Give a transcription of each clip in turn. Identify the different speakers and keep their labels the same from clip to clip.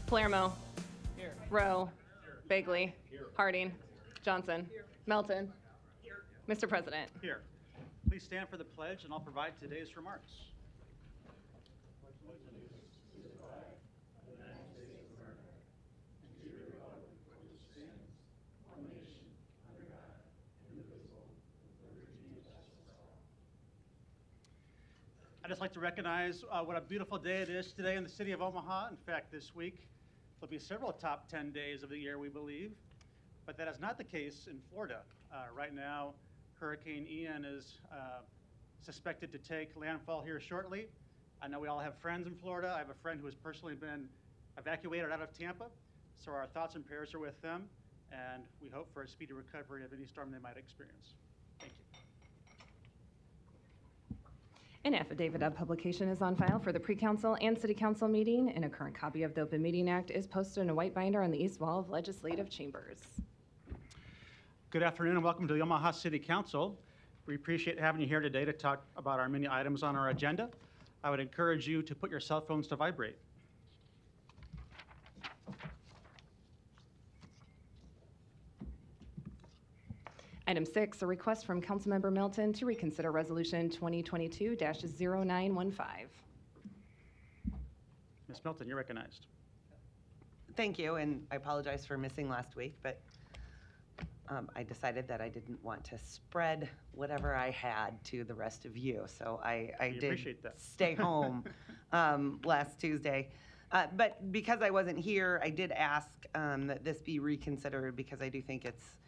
Speaker 1: Palermo. Here. Rowe. Bagley. Here. Harding. Johnson. Here. Melton. Here. Mr. President.
Speaker 2: Here. Please stand for the pledge, and I'll provide today's remarks. I'd just like to recognize what a beautiful day it is today in the city of Omaha. In fact, this week there'll be several top 10 days of the year, we believe. But that is not the case in Florida. Right now, Hurricane Ian is suspected to take landfall here shortly. I know we all have friends in Florida. I have a friend who has personally been evacuated out of Tampa. So our thoughts and prayers are with them. And we hope for a speedy recovery of any storm they might experience. Thank you.
Speaker 1: An affidavit of publication is on file for the pre-council and city council meeting, and a current copy of the Open Meeting Act is posted in a white binder on the east wall of legislative chambers.
Speaker 2: Good afternoon and welcome to the Omaha City Council. We appreciate having you here today to talk about our many items on our agenda. I would encourage you to put your cell phones to vibrate.
Speaker 1: Item 6, a request from Councilmember Melton to reconsider Resolution 2022-0915.
Speaker 2: Ms. Melton, you're recognized.
Speaker 3: Thank you, and I apologize for missing last week, but I decided that I didn't want to spread whatever I had to the rest of you, so I did stay home last Tuesday. But because I wasn't here, I did ask that this be reconsidered because I do think it's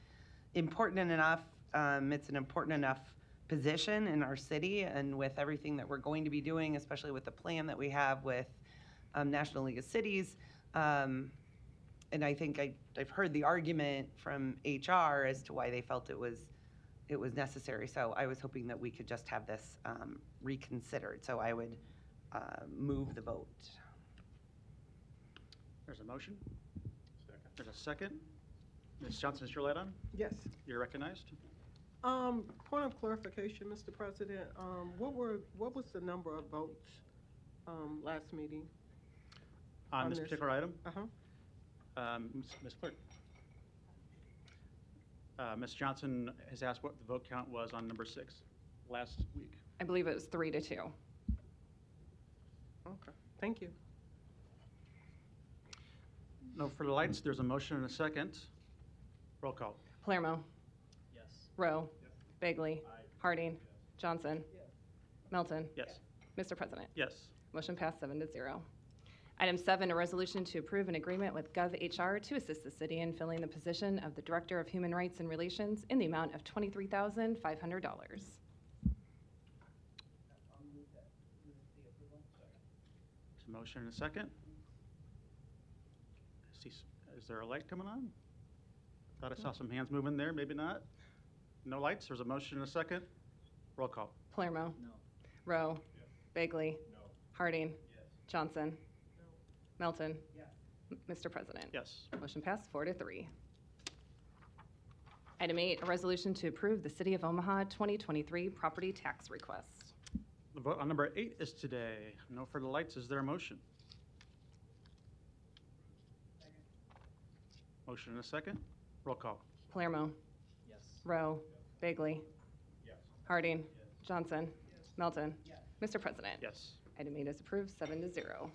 Speaker 3: important enough. It's an important enough position in our city, and with everything that we're going to be doing, especially with the plan that we have with National League of Cities. And I think I've heard the argument from HR as to why they felt it was necessary. So I was hoping that we could just have this reconsidered. So I would move the vote.
Speaker 2: There's a motion. Second. There's a second. Ms. Johnson, is your light on?
Speaker 4: Yes.
Speaker 2: You're recognized.
Speaker 4: Point of clarification, Mr. President. What was the number of votes last meeting?
Speaker 2: On this particular item?
Speaker 4: Uh-huh.
Speaker 2: Ms. Clerk. Ms. Johnson has asked what the vote count was on number 6 last week.
Speaker 1: I believe it was 3-2.
Speaker 4: Okay. Thank you.
Speaker 2: No further lights. There's a motion and a second. Roll call.
Speaker 1: Palermo.
Speaker 2: Yes.
Speaker 1: Rowe.
Speaker 2: Yes.
Speaker 1: Bagley.
Speaker 2: Aye.
Speaker 1: Harding.
Speaker 2: Yes.
Speaker 1: Johnson.
Speaker 4: Yes.
Speaker 1: Melton.
Speaker 2: Yes.
Speaker 1: Mr. President.
Speaker 2: Yes.
Speaker 1: Motion passed 7-0. Item 7, a resolution to approve an agreement with GovHR to assist the city in filling the position of the Director of Human Rights and Relations in the amount of $23,500.
Speaker 2: There's a motion and a second. Is there a light coming on? Thought I saw some hands moving there, maybe not. No lights, there's a motion and a second. Roll call.
Speaker 1: Palermo.
Speaker 4: No.
Speaker 1: Rowe.
Speaker 2: Yes.
Speaker 1: Bagley.
Speaker 2: No.
Speaker 1: Harding.
Speaker 2: Yes.
Speaker 1: Johnson.
Speaker 4: No.
Speaker 1: Melton.
Speaker 4: Yes.
Speaker 1: Mr. President.
Speaker 2: Yes.
Speaker 1: Motion passed 4-3. Item 8, a resolution to approve the City of Omaha 2023 property tax request.
Speaker 2: The vote on number 8 is today. No further lights, is there a motion?
Speaker 4: Second.
Speaker 2: Motion and a second. Roll call.
Speaker 1: Palermo.
Speaker 4: Yes.
Speaker 1: Rowe. Bagley.
Speaker 2: Yes.
Speaker 1: Harding.
Speaker 2: Yes.
Speaker 1: Johnson.
Speaker 4: Yes.
Speaker 1: Melton.
Speaker 4: Yes.
Speaker 1: Mr. President.
Speaker 2: Yes.
Speaker 1: Item 8 is approved 7-0.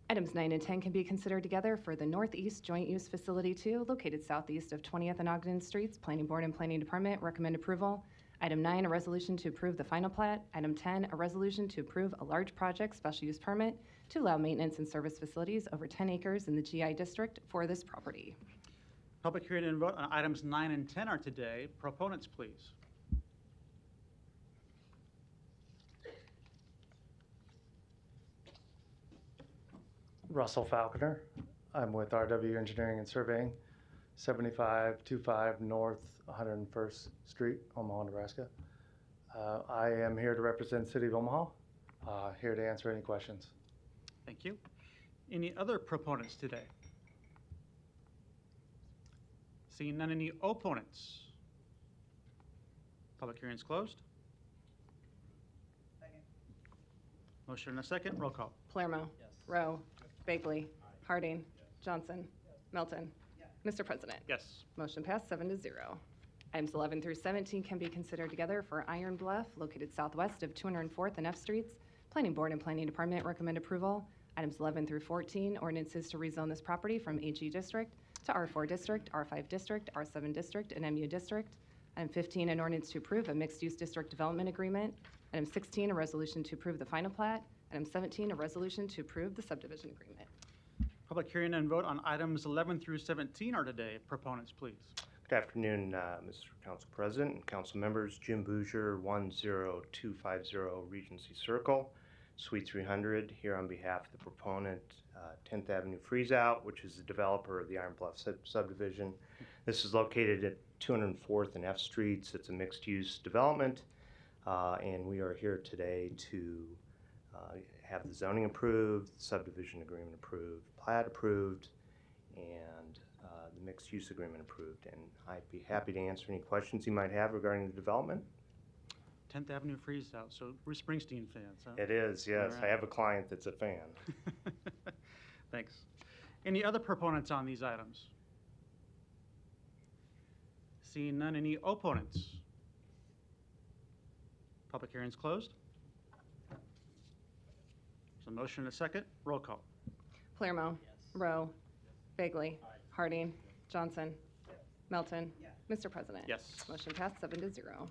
Speaker 1: Items 9 and 10 can be considered together for the Northeast Joint Use Facility 2, located southeast of 20th and Ogden Streets. Planning Board and Planning Department recommend approval. Item 9, a resolution to approve the final plat. Item 10, a resolution to approve a large project special use permit to allow maintenance and service facilities over 10 acres in the GI district for this property.
Speaker 2: Public hearing and vote on items 9 and 10 are today. Proponents, please.
Speaker 5: Russell Falconer. I'm with RW Engineering and Surveying, 7525 North 101st Street, Omaha, Nebraska. I am here to represent City of Omaha, here to answer any questions.
Speaker 2: Thank you. Any other proponents today? Seeing none, any opponents? Public hearing is closed.
Speaker 4: Second.
Speaker 2: Motion and a second, roll call.
Speaker 1: Palermo. Rowe. Bagley. Harding. Johnson. Melton. Mr. President.
Speaker 2: Yes.
Speaker 1: Motion passed 7-0. Items 11 through 17 can be considered together for Iron Bluff, located southwest of 204th and F Streets. Planning Board and Planning Department recommend approval. Items 11 through 14, ordinances to rezone this property from AG District to R4 District, R5 District, R7 District, and MU District. Item 15, an ordinance to approve a mixed-use district development agreement. Item 16, a resolution to approve the final plat. Item 17, a resolution to approve the subdivision agreement.
Speaker 2: Public hearing and vote on items 11 through 17 are today. Proponents, please.
Speaker 6: Good afternoon, Mr. Council President and council members. Jim Bouger, 10250 Regency Circle, Suite 300, here on behalf of the proponent, 10th Avenue Freeze Out, which is the developer of the Iron Bluff subdivision. This is located at 204th and F Streets. It's a mixed-use development, and we are here today to have the zoning approved, the subdivision agreement approved, plat approved, and the mixed-use agreement approved. And I'd be happy to answer any questions you might have regarding the development.
Speaker 2: 10th Avenue Freeze Out, so Bruce Springsteen fans, huh?
Speaker 6: It is, yes.
Speaker 2: All
Speaker 6: I
Speaker 2: right.
Speaker 6: have a client that's a fan.
Speaker 2: Thanks. Any other proponents on these items? Seeing none, any opponents? Public hearing's closed. There's a motion and a second. Roll call.
Speaker 1: Palermo. Rowe. Bagley. Harding. Johnson. Melton. Mr. President.
Speaker 2: Yes.
Speaker 1: Motion passed 7-0.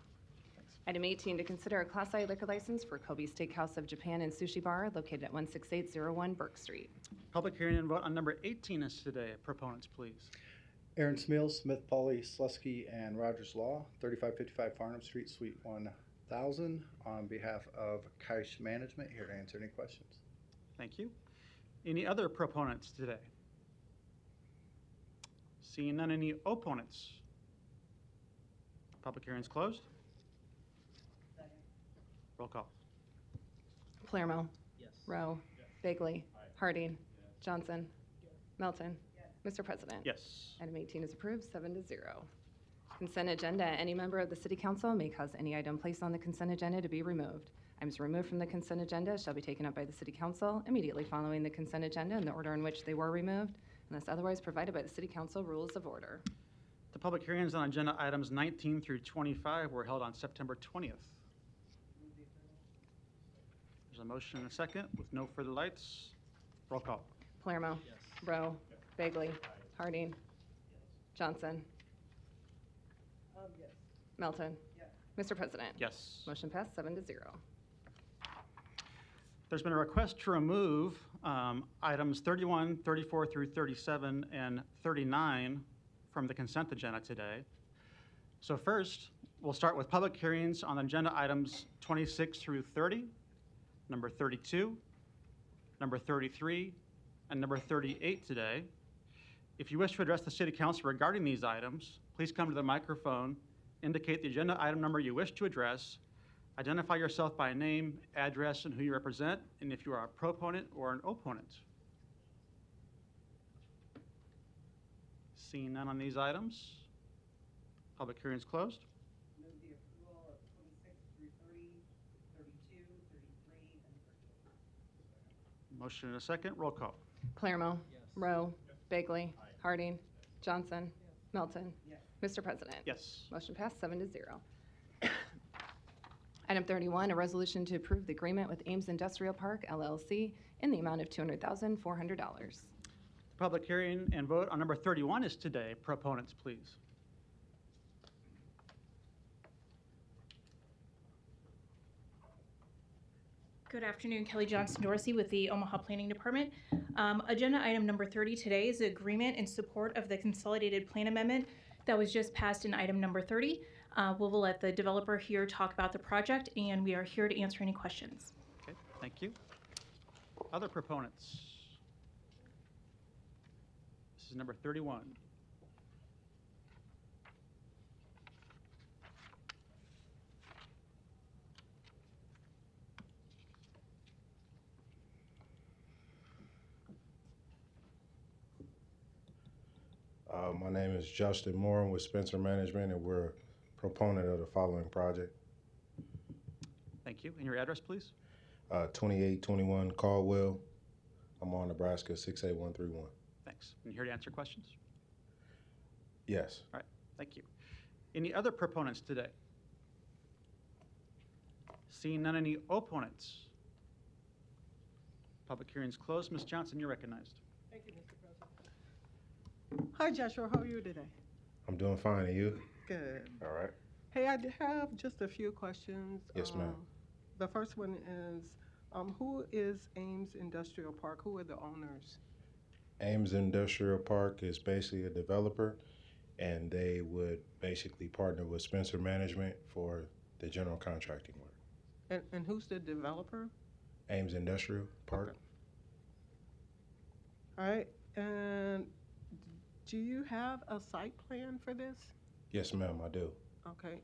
Speaker 1: Item 18, to consider a Class I liquor license for Kobe Steakhouse of Japan and Sushi Bar located at 16801 Burke Street.
Speaker 2: Public hearing and vote on number 18 is today. Proponents, please.
Speaker 7: Aaron Smil, Smith, Pauly, Slusky, and Rogers Law, 3555 Farnham Street, Suite 1000, on behalf of Kaish Management, here to answer any questions.
Speaker 2: Thank you. Any other proponents today? Seeing none, any opponents? Public hearing's closed. Roll call.
Speaker 1: Palermo. Rowe. Bagley. Harding. Johnson. Melton. Mr. President.
Speaker 2: Yes.
Speaker 1: Item 18 is approved, 7-0. Consent agenda. Any member of the City Council may cause any item placed on the consent agenda to be removed. Items removed from the consent agenda shall be taken up by the City Council immediately following the consent agenda in the order in which they were removed, unless otherwise provided by the City Council Rules of Order.
Speaker 2: The public hearings on agenda items 19 through 25 were held on September 20th. There's a motion and a second with no further lights. Roll call.
Speaker 1: Palermo. Rowe. Bagley. Harding. Johnson. Melton. Mr. President.
Speaker 2: Yes.
Speaker 1: Motion passed 7-0.
Speaker 2: There's been a request to remove items 31, 34 through 37, and 39 from the consent agenda today. So first, we'll start with public hearings on agenda items 26 through 30, number 32, number 33, and number 38 today. If you wish to address the City Council regarding these items, please come to the microphone, indicate the agenda item number you wish to address, identify yourself by name, address, and who you represent, and if you are a proponent or an opponent. Seeing none on these items, public hearing is closed.
Speaker 3: Move the approval of 26 through 30, 32, 33, and 38.
Speaker 2: Motion and a second. Roll call.
Speaker 1: Palermo. Rowe. Bagley. Harding. Johnson. Melton. Mr. President.
Speaker 2: Yes.
Speaker 1: Motion passed 7-0. Item 31, a resolution to approve the agreement with Ames Industrial Park LLC in the amount of $200,400.
Speaker 2: The public hearing and vote on number 31 is today. Proponents, please.
Speaker 8: Good afternoon, Kelly Johnson Dorsey with the Omaha Planning Department. Agenda item number 30 today is agreement in support of the consolidated plan amendment that was just passed in item number 30. We'll let the developer here talk about the project, and we are here to answer any questions.
Speaker 2: Okay, thank you. Other proponents? This is number 31.
Speaker 9: My name is Justin Moore with Spencer Management, and we're a proponent of the following project.
Speaker 2: Thank you. And your address, please?
Speaker 9: 2821 Caldwell, Omaha, Nebraska 68131.
Speaker 2: Thanks. And here to answer questions?
Speaker 9: Yes.
Speaker 2: All right, thank you. Any other proponents today? Seeing none, any opponents? Public hearing's closed. Ms. Johnson, you're recognized.
Speaker 4: Thank you, Mr. President. Hi, Joshua. How are you today?
Speaker 9: I'm doing fine, and you?
Speaker 4: Good.
Speaker 9: All right.
Speaker 4: Hey, I have just a few questions.
Speaker 9: Yes, ma'am.
Speaker 4: The first one is, who is Ames Industrial Park? Who are the owners?
Speaker 9: Ames Industrial Park is basically a developer, and they would basically partner with Spencer Management for the general contracting work.
Speaker 4: And who's the developer?
Speaker 9: Ames Industrial Park.
Speaker 4: Okay. All right. And do you have a site plan for this?
Speaker 9: Yes, ma'am, I do.
Speaker 4: Okay.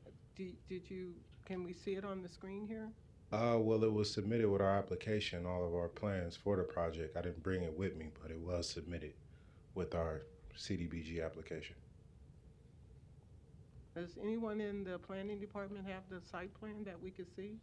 Speaker 4: Can we see it on the screen here?
Speaker 9: Well, it was submitted with our application, all of our plans for the project. I didn't bring it with me, but it was submitted with our CDBG application.
Speaker 4: Does anyone in the planning department have the site plan that we could see?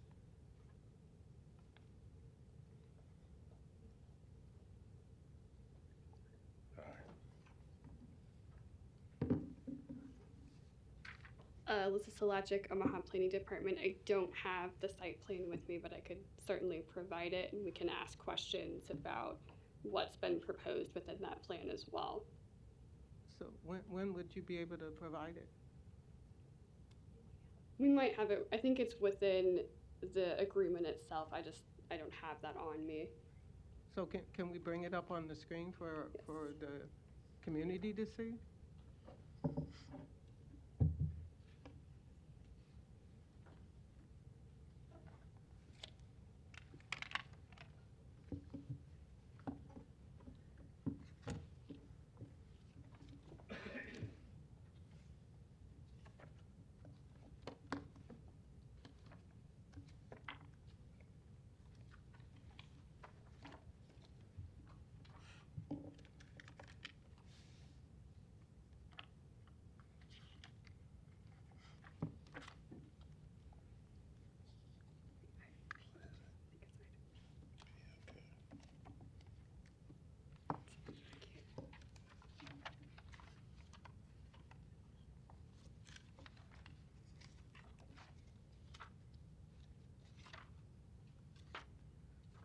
Speaker 10: Alyssa Solachik, Omaha Planning Department. I don't have the site plan with me, but I could certainly provide it, and we can ask questions about what's been proposed within that plan as well.
Speaker 4: So when would you be able to provide it?
Speaker 10: We might have it, I think it's within the agreement itself. I don't have that on me.
Speaker 4: So can we bring it up on the screen for the community to see?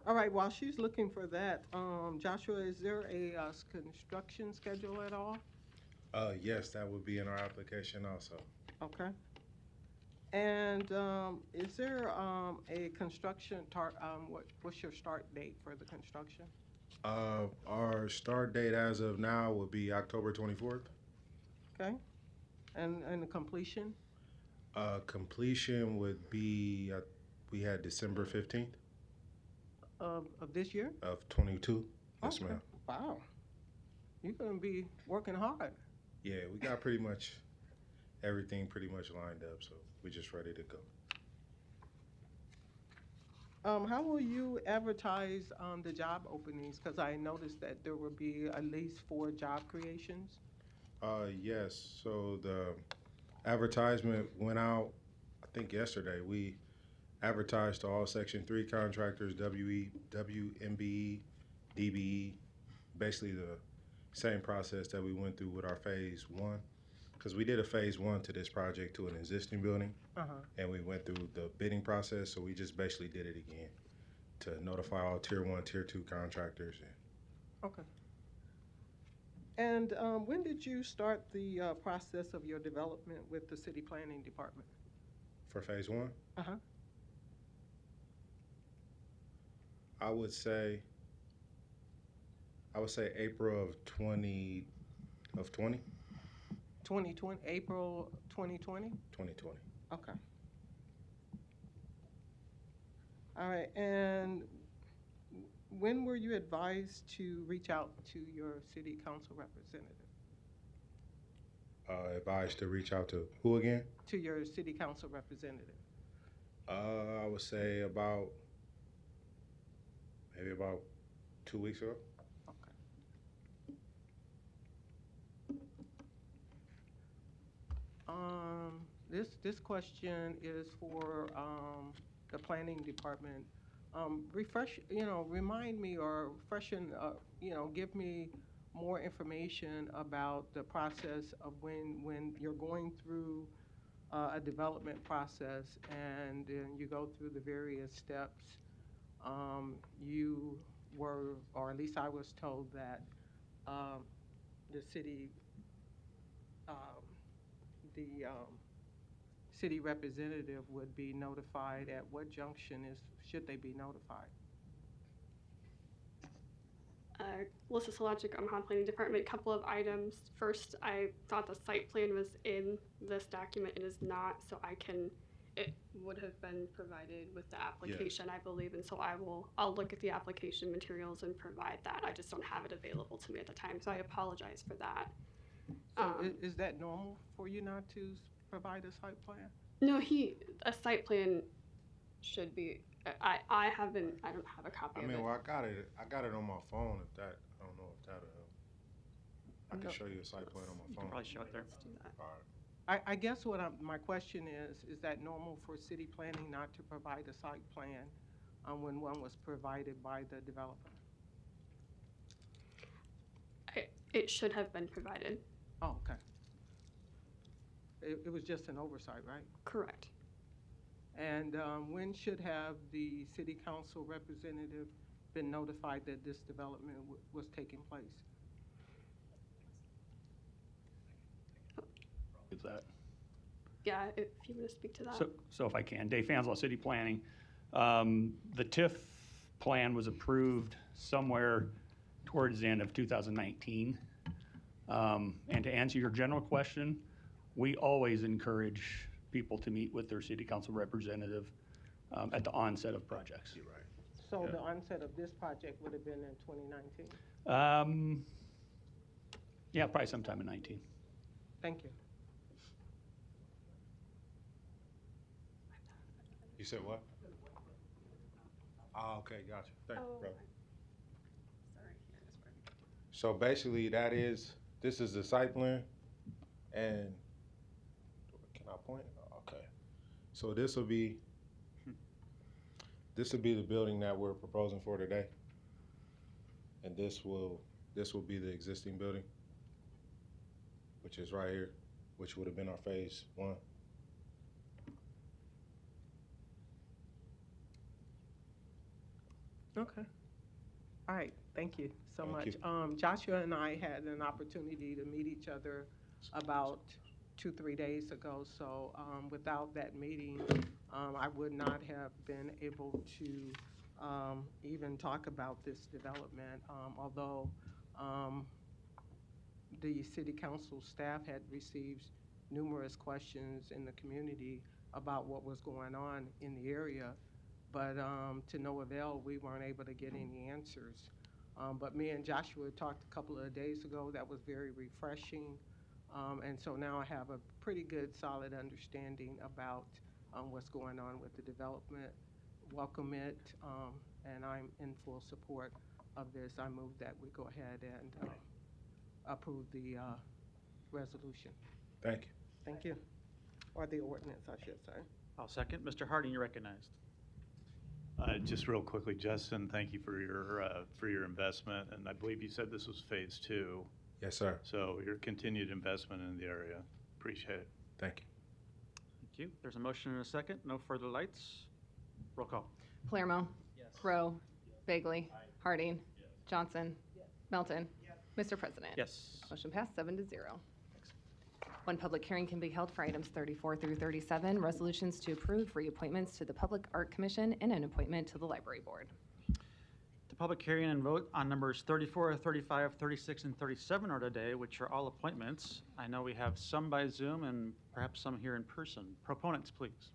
Speaker 4: All right, while she's looking for that, Joshua, is there a construction schedule at all?
Speaker 9: Yes, that would be in our application also.
Speaker 4: Okay. And is there a construction, what's your start date for the construction?
Speaker 9: Our start date as of now would be October 24th.
Speaker 4: Okay. And the completion?
Speaker 9: Completion would be, we had December 15th.
Speaker 4: Of this year?
Speaker 9: Of 22. Yes,
Speaker 4: Okay.
Speaker 9: ma'am.
Speaker 4: Wow. You're going to be working hard.
Speaker 9: Yeah, we got pretty much everything pretty much lined up, so we're just ready to go.
Speaker 4: How will you advertise the job openings? Because I noticed that there will be at least 4 job creations.
Speaker 9: Yes, so the advertisement went out, I think yesterday. We advertised to all Section 3 contractors, WMBE, DBE, basically the same process that we went through with our Phase 1. Because we did a Phase 1 to this project to an existing building, and we went through the bidding process, so we just basically did it again to notify all Tier 1, Tier 2 contractors.
Speaker 4: Okay. And when did you start the process of your development with the city planning department?
Speaker 9: For Phase 1?
Speaker 4: Uh-huh.
Speaker 9: I would say April of 2020.
Speaker 4: 2020, April 2020?
Speaker 9: 2020.
Speaker 4: Okay. All right, and when were you advised to reach out to your city council representative?
Speaker 9: Advised to reach out to who again?
Speaker 4: To your city council representative.
Speaker 9: I would say maybe about 2 weeks ago.
Speaker 4: This question is for the planning department. refresh, remind me or freshen, give me more information about the process of when you're going through a development process and then you go through the various steps. You were, or at least I was told that the city, the city representative would be notified. At what junction should they be notified?
Speaker 10: Melissa Sologic, Omaha Planning Department. Couple of items. First, I thought the site plan was in this document. It is not, so it would have been provided with the application, I believe, and so I'll look at the application materials and provide that. I just don't have it available to me at the time, so I apologize for that.
Speaker 4: So is that normal for you not to provide a site plan?
Speaker 10: No, a site plan should be, I don't have a copy of it.
Speaker 9: Well, I got it on my phone. If that, I don't know if that'll help. I can show you a site plan on my
Speaker 2: You can
Speaker 9: phone.
Speaker 2: probably show it there.
Speaker 10: Let's do that.
Speaker 9: All right.
Speaker 4: I guess my question is that normal for city planning not to provide a site plan when one was provided by the developer?
Speaker 10: It should have been provided.
Speaker 4: Oh, okay. It was just an oversight, right?
Speaker 10: Correct.
Speaker 4: And when should have the city council representative been notified that this development was taking place?
Speaker 11: Is that?
Speaker 10: Yeah, if you want to speak to that.
Speaker 11: So if I can, Dave Fanslaw, City Planning. The TIF plan was approved somewhere towards the end of 2019. And to answer your general question, we always encourage people to meet with their city council representative at the onset of projects.
Speaker 9: You're right.
Speaker 4: So
Speaker 11: Yeah.
Speaker 4: the onset of this project would have been in 2019?
Speaker 11: Yeah, probably sometime in 19.
Speaker 4: Thank you.
Speaker 9: You said what? Oh, okay, gotcha. Thank you, brother.
Speaker 10: Sorry, here it is where-
Speaker 9: So basically, this is the site plan, and can I point? Okay. So this will be the building that we're proposing for today, and this will be the existing building, which is right here, which would have been our phase 1.
Speaker 4: Okay. All right, thank you so
Speaker 9: Thank
Speaker 4: much. Joshua and I had an opportunity to meet each other about 2-3 days ago, so without that meeting, I would not have been able to even talk about this development, although the city council staff had received numerous questions in the community about what was going on in the area. But to no avail, we weren't able to get any answers. But me and Joshua talked a couple of days ago. That was very refreshing. And so now I have a pretty good, solid understanding about what's going on with the development. Welcome it, and I'm in full support of this. I move that we go ahead and approve the resolution.
Speaker 9: Thank you.
Speaker 4: Thank you. Or the ordinance, I should say.
Speaker 2: I'll second. Mr. Harding, you're recognized.
Speaker 11: Just real quickly, Justin, thank you for your investment, and I believe you said this was phase 2.
Speaker 9: Yes, sir.
Speaker 11: So your continued investment in the area, appreciate it.
Speaker 9: Thank you.
Speaker 2: Thank you. There's a motion and a second. No further lights. Roll call.
Speaker 1: Palermo. Rowe. Bagley. Harding. Johnson. Melton. Mr. President.
Speaker 2: Yes.
Speaker 1: Motion passed 7-0. One public hearing can be held for items 34 through 37, resolutions to approve reappointments to the Public Art Commission and an appointment to the Library Board.
Speaker 2: The public hearing and vote on numbers 34, 35, 36, and 37 are today, which are all appointments. I know we have some by Zoom and perhaps some here in person. Proponents, please.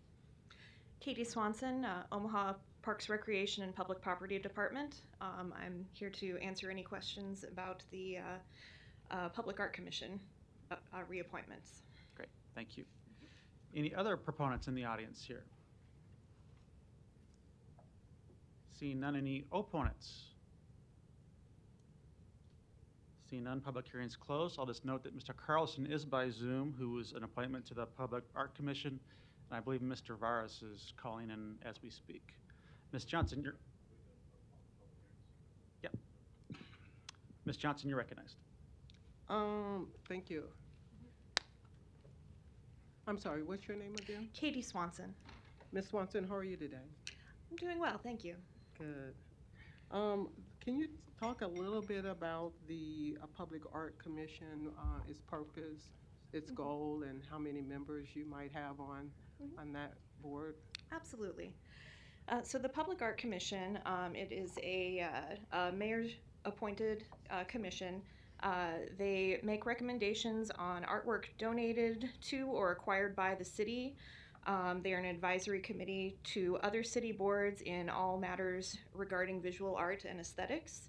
Speaker 12: Katie Swanson, Omaha Parks, Recreation, and Public Property Department. I'm here to answer any questions about the Public Art Commission reappointments.
Speaker 2: Great, thank you. Any other proponents in the audience here? Seeing none, any opponents? Seeing none, public hearing's closed. I'll just note that Mr. Carlson is by Zoom, who is an appointment to the Public Art Commission, and I believe Mr. Varas is calling in as we speak. Ms. Johnson, Ms. Johnson, you're recognized.
Speaker 4: Thank you. I'm sorry, what's your name again?
Speaker 12: Katie Swanson.
Speaker 4: Ms. Swanson, how are you today?
Speaker 12: I'm doing well, thank you.
Speaker 4: Good. Can you talk a little bit about the Public Art Commission, its purpose, its goal, and how many members you might have on that board?
Speaker 12: Absolutely. So the Public Art Commission, it is a mayor-appointed commission. They make recommendations on artwork donated to or acquired by the city. They are an advisory committee to other city boards in all matters regarding visual art and aesthetics.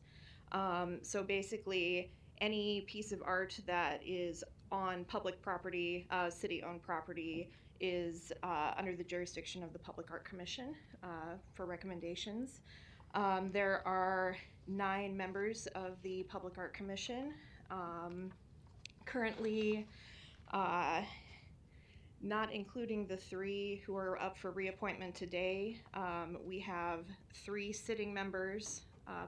Speaker 12: So basically, any piece of art that is on public property, city-owned property, is under the jurisdiction of the Public Art Commission for recommendations. There are 9 members of the Public Art Commission. Currently, not including the 3 who are up for reappointment today, we have 3 sitting members,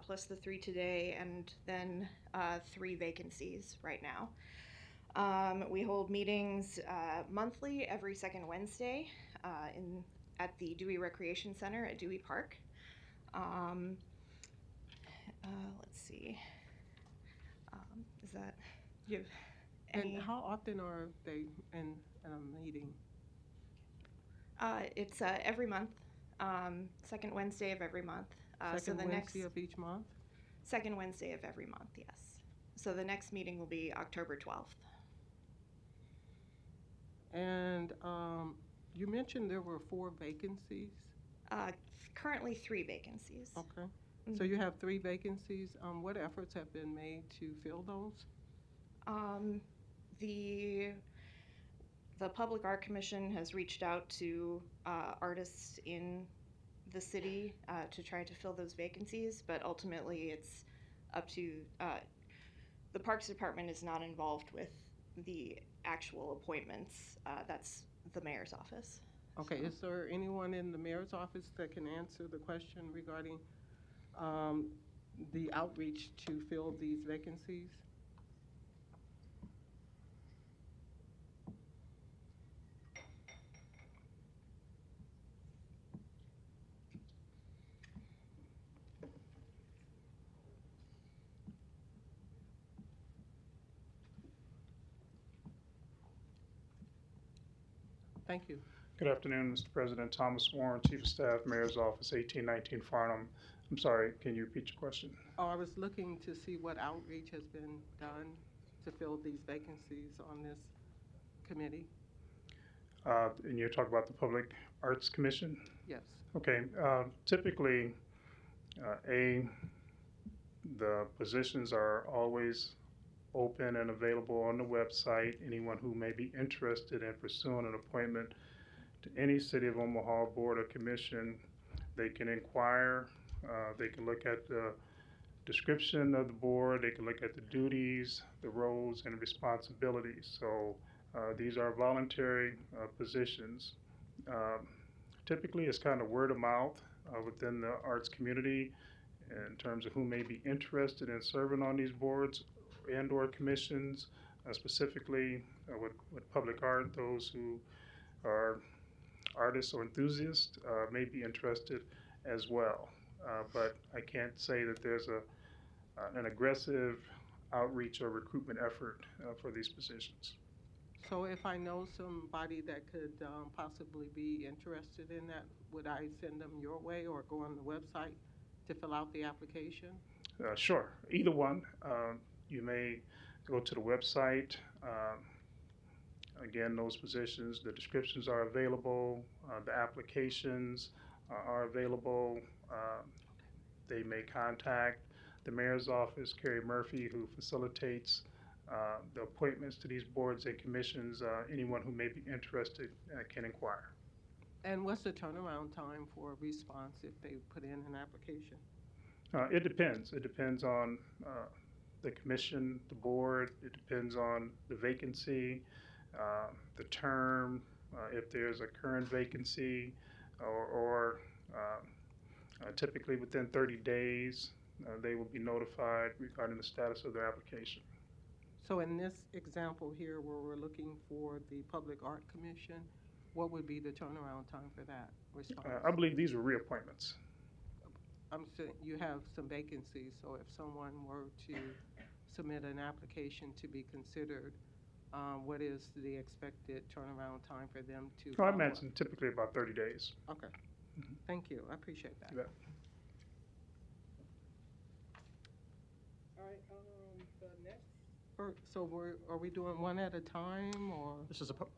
Speaker 12: plus the 3 today, and then 3 vacancies right now. We hold meetings monthly, every second Wednesday, at the Dewey Recreation Center at Dewey Park. Let's see. Is that you have any?
Speaker 4: And how often are they in a meeting?
Speaker 12: It's every month, second Wednesday of every month.
Speaker 4: Second Wednesday of each month?
Speaker 12: Second Wednesday of every month, yes. So the next meeting will be October 12th.
Speaker 4: And you mentioned there were 4 vacancies?
Speaker 12: Currently 3 vacancies.
Speaker 4: Okay. So you have 3 vacancies. What efforts have been made to fill those?
Speaker 12: The Public Art Commission has reached out to artists in the city to try to fill those vacancies, but ultimately it's up to the Parks Department is not involved with the actual appointments. That's the mayor's office.
Speaker 4: Okay, is there anyone in the mayor's office that can answer the question regarding the outreach to fill these vacancies? Thank you.
Speaker 13: Good afternoon, Mr. President. Thomas Warren, Chief of Staff, Mayor's Office, 1819 Farnham. I'm sorry, can you repeat your question?
Speaker 4: Oh, I was looking to see what outreach has been done to fill these vacancies on this committee.
Speaker 13: And you're talking about the Public Arts Commission?
Speaker 4: Yes.
Speaker 13: Okay. Typically, the positions are always open and available on the website. Anyone who may be interested in pursuing an appointment to any City of Omaha Board or Commission, they can inquire. They can look at the description of the board. They can look at the duties, the roles, and responsibilities. So these are voluntary positions. Typically, it's kind of word of mouth within the arts community in terms of who may be interested in serving on these boards and or commissions, specifically with public art. Those who are artists or enthusiasts may be interested as well. But I can't say that there's an aggressive outreach or recruitment effort for these positions.
Speaker 4: So if I know somebody that could possibly be interested in that, would I send them your way or go on the website to fill out the application?
Speaker 13: Sure, either one. You may go to the website. Again, those positions, the descriptions are available, the applications are available. They may contact the mayor's office, Carrie Murphy, who facilitates the appointments to these boards and commissions. Anyone who may be interested can inquire.
Speaker 4: And what's the turnaround time for a response if they put in an application?
Speaker 13: It depends. It depends on the commission, the board. It depends on the vacancy, the term, if there's a current vacancy, or typically within 30 days. they will be notified regarding the status of their application.
Speaker 4: So in this example here, where we're looking for the Public Art Commission, what would be the turnaround time for that response?
Speaker 13: I believe these were reappointments.
Speaker 4: I'm saying you have some vacancies, so if someone were to submit an application to be considered, what is the expected turnaround time for them to
Speaker 13: I
Speaker 4: follow up?
Speaker 13: imagine typically about 30 days.
Speaker 4: Okay. Thank you. I appreciate that.
Speaker 13: You bet.
Speaker 4: All right, the next, are we doing one at a time, or?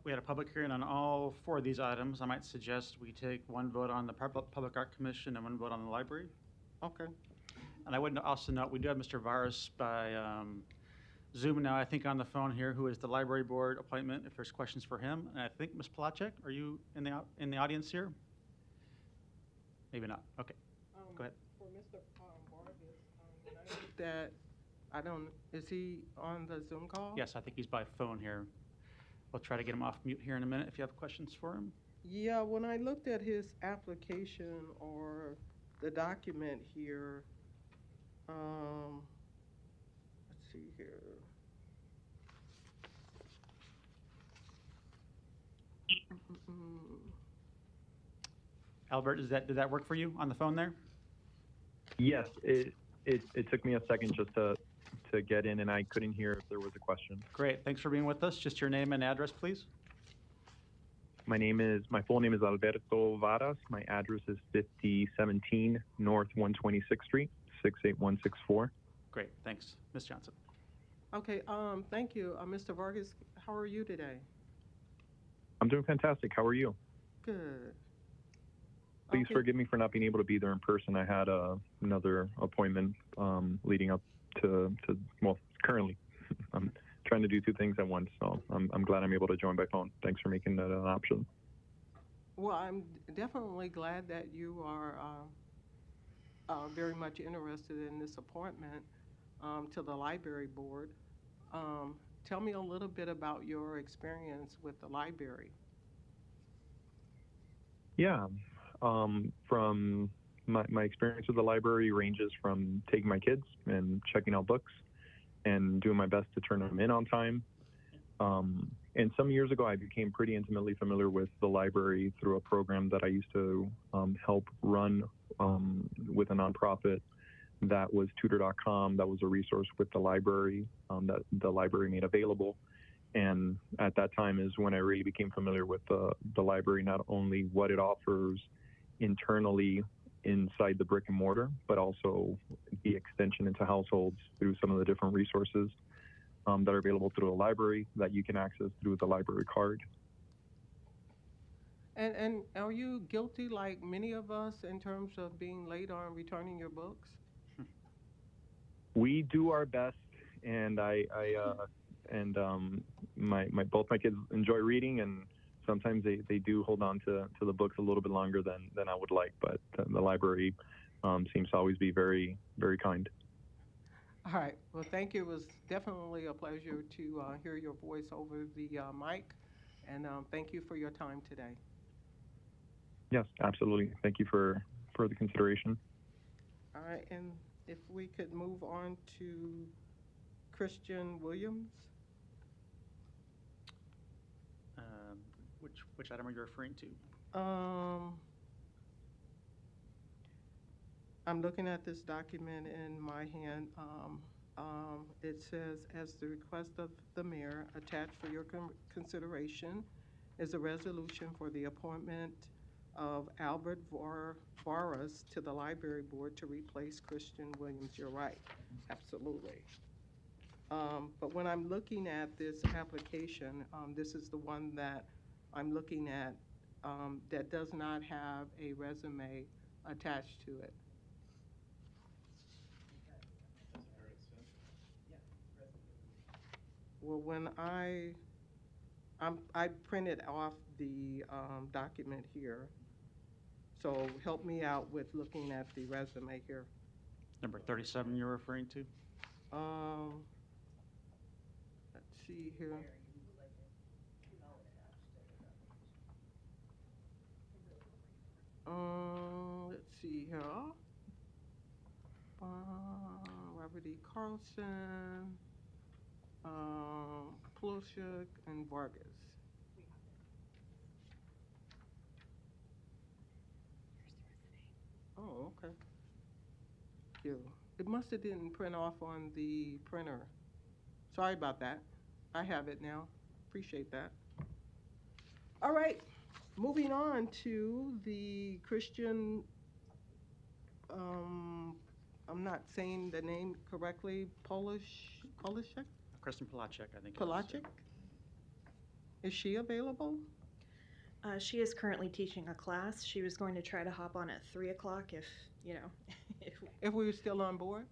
Speaker 2: We had a public hearing on all 4 of these items. I might suggest we take one vote on the Public Art Commission and one vote on the library.
Speaker 4: Okay.
Speaker 2: And I would also note, we do have Mr. Varus by Zoom now, I think on the phone here, who is the library board appointment, if there's questions for him. And I think, Ms. Palachek, are you in the audience here? Maybe not. Okay, go ahead.
Speaker 4: For Mr. Vargas, when I looked at, is he on the Zoom call?
Speaker 2: Yes, I think he's by phone here. We'll try to get him off mute here in a minute if you have questions for him.
Speaker 4: Yeah, when I looked at his application or the document here, let's see here.
Speaker 2: Albert, did that work for you on the phone there?
Speaker 14: Yes, it took me a second just to get in, and I couldn't hear if there was a question.
Speaker 2: Great, thanks for being with us. Just your name and address, please.
Speaker 14: My full name is Alberto Varas. My address is 5017 North 126th Street, 68164.
Speaker 2: Great, thanks. Ms. Johnson.
Speaker 4: Okay, thank you. Mr. Vargas, how are you today?
Speaker 14: I'm doing fantastic. How are you?
Speaker 4: Good.
Speaker 14: Please forgive me for not being able to be there in person. I had another appointment leading up to currently. I'm trying to do 2 things at once, so I'm glad I'm able to join by phone. Thanks for making that an option.
Speaker 4: Well, I'm definitely glad that you are very much interested in this appointment to the library board. Tell me a little bit about your experience with the library.
Speaker 14: Yeah, from my experience with the library ranges from taking my kids and checking out books and doing my best to turn them in on time. And some years ago, I became pretty intimately familiar with the library through a program that I used to help run with a nonprofit that was tutor.com. That was a resource with the library that the library made available. And at that time is when I really became familiar with the library, not only what it offers internally inside the brick and mortar, but also the extension into households through some of the different resources that are available through the library that you can access through the library card.
Speaker 4: And are you guilty, like many of us, in terms of being late on returning your books?
Speaker 14: We do our best, and both my kids enjoy reading, and sometimes they do hold on to the books a little bit longer than I would like, but the library seems to always be very, very kind.
Speaker 4: All right. Well, thank you. It was definitely a pleasure to hear your voice over the mic, and thank you for your time today.
Speaker 14: Yes, absolutely. Thank you for the consideration.
Speaker 4: All right, and if we could move on to Christian Williams.
Speaker 2: Which item are you referring to?
Speaker 4: I'm looking at this document in my hand. It says, as the request of the mayor, attached for your consideration is a resolution for the appointment of Albert Varas to the library board to replace Christian Williams. You're right, absolutely. But when I'm looking at this application, this is the one that I'm looking at that does not have a resume attached to it. Well, when I printed off the document here, so help me out with looking at the resume here.
Speaker 2: Number 37 you're referring to?
Speaker 4: Let's see here. Let's see here. Robert E. Carlson, Ploshuk, and Vargas. Oh, okay. Thank you. It must have didn't print off on the printer. Sorry about that. I have it now. Appreciate that. All right, moving on to the Christian, I'm not saying the name correctly, Polishek?
Speaker 2: Kristen Palachek, I think.
Speaker 4: Palachek? Is she available?
Speaker 12: She is currently teaching a class. She was going to try to hop on at 3 o'clock if, you know,
Speaker 4: If we were still on board?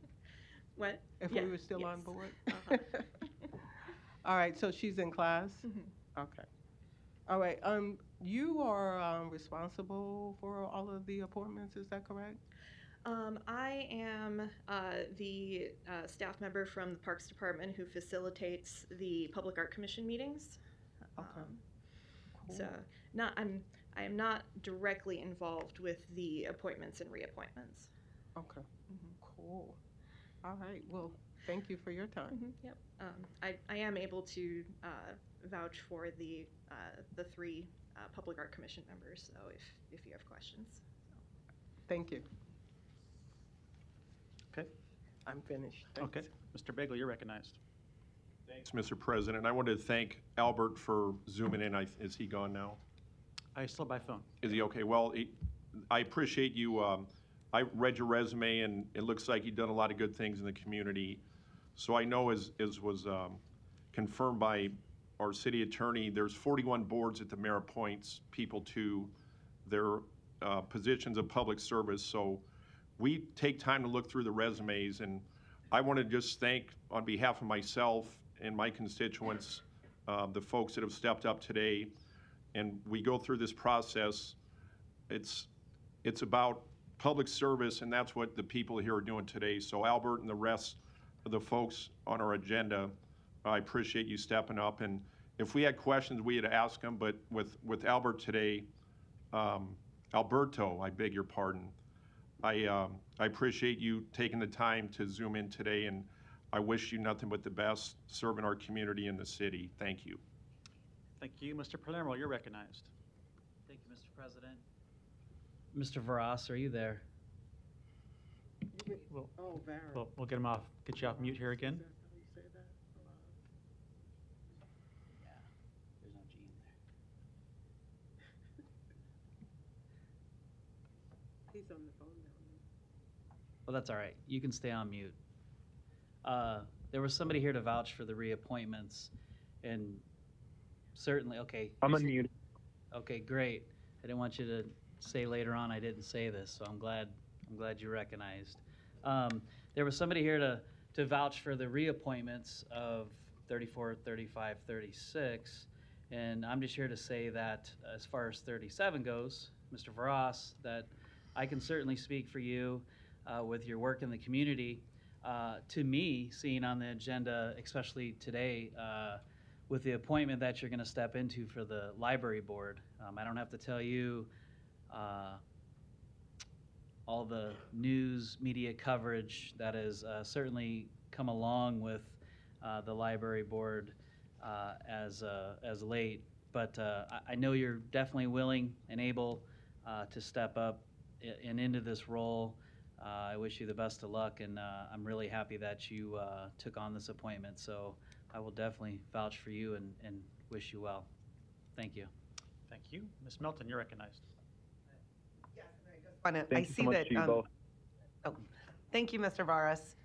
Speaker 12: What?
Speaker 4: If
Speaker 12: Yeah,
Speaker 4: we were still
Speaker 12: yes.
Speaker 4: on board?
Speaker 12: Uh-huh.
Speaker 4: All right, so she's in class?
Speaker 12: Mhm.
Speaker 4: Okay. All right, you are responsible for all of the appointments, is that correct?
Speaker 12: I am the staff member from the Parks Department who facilitates the Public Art Commission meetings.
Speaker 4: Okay.
Speaker 12: So I am not directly involved with the appointments and reappointments.
Speaker 4: Okay, cool. All right, well, thank you for your time.
Speaker 12: Yep. I am able to vouch for the 3 Public Art Commission members, so if you have questions.
Speaker 4: Thank you.
Speaker 2: Okay.
Speaker 4: I'm finished. Thanks.
Speaker 2: Okay. Mr. Bagley, you're recognized.
Speaker 15: Thanks, Mr. President. I wanted to thank Albert for zooming in. Is he gone now?
Speaker 2: I still by phone.
Speaker 15: Is he okay? Well, I appreciate you. I read your resume, and it looks like you've done a lot of good things in the community. So I know, as was confirmed by our city attorney, there's 41 boards that the mayor appoints people to their positions of public service. So we take time to look through the resumes, and I want to just thank, on behalf of myself and my constituents, the folks that have stepped up today. And we go through this process. It's about public service, and that's what the people here are doing today. So Albert and the rest of the folks on our agenda, I appreciate you stepping up. And if we had questions, we had asked them, but with Albert today, Alberto, I beg your pardon, I appreciate you taking the time to zoom in today, and I wish you nothing but the best serving our community and the city. Thank you.
Speaker 2: Thank you. Mr. Palermo, you're recognized.
Speaker 16: Thank you, Mr. President. Mr. Varas, are you there?
Speaker 4: Oh, Barry.
Speaker 2: We'll get him off. Get you off mute here again.
Speaker 16: Yeah, there's no G in there.
Speaker 4: He's on the phone now.
Speaker 16: Well, that's all right. You can stay on mute. There was somebody here to vouch for the reappointments, and certainly, okay.
Speaker 14: I'm unmuted.
Speaker 16: Okay, great. I didn't want you to say later on I didn't say this, so I'm glad you recognized. There was somebody here to vouch for the reappointments of 34, 35, 36, and I'm just here to say that as far as 37 goes, Mr. Varas, that I can certainly speak for you with your work in the community. To me, seeing on the agenda, especially today, with the appointment that you're going to step into for the library board, I don't have to tell you all the news media coverage that has certainly come along with the library board as late. But I know you're definitely willing and able to step up and into this role. I wish you the best of luck, and I'm really happy that you took on this appointment. So I will definitely vouch for you and wish you well. Thank you.
Speaker 2: Thank you. Ms. Melton, you're recognized.
Speaker 3: I see that. Thank you, Mr. Varas.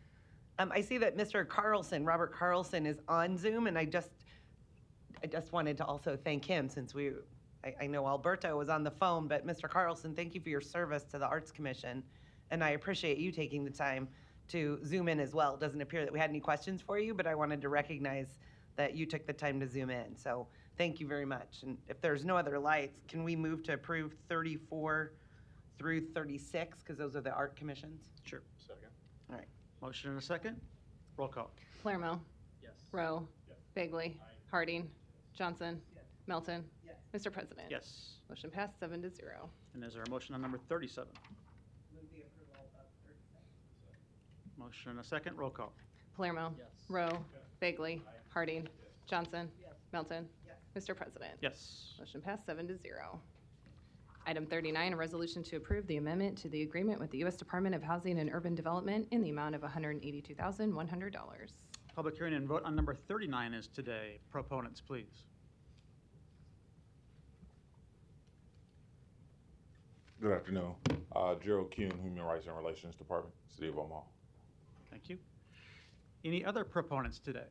Speaker 3: I see that Mr. Carlson, Robert Carlson, is on Zoom, and I just wanted to also thank him since I know Alberto was on the phone, but Mr. Carlson, thank you for your service to the Arts Commission, and I appreciate you taking the time to zoom in as well. It doesn't appear that we had any questions for you, but I wanted to recognize that you took the time to zoom in. So thank you very much. And if there's no other lights, can we move to approve 34 through 36, because those are the art commissions?
Speaker 2: Sure.
Speaker 15: Second.
Speaker 3: All right.
Speaker 2: Motion and a second. Roll call.
Speaker 1: Palermo.
Speaker 16: Yes.
Speaker 1: Rowe. Bagley. Harding. Johnson. Melton. Mr. President.
Speaker 2: Yes.
Speaker 1: Motion passed 7-0.
Speaker 2: And is there a motion on number 37? Motion and a second, roll call.
Speaker 1: Palermo. Rowe. Bagley. Harding. Johnson. Melton. Mr. President.
Speaker 2: Yes.
Speaker 1: Motion passed 7-0. Item 39, a resolution to approve the amendment to the agreement with the U.S. Department of Housing and Urban Development in the amount of $182,100.
Speaker 2: Public hearing and vote on number 39 is today. Proponents, please.
Speaker 17: Good afternoon. Gerald Kuhn, Human Rights and Relations Department, City of Omaha.
Speaker 2: Thank you. Any other proponents today?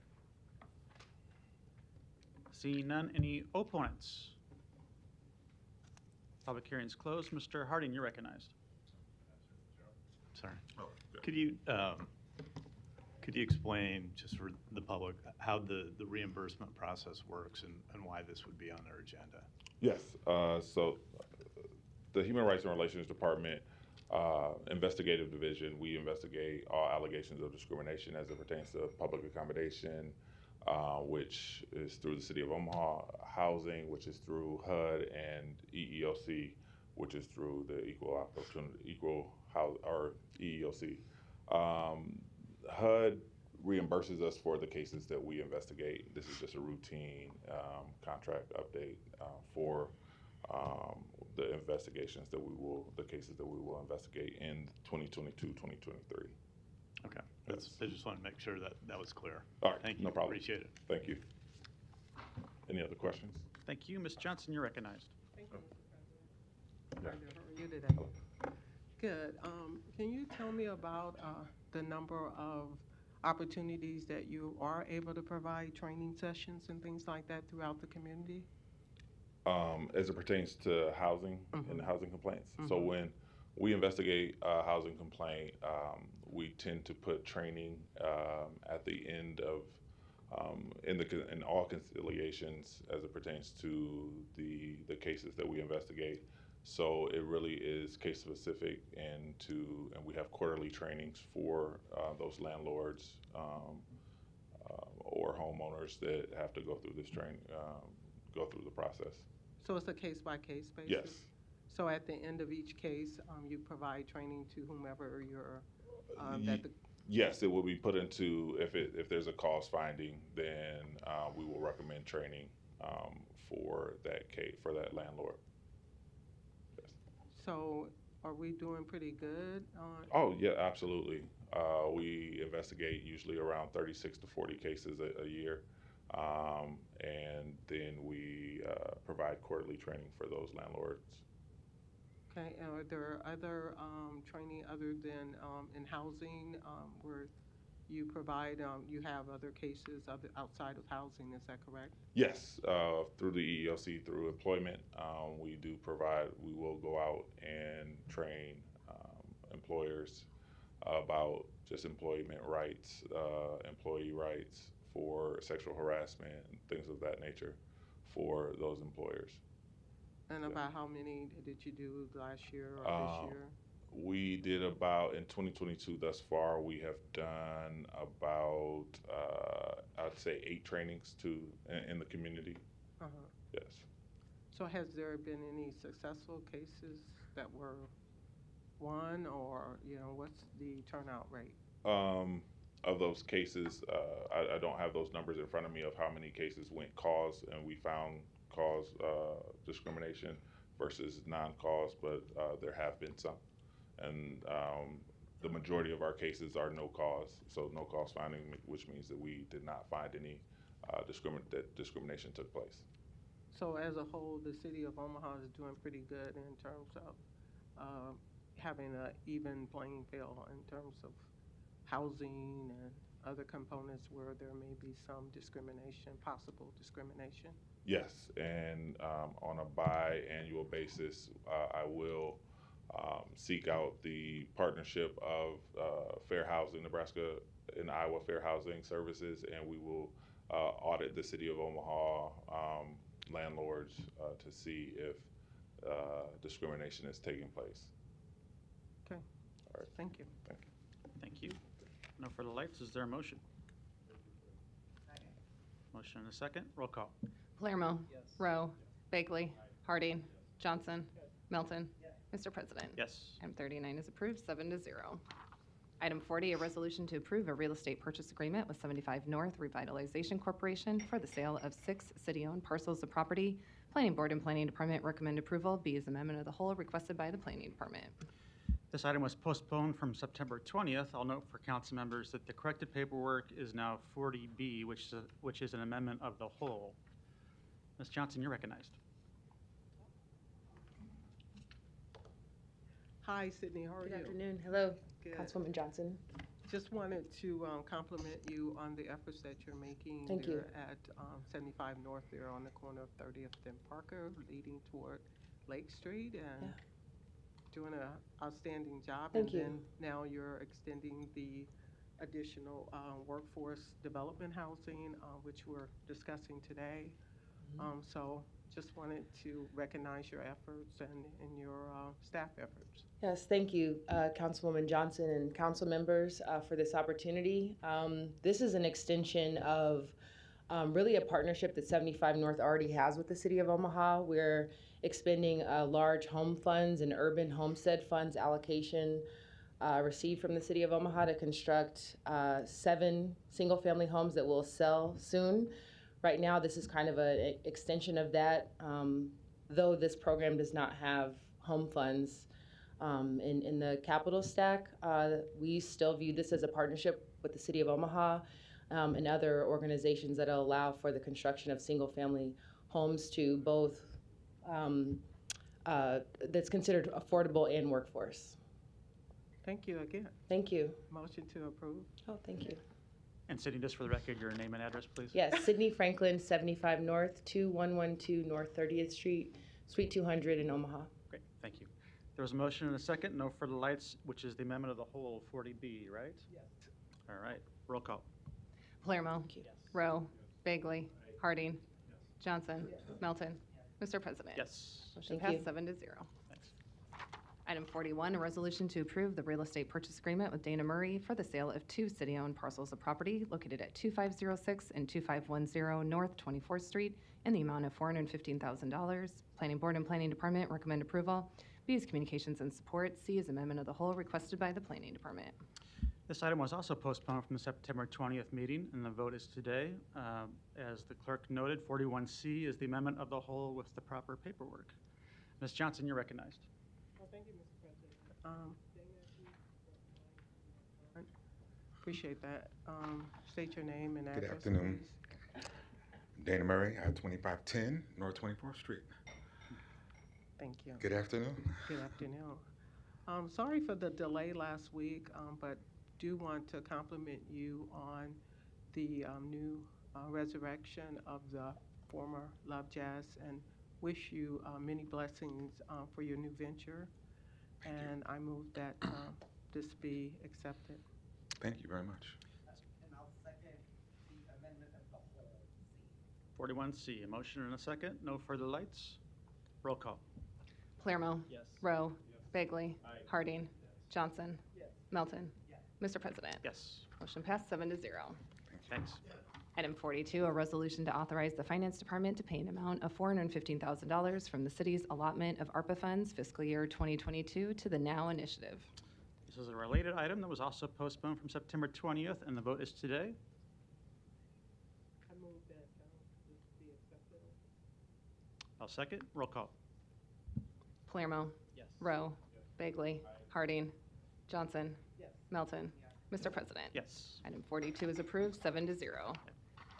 Speaker 2: Seeing none, any opponents? Public hearing is closed. Mr. Harding, you're recognized.
Speaker 18: Sorry. Could you explain, just for the public, how the reimbursement process works and why this would be on their agenda?
Speaker 17: Yes. So the Human Rights and Relations Department, investigative division, we investigate all allegations of discrimination as it pertains to public accommodation, which is through the City of Omaha, housing, which is through HUD, and EEOC, which is through the EEOC. HUD reimburses us for the cases that we investigate. This is just a routine contract update for the investigations that the cases that we will investigate in 2022, 2023.
Speaker 18: Okay. I just want to make sure that was clear.
Speaker 17: All right.
Speaker 18: Thank you.
Speaker 17: No problem.
Speaker 18: Appreciate it.
Speaker 17: Thank you. Any other questions?
Speaker 2: Thank you. Ms. Johnson, you're recognized.
Speaker 4: Thank you, Mr. President. How are you today? Good. Can you tell me about the number of opportunities that you are able to provide training sessions and things like that throughout the community?
Speaker 17: As it pertains to housing and housing complaints. So when we investigate a housing complaint, we tend to put training at the end of in all conciliations as it pertains to the cases that we investigate. So it really is case specific, and we have quarterly trainings for those landlords or homeowners that have to go through this training, go through the process.
Speaker 4: So it's a case-by-case basis?
Speaker 17: Yes.
Speaker 4: So at the end of each case, you provide training to whomever you're,
Speaker 17: Yes, it will be put into, if there's a cause finding, then we will recommend training for that case, for that landlord. Yes.
Speaker 4: So are we doing pretty good on?
Speaker 17: Oh, yeah, absolutely. We investigate usually around 36 to 40 cases a year. And then we provide quarterly training for those landlords.
Speaker 4: Okay, and are there other training other than in housing where you provide, you have other cases outside of housing, is that correct?
Speaker 17: Yes, through the EEOC, through employment, we will go out and train employers about just employment rights, employee rights, for sexual harassment and things of that nature for those employers.
Speaker 4: And about how many did you do last year or this year?
Speaker 17: We did about, in 2022 thus far, we have done about, I'd say 8 trainings in the community. Yes.
Speaker 4: So has there been any successful cases that were won, or, what's the turnout rate?
Speaker 17: Of those cases, I don't have those numbers in front of me of how many cases went cause and we found cause discrimination versus non-cause, but there have been some. And the majority of our cases are no cause, so no cause finding, which means that we did not find any that discrimination took place.
Speaker 4: So as a whole, the City of Omaha is doing pretty good in terms of having an even playing field in terms of housing and other components where there may be some discrimination, possible discrimination?
Speaker 17: Yes, and on a biannual basis, I will seek out the partnership of Fair Housing Nebraska and Iowa Fair Housing Services, and we will audit the City of Omaha landlords to see if discrimination is taking place.
Speaker 4: Okay.
Speaker 17: All right.
Speaker 4: Thank you.
Speaker 17: Thank you.
Speaker 2: Thank you. No further lights. Is there a motion? Motion and a second. Roll call.
Speaker 1: Palermo. Rowe. Bagley. Harding. Johnson. Melton. Mr. President.
Speaker 2: Yes.
Speaker 1: Item 39 is approved, 7-0. Item 40, a resolution to approve a real estate purchase agreement with 75 North Revitalization Corporation for the sale of 6 city-owned parcels of property. Planning Board and Planning Department recommend approval. B is amendment of the whole requested by the Planning Department.
Speaker 2: This item was postponed from September 20th. I'll note for council members that the corrected paperwork is now 40B, which is an amendment of the whole. Ms. Johnson, you're recognized.
Speaker 4: Hi, Sydney, how are you?
Speaker 19: Good afternoon. Hello,
Speaker 4: Good.
Speaker 19: Councilwoman Johnson.
Speaker 4: Just wanted to compliment you on the efforts that you're making.
Speaker 19: Thank you.
Speaker 4: At 75 North there on the corner of 30th and Parker, leading toward Lake Street, and doing an outstanding job.
Speaker 19: Thank you.
Speaker 4: And then now you're extending the additional workforce development housing, which we're discussing today. So just wanted to recognize your efforts and your staff efforts.
Speaker 19: Yes, thank you, Councilwoman Johnson and council members for this opportunity. This is an extension of really a partnership that 75 North already has with the City of Omaha. We're expending a large home funds and urban homestead funds allocation received from the City of Omaha to construct 7 single-family homes that will sell soon. Right now, this is kind of an extension of that, though this program does not have home funds in the capital stack. We still view this as a partnership with the City of Omaha and other organizations that allow for the construction of single-family homes to both that's considered affordable and workforce.
Speaker 4: Thank you again.
Speaker 19: Thank you.
Speaker 4: Motion to approve.
Speaker 19: Oh, thank you.
Speaker 2: And Sydney, just for the record, your name and address, please.
Speaker 19: Yes, Sydney Franklin, 75 North, 2112 North 30th Street, Suite 200 in Omaha.
Speaker 2: Great, thank you. There was a motion and a second. No further lights, which is the amendment of the whole 40B, right? Yes. All right, roll call.
Speaker 1: Palermo. Rowe. Bagley. Harding. Johnson. Melton. Mr. President.
Speaker 2: Yes.
Speaker 1: Motion
Speaker 19: Thank you.
Speaker 1: passed 7-0.
Speaker 2: Thanks.
Speaker 1: Item 41, a resolution to approve the real estate purchase agreement with Dana Murray for the sale of 2 city-owned parcels of property located at 2506 and 2510 North 24th Street in the amount of $415,000. Planning Board and Planning Department recommend approval. B is communications and support. C is amendment of the whole requested by the Planning Department.
Speaker 2: This item was also postponed from the September 20th meeting, and the vote is today. As the clerk noted, 41C is the amendment of the whole with the proper paperwork. Ms. Johnson, you're recognized.
Speaker 4: Well, thank you, Mr. President. Appreciate that. State your name and address,
Speaker 20: Good afternoon.
Speaker 4: please.
Speaker 20: Dana Murray at 2510 North 24th Street.
Speaker 4: Thank you.
Speaker 20: Good afternoon.
Speaker 4: Good afternoon. Sorry for the delay last week, but do want to compliment you on the new resurrection of the former Love Jazz and wish you many blessings for your new venture. And I move that this be accepted.
Speaker 20: Thank you very much.
Speaker 3: And I'll second the amendment of the whole C.
Speaker 2: 41C, a motion and a second. No further lights. Roll call.
Speaker 1: Palermo.
Speaker 16: Yes.
Speaker 1: Rowe. Bagley. Harding. Johnson. Melton. Mr. President.
Speaker 2: Yes.
Speaker 1: Motion passed 7-0.
Speaker 2: Thanks.
Speaker 1: Item 42, a resolution to authorize the Finance Department to pay an amount of $415,000 from the city's allotment of ARPA funds fiscal year 2022 to the Now Initiative.
Speaker 2: This is a related item that was also postponed from September 20th, and the vote is today.
Speaker 4: I move that this be accepted.
Speaker 2: I'll second. Roll call.
Speaker 1: Palermo.
Speaker 16: Yes.
Speaker 1: Rowe. Bagley. Harding. Johnson. Melton. Mr. President.
Speaker 2: Yes.
Speaker 1: Item 42 is approved, 7-0.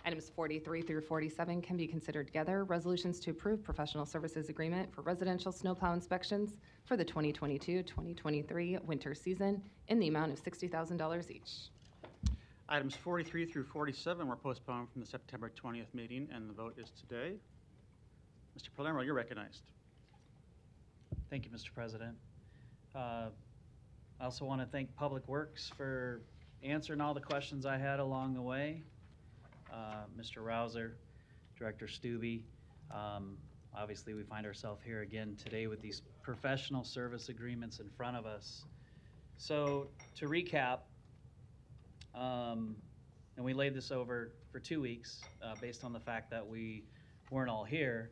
Speaker 1: Items 43 through 47 can be considered together. Resolutions to approve professional services agreement for residential snowplow inspections for the 2022-2023 winter season in the amount of $60,000 each.
Speaker 2: Items 43 through 47 were postponed from the September 20th meeting, and the vote is today. Mr. Palermo, you're recognized.
Speaker 16: Thank you, Mr. President. I also want to thank Public Works for answering all the questions I had along the way. Mr. Rouser, Director Stubbe. Obviously, we find ourselves here again today with these professional service agreements in front of us. So to recap, and we laid this over for 2 weeks based on the fact that we weren't all here.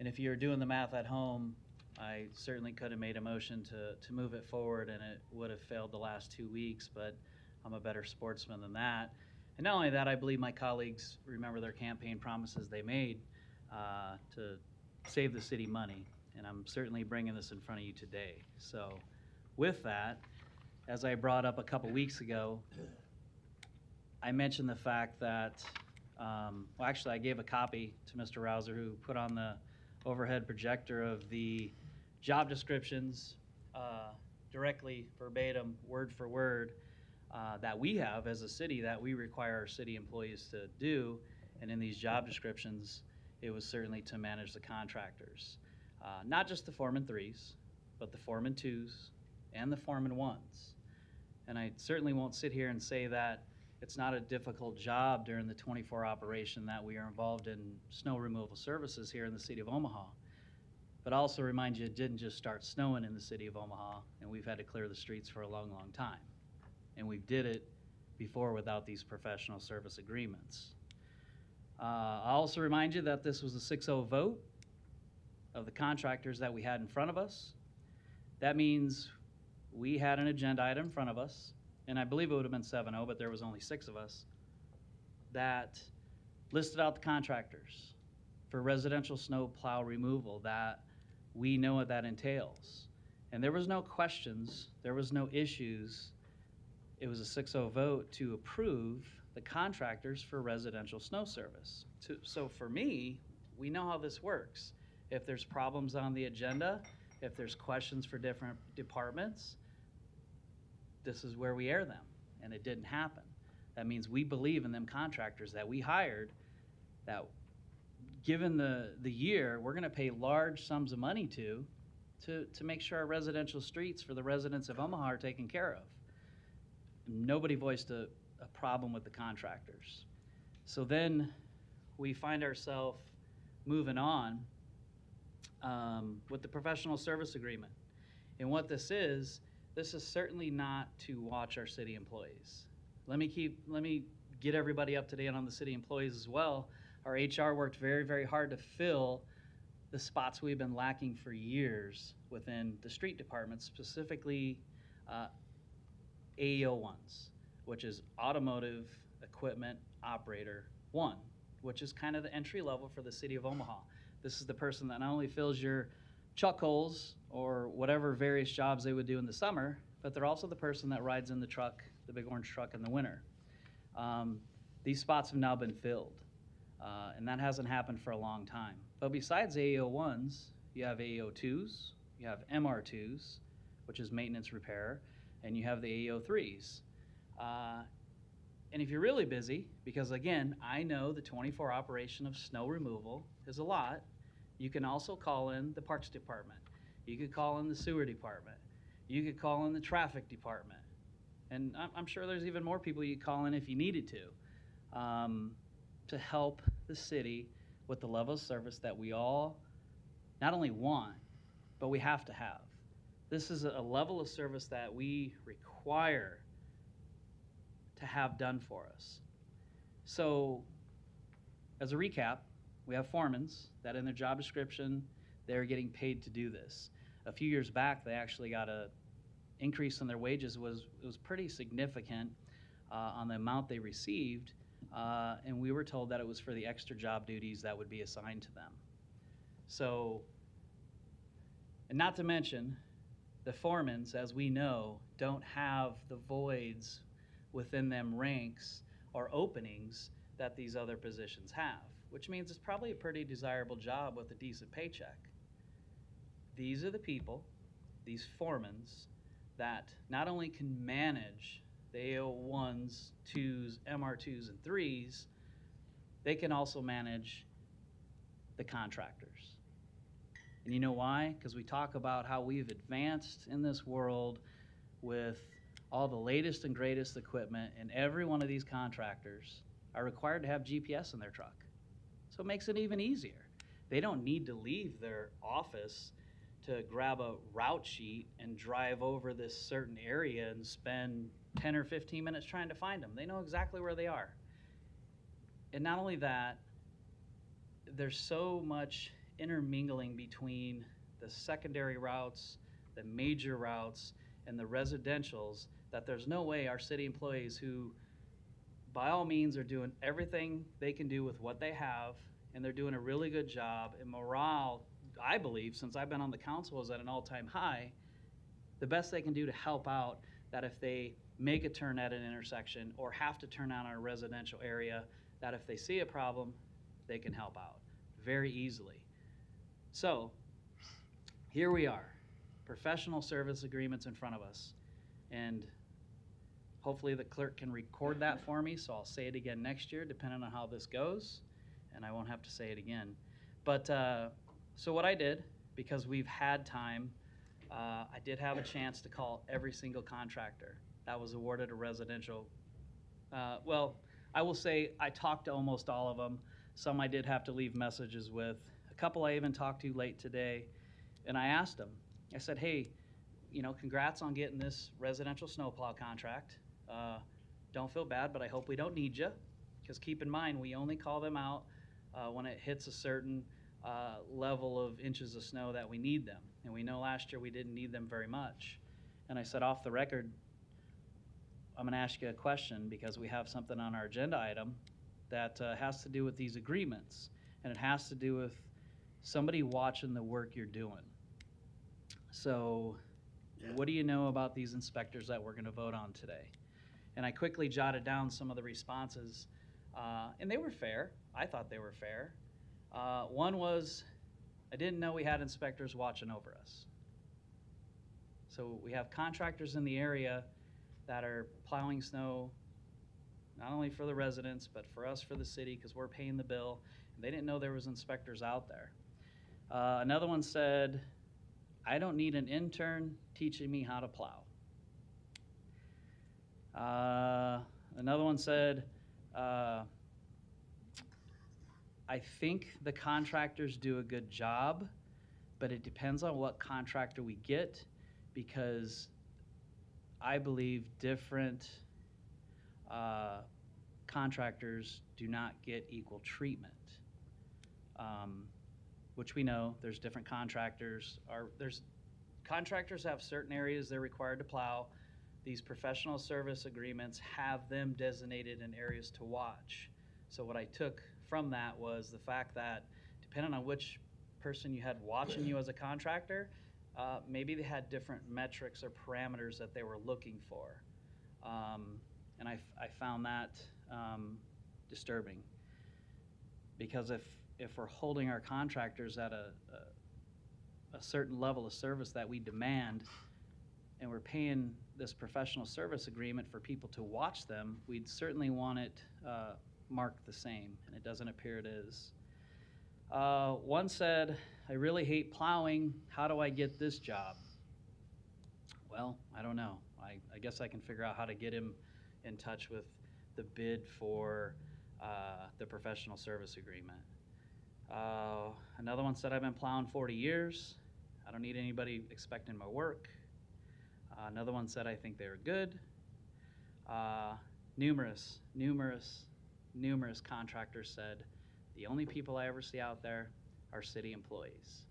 Speaker 16: And if you're doing the math at home, I certainly could have made a motion to move it forward, and it would have failed the last 2 weeks, but I'm a better sportsman than that. And not only that, I believe my colleagues remember their campaign promises they made to save the city money, and I'm certainly bringing this in front of you today. So with that, as I brought up a couple weeks ago, I mentioned the fact that, well, actually, I gave a copy to Mr. Rouser, who put on the overhead projector of the job descriptions directly verbatim, word for word, that we have as a city that we require our city employees to do. And in these job descriptions, it was certainly to manage the contractors. Not just the foreman 3s, but the foreman 2s and the foreman 1s. And I certainly won't sit here and say that it's not a difficult job during the 24 operation that we are involved in snow removal services here in the city of Omaha. But I also remind you, it didn't just start snowing in the city of Omaha, and we've had to clear the streets for a long, long time. And we did it before without these professional service agreements. I'll also remind you that this was a 6-0 vote of the contractors that we had in front of us. That means we had an agenda item in front of us, and I believe it would have been 7-0, but there was only 6 of us, that listed out the contractors for residential snow plow removal, that we know what that entails. And there was no questions, there was no issues. It was a 6-0 vote to approve the contractors for residential snow service. So for me, we know how this works. If there's problems on the agenda, if there's questions for different departments, this is where we air them, and it didn't happen. That means we believe in them contractors that we hired, that given the year, we're gonna pay large sums of money to make sure our residential streets for the residents of Omaha are taken care of. Nobody voiced a problem with the contractors. So then we find ourselves moving on with the professional service agreement. And what this is certainly not to watch our city employees. Let me get everybody up to date on the city employees as well. Our HR worked very, very hard to fill the spots we've been lacking for years within the street department, specifically AEO1s, which is Automotive Equipment Operator 1, which is kind of the entry level for the city of Omaha. This is the person that not only fills your chuck holes or whatever various jobs they would do in the summer, but they're also the person that rides in the truck, the big orange truck in the winter. These spots have now been filled, and that hasn't happened for a long time. But besides AEO1s, you have AEO2s, you have MR2s, which is maintenance repair, and you have the AEO3s. And if you're really busy, because again, I know the 24 operation of snow removal is a lot, you can also call in the Parks Department. You could call in the Sewer Department. You could call in the Traffic Department. And I'm sure there's even more people you could call in if you needed to help the city with the level of service that we all not only want, but we have to have. This is a level of service that we require to have done for us. So, as a recap, we have foremans that in their job description, they're getting paid to do this. A few years back, they actually got a increase in their wages. It was pretty significant on the amount they received, and we were told that it was for the extra job duties that would be assigned to them. So, and not to mention, the foremans, as we know, don't have the voids within them ranks or openings that these other positions have, which means it's probably a pretty desirable job with a decent paycheck. These are the people, these foremans, that not only can manage the AO1s, 2s, MR2s, and 3s, they can also manage the contractors. And you know why? Because we talk about how we've advanced in this world with all the latest and greatest equipment, and every one of these contractors are required to have GPS in their truck. So it makes it even easier. They don't need to leave their office to grab a route sheet and drive over this certain area and spend 10 or 15 minutes trying to find them. They know exactly where they are. And not only that, there's so much intermingling between the secondary routes, the major routes, and the residentials, that there's no way our city employees who, by all means, are doing everything they can do with what they have, and they're doing a really good job, and morale, I believe, since I've been on the council, is at an all-time high. The best they can do to help out, that if they make a turn at an intersection or have to turn out on a residential area, that if they see a problem, they can help out very easily. So here we are, professional service agreements in front of us, and hopefully the clerk can record that for me, so I'll say it again next year, depending on how this goes, and I won't have to say it again. But so what I did, because we've had time, I did have a chance to call every single contractor that was awarded a residential. Well, I will say I talked to almost all of them. Some I did have to leave messages with. A couple I even talked to late today, and I asked them. I said, hey, you know, congrats on getting this residential snowplow contract. Don't feel bad, but I hope we don't need you, because keep in mind, we only call them out when it hits a certain level of inches of snow that we need them. And we know last year we didn't need them very much. And I said, off the record, I'm going to ask you a question, because we have something on our agenda item that has to do with these agreements, and it has to do with somebody watching the work you're doing. So what do you know about these inspectors that we're going to vote on today? And I quickly jotted down some of the responses, and they were fair. I thought they were fair. One was, I didn't know we had inspectors watching over us. So we have contractors in the area that are plowing snow, not only for the residents, but for us, for the city, because we're paying the bill. And they didn't know there was inspectors out there. Another one said, I don't need an intern teaching me how to plow. Another one said, I think the contractors do a good job, but it depends on what contractor we get, because I believe different contractors do not get equal treatment, which we know there's different contractors. Contractors have certain areas they're required to plow. These professional service agreements have them designated in areas to watch. So what I took from that was the fact that depending on which person you had watching you as a contractor, maybe they had different metrics or parameters that they were looking for. And I found that disturbing, because if we're holding our contractors at a certain level of service that we demand, and we're paying this professional service agreement for people to watch them, we'd certainly want it marked the same, and it doesn't appear it is. One said, I really hate plowing. How do I get this job? Well, I don't know. I guess I can figure out how to get him in touch with the bid for the professional service agreement. Another one said, I've been plowing 40 years. I don't need anybody expecting my work. Another one said, I think they were good. Numerous contractors said, the only people I ever see out there are city employees.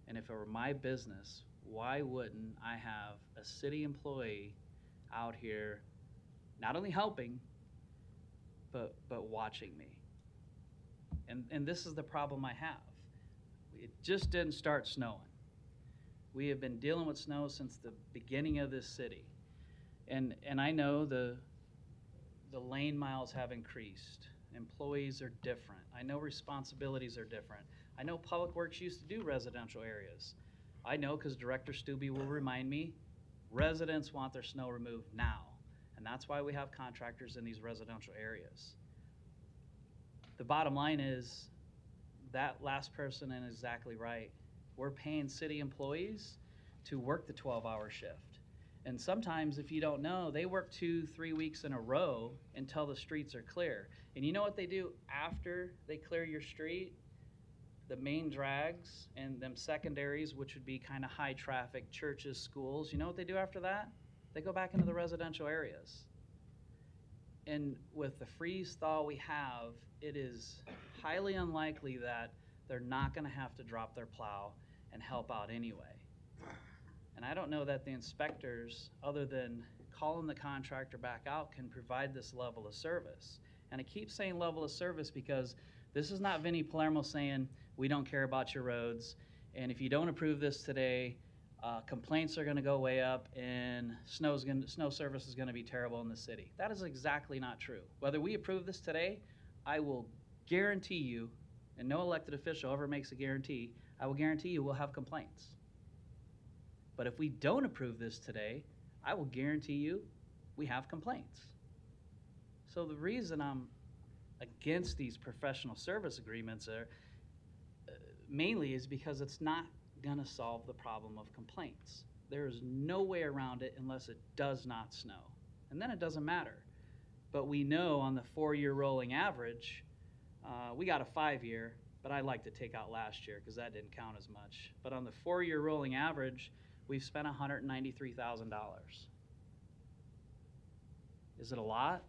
Speaker 16: And if it were my business, why wouldn't I have a city employee out here not only helping, but watching me? And this is the problem I have. It just didn't start snowing. We have been dealing with snow since the beginning of this city. And I know the lane miles have increased. Employees are different. I know responsibilities are different. I know Public Works used to do residential areas. I know because Director Stubbe will remind me, residents want their snow removed now. And that's why we have contractors in these residential areas. The bottom line is, that last person is exactly right. We're paying city employees to work the 12-hour shift. And sometimes, if you don't know, they work 2-3 weeks in a row until the streets are clear. And you know what they do after they clear your street? The main drags and them secondaries, which would be kind of high traffic, churches, schools, you know what they do after that? They go back into the residential areas. And with the freeze thaw we have, it is highly unlikely that they're not going to have to drop their plow and help out anyway. And I don't know that the inspectors, other than calling the contractor back out, can provide this level of service. And I keep saying level of service because this is not Vinnie Palermo saying, we don't care about your roads, and if you don't approve this today, complaints are going to go way up, and snow service is going to be terrible in the city. That is exactly not true. Whether we approve this today, I will guarantee you, and no elected official ever makes a guarantee, I will guarantee you we'll have complaints. But if we don't approve this today, I will guarantee you we have complaints. So the reason I'm against these professional service agreements are mainly is because it's not going to solve the problem of complaints. There is no way around it unless it does not snow. And then it doesn't matter. But we know on the 4-year rolling average, we got a 5-year, but I like to take out last year because that didn't count as much. But on the 4-year rolling average, we've spent $193,000. Is it a lot?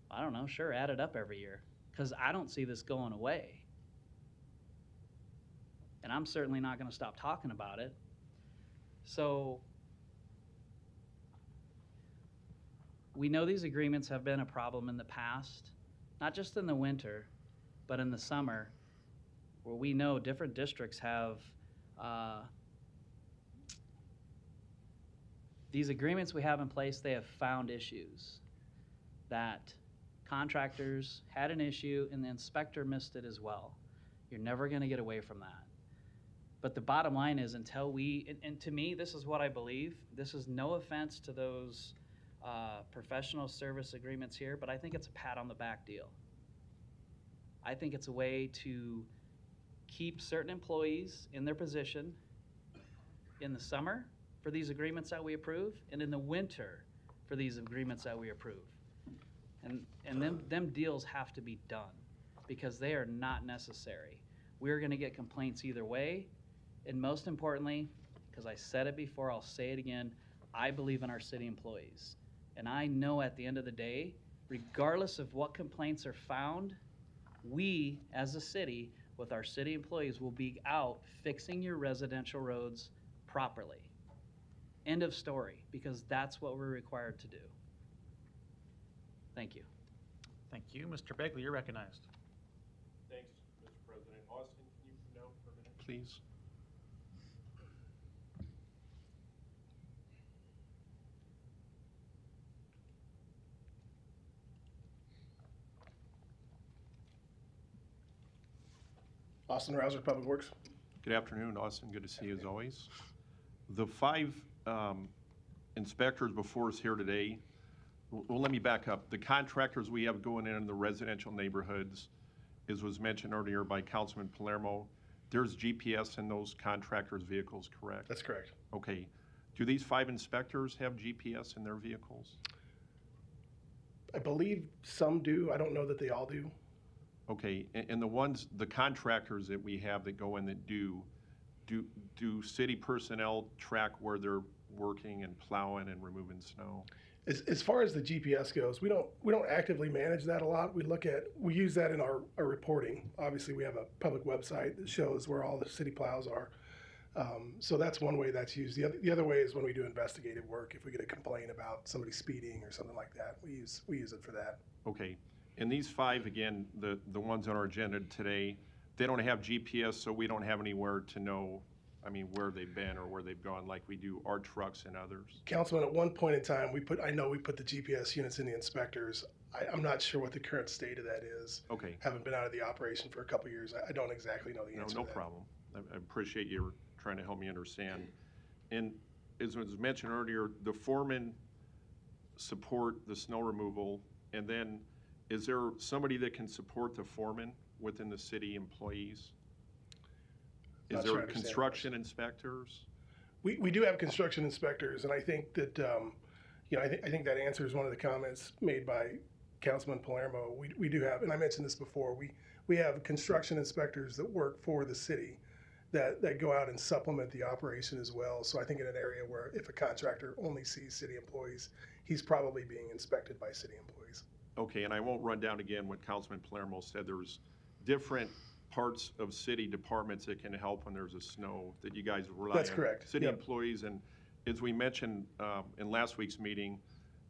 Speaker 16: I don't know. Sure, add it up every year because I don't see this going away. And I'm certainly not going to stop talking about it. So we know these agreements have been a problem in the past, not just in the winter, but in the summer, where we know different districts have these agreements we have in place, they have found issues that contractors had an issue and the inspector missed it as well. You're never going to get away from that. But the bottom line is until and to me, this is what I believe. This is no offense to those professional service agreements here, but I think it's a pat on the back deal. I think it's a way to keep certain employees in their position in the summer for these agreements that we approve, and in the winter for these agreements that we approve. And them deals have to be done because they are not necessary. We're going to get complaints either way. And most importantly, because I said it before, I'll say it again, I believe in our city employees. And I know at the end of the day, regardless of what complaints are found, we as a city with our city employees will be out fixing your residential roads properly. End of story, because that's what we're required to do. Thank you.
Speaker 18: Thank you. Mr. Begley, you're recognized.
Speaker 15: Thanks, Mr. President. Austin, can you come down for a minute, please?
Speaker 21: Austin Rouser, Public Works.
Speaker 15: Good afternoon, Austin. Good to see you as always. The 5 inspectors before us here today, well, let me back up. The contractors we have going in the residential neighborhoods, as was mentioned earlier by Councilman Palermo, there's GPS in those contractors' vehicles, correct?
Speaker 21: That's correct.
Speaker 15: Okay. Do these 5 inspectors have GPS in their vehicles?
Speaker 21: I believe some do. I don't know that they all do.
Speaker 15: Okay, and the contractors that we have that go in that do city personnel track where they're working and plowing and removing snow?
Speaker 21: As far as the GPS goes, we don't actively manage that a lot. We use that in our reporting. Obviously, we have a public website that shows where all the city plows are. So that's one way that's used. The other way is when we do investigative work. If we get a complaint about somebody speeding or something like that, we use it for that.
Speaker 15: Okay. And these 5, again, the ones on our agenda today, they don't have GPS, so we don't have anywhere to know, where they've been or where they've gone like we do our trucks and others.
Speaker 21: Councilman, at one point in time, I know we put the GPS units in the inspectors. I'm not sure what the current state of that is.
Speaker 15: Okay.
Speaker 21: Haven't been out of the operation for a couple of years. I don't exactly know the answer
Speaker 15: No
Speaker 21: to that.
Speaker 15: problem. I appreciate you trying to help me understand. And as was mentioned earlier, the foremen support the snow removal, and then is there somebody that can support the foreman within the city employees? Is there construction inspectors?
Speaker 21: We do have construction inspectors, and I think that I think that answers one of the comments made by Councilman Palermo. We do have, and I mentioned this before, we have construction inspectors that work for the city that go out and supplement the operation as well. So I think in an area where if a contractor only sees city employees, he's probably being inspected by city employees.
Speaker 15: Okay, and I won't run down again what Councilman Palermo said. There's different parts of city departments that can help when there's a snow, that you guys rely on.
Speaker 21: That's correct.
Speaker 15: City
Speaker 21: Yep.
Speaker 15: employees, and as we mentioned in last week's meeting,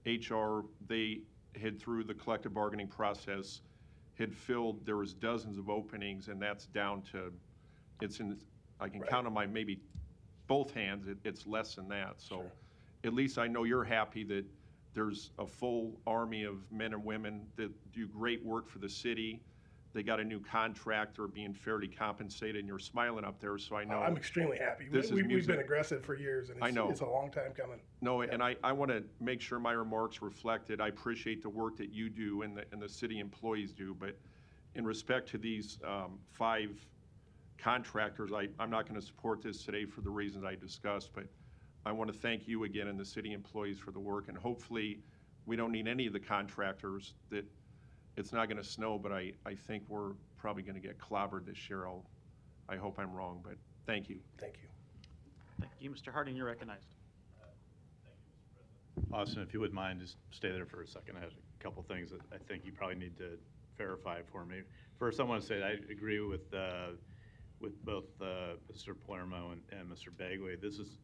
Speaker 15: HR, they had, through the collective bargaining process, had filled, there was dozens of openings, and that's down to, I can count on my maybe both hands, it's less than that. So at least I know you're happy that there's a full army of men and women that do great work for the city. They got a new contractor being fairly compensated, and you're smiling up there, so I know.
Speaker 21: I'm extremely happy.
Speaker 15: This is
Speaker 21: We've
Speaker 15: music.
Speaker 21: been aggressive for years, and
Speaker 15: I know.
Speaker 21: it's a long time coming.
Speaker 15: No, and I want to make sure my remarks reflected. I appreciate the work that you do and the city employees do, but in respect to these 5 contractors, I'm not going to support this today for the reasons I discussed, but I want to thank you again and the city employees for the work, and hopefully we don't need any of the contractors. That it's not going to snow, but I think we're probably going to get clobbered this year. I hope I'm wrong, but thank you.
Speaker 21: Thank you.
Speaker 5: Thank you. Mr. Harding, you're recognized.
Speaker 18: Austin, if you wouldn't mind, just stay there for a second. I have a couple things that I think you probably need to verify for me. First, I want to say I agree with both Mr. Palermo and Mr. Bagley. This is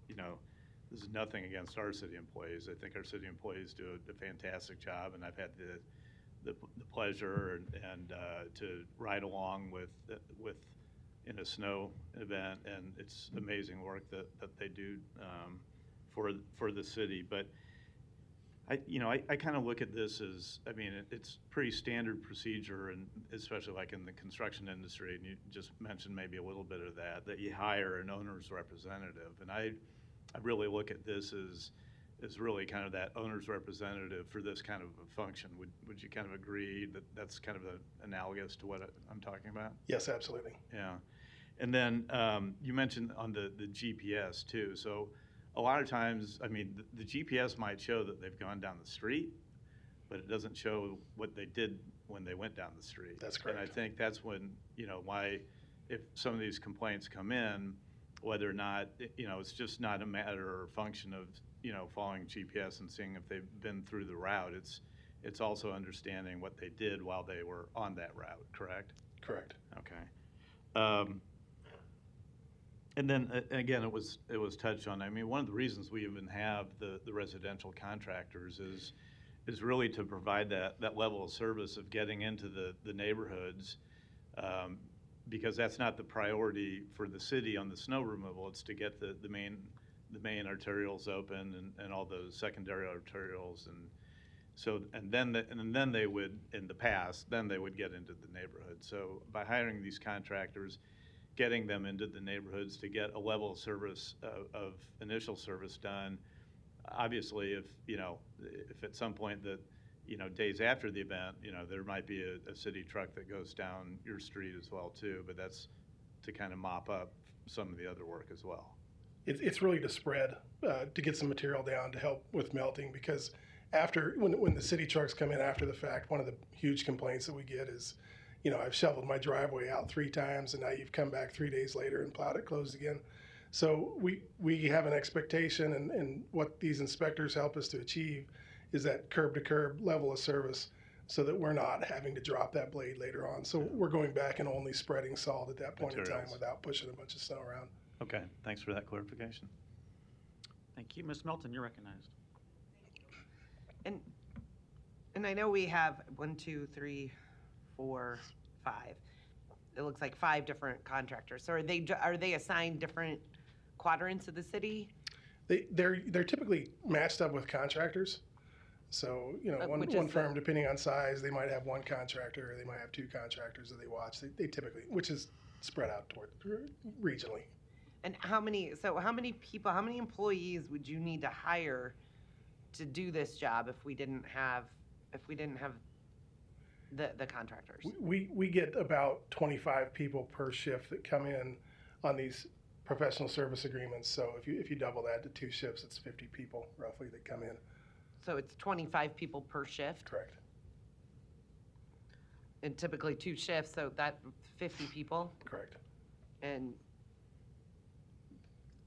Speaker 18: nothing against our city employees. I think our city employees do a fantastic job, and I've had the pleasure and to ride along with in a snow event, and it's amazing work that they do for the city. But I kind of look at this as, it's pretty standard procedure, and especially like in the construction industry, and you just mentioned maybe a little bit of that you hire an owner's representative. And I really look at this as really kind of that owner's representative for this kind of a function. Would you kind of agree that that's kind of analogous to what I'm talking about?
Speaker 21: Yes, absolutely.
Speaker 18: Yeah. And then you mentioned on the GPS too. So a lot of times, the GPS might show that they've gone down the street, but it doesn't show what they did when they went down the street.
Speaker 21: That's correct.
Speaker 18: And I think that's when, why if some of these complaints come in, whether or not, it's just not a matter or function of, following GPS and seeing if they've been through the route. It's also understanding what they did while they were on that route, correct?
Speaker 21: Correct.
Speaker 18: Okay. And then again, it was touched on. One of the reasons we even have the residential contractors is really to provide that level of service of getting into the neighborhoods, because that's not the priority for the city on the snow removal. It's to get the main arterials open and all those secondary arterials, and then they would, in the past, then they would get into the neighborhood. So by hiring these contractors, getting them into the neighborhoods to get a level of service of initial service done. Obviously, if at some point that days after the event, there might be a city truck that goes down your street as well too, but that's to kind of mop up some of the other work as well.
Speaker 21: It's really to spread, to get some material down to help with melting, because when the city trucks come in after the fact, one of the huge complaints that we get is, I've shoveled my driveway out 3 times, and now you've come back 3 days later and plowed it closed again. So we have an expectation, and what these inspectors help us to achieve is that curb-to-curb level of service, so that we're not having to drop that blade later on. So we're going back and only spreading salt at that point in time without pushing a bunch of snow around.
Speaker 18: Okay, thanks for that clarification.
Speaker 5: Thank you. Ms. Melton, you're recognized.
Speaker 3: And I know we have 1, 2, 3, 4, 5. It looks like 5 different contractors. So are they assigned different quadrants of the city?
Speaker 21: They're typically matched up with contractors. So one firm, depending on size, they might have 1 contractor, or they might have 2 contractors that they watch. They typically, which is spread out toward regionally.
Speaker 3: And how many people, how many employees would you need to hire to do this job if we didn't have the contractors?
Speaker 21: We get about 25 people per shift that come in on these professional service agreements. So if you double that to 2 shifts, it's 50 people roughly that come in.
Speaker 3: So it's 25 people per shift?
Speaker 21: Correct.
Speaker 3: And typically 2 shifts, so that 50 people?
Speaker 21: Correct.
Speaker 3: And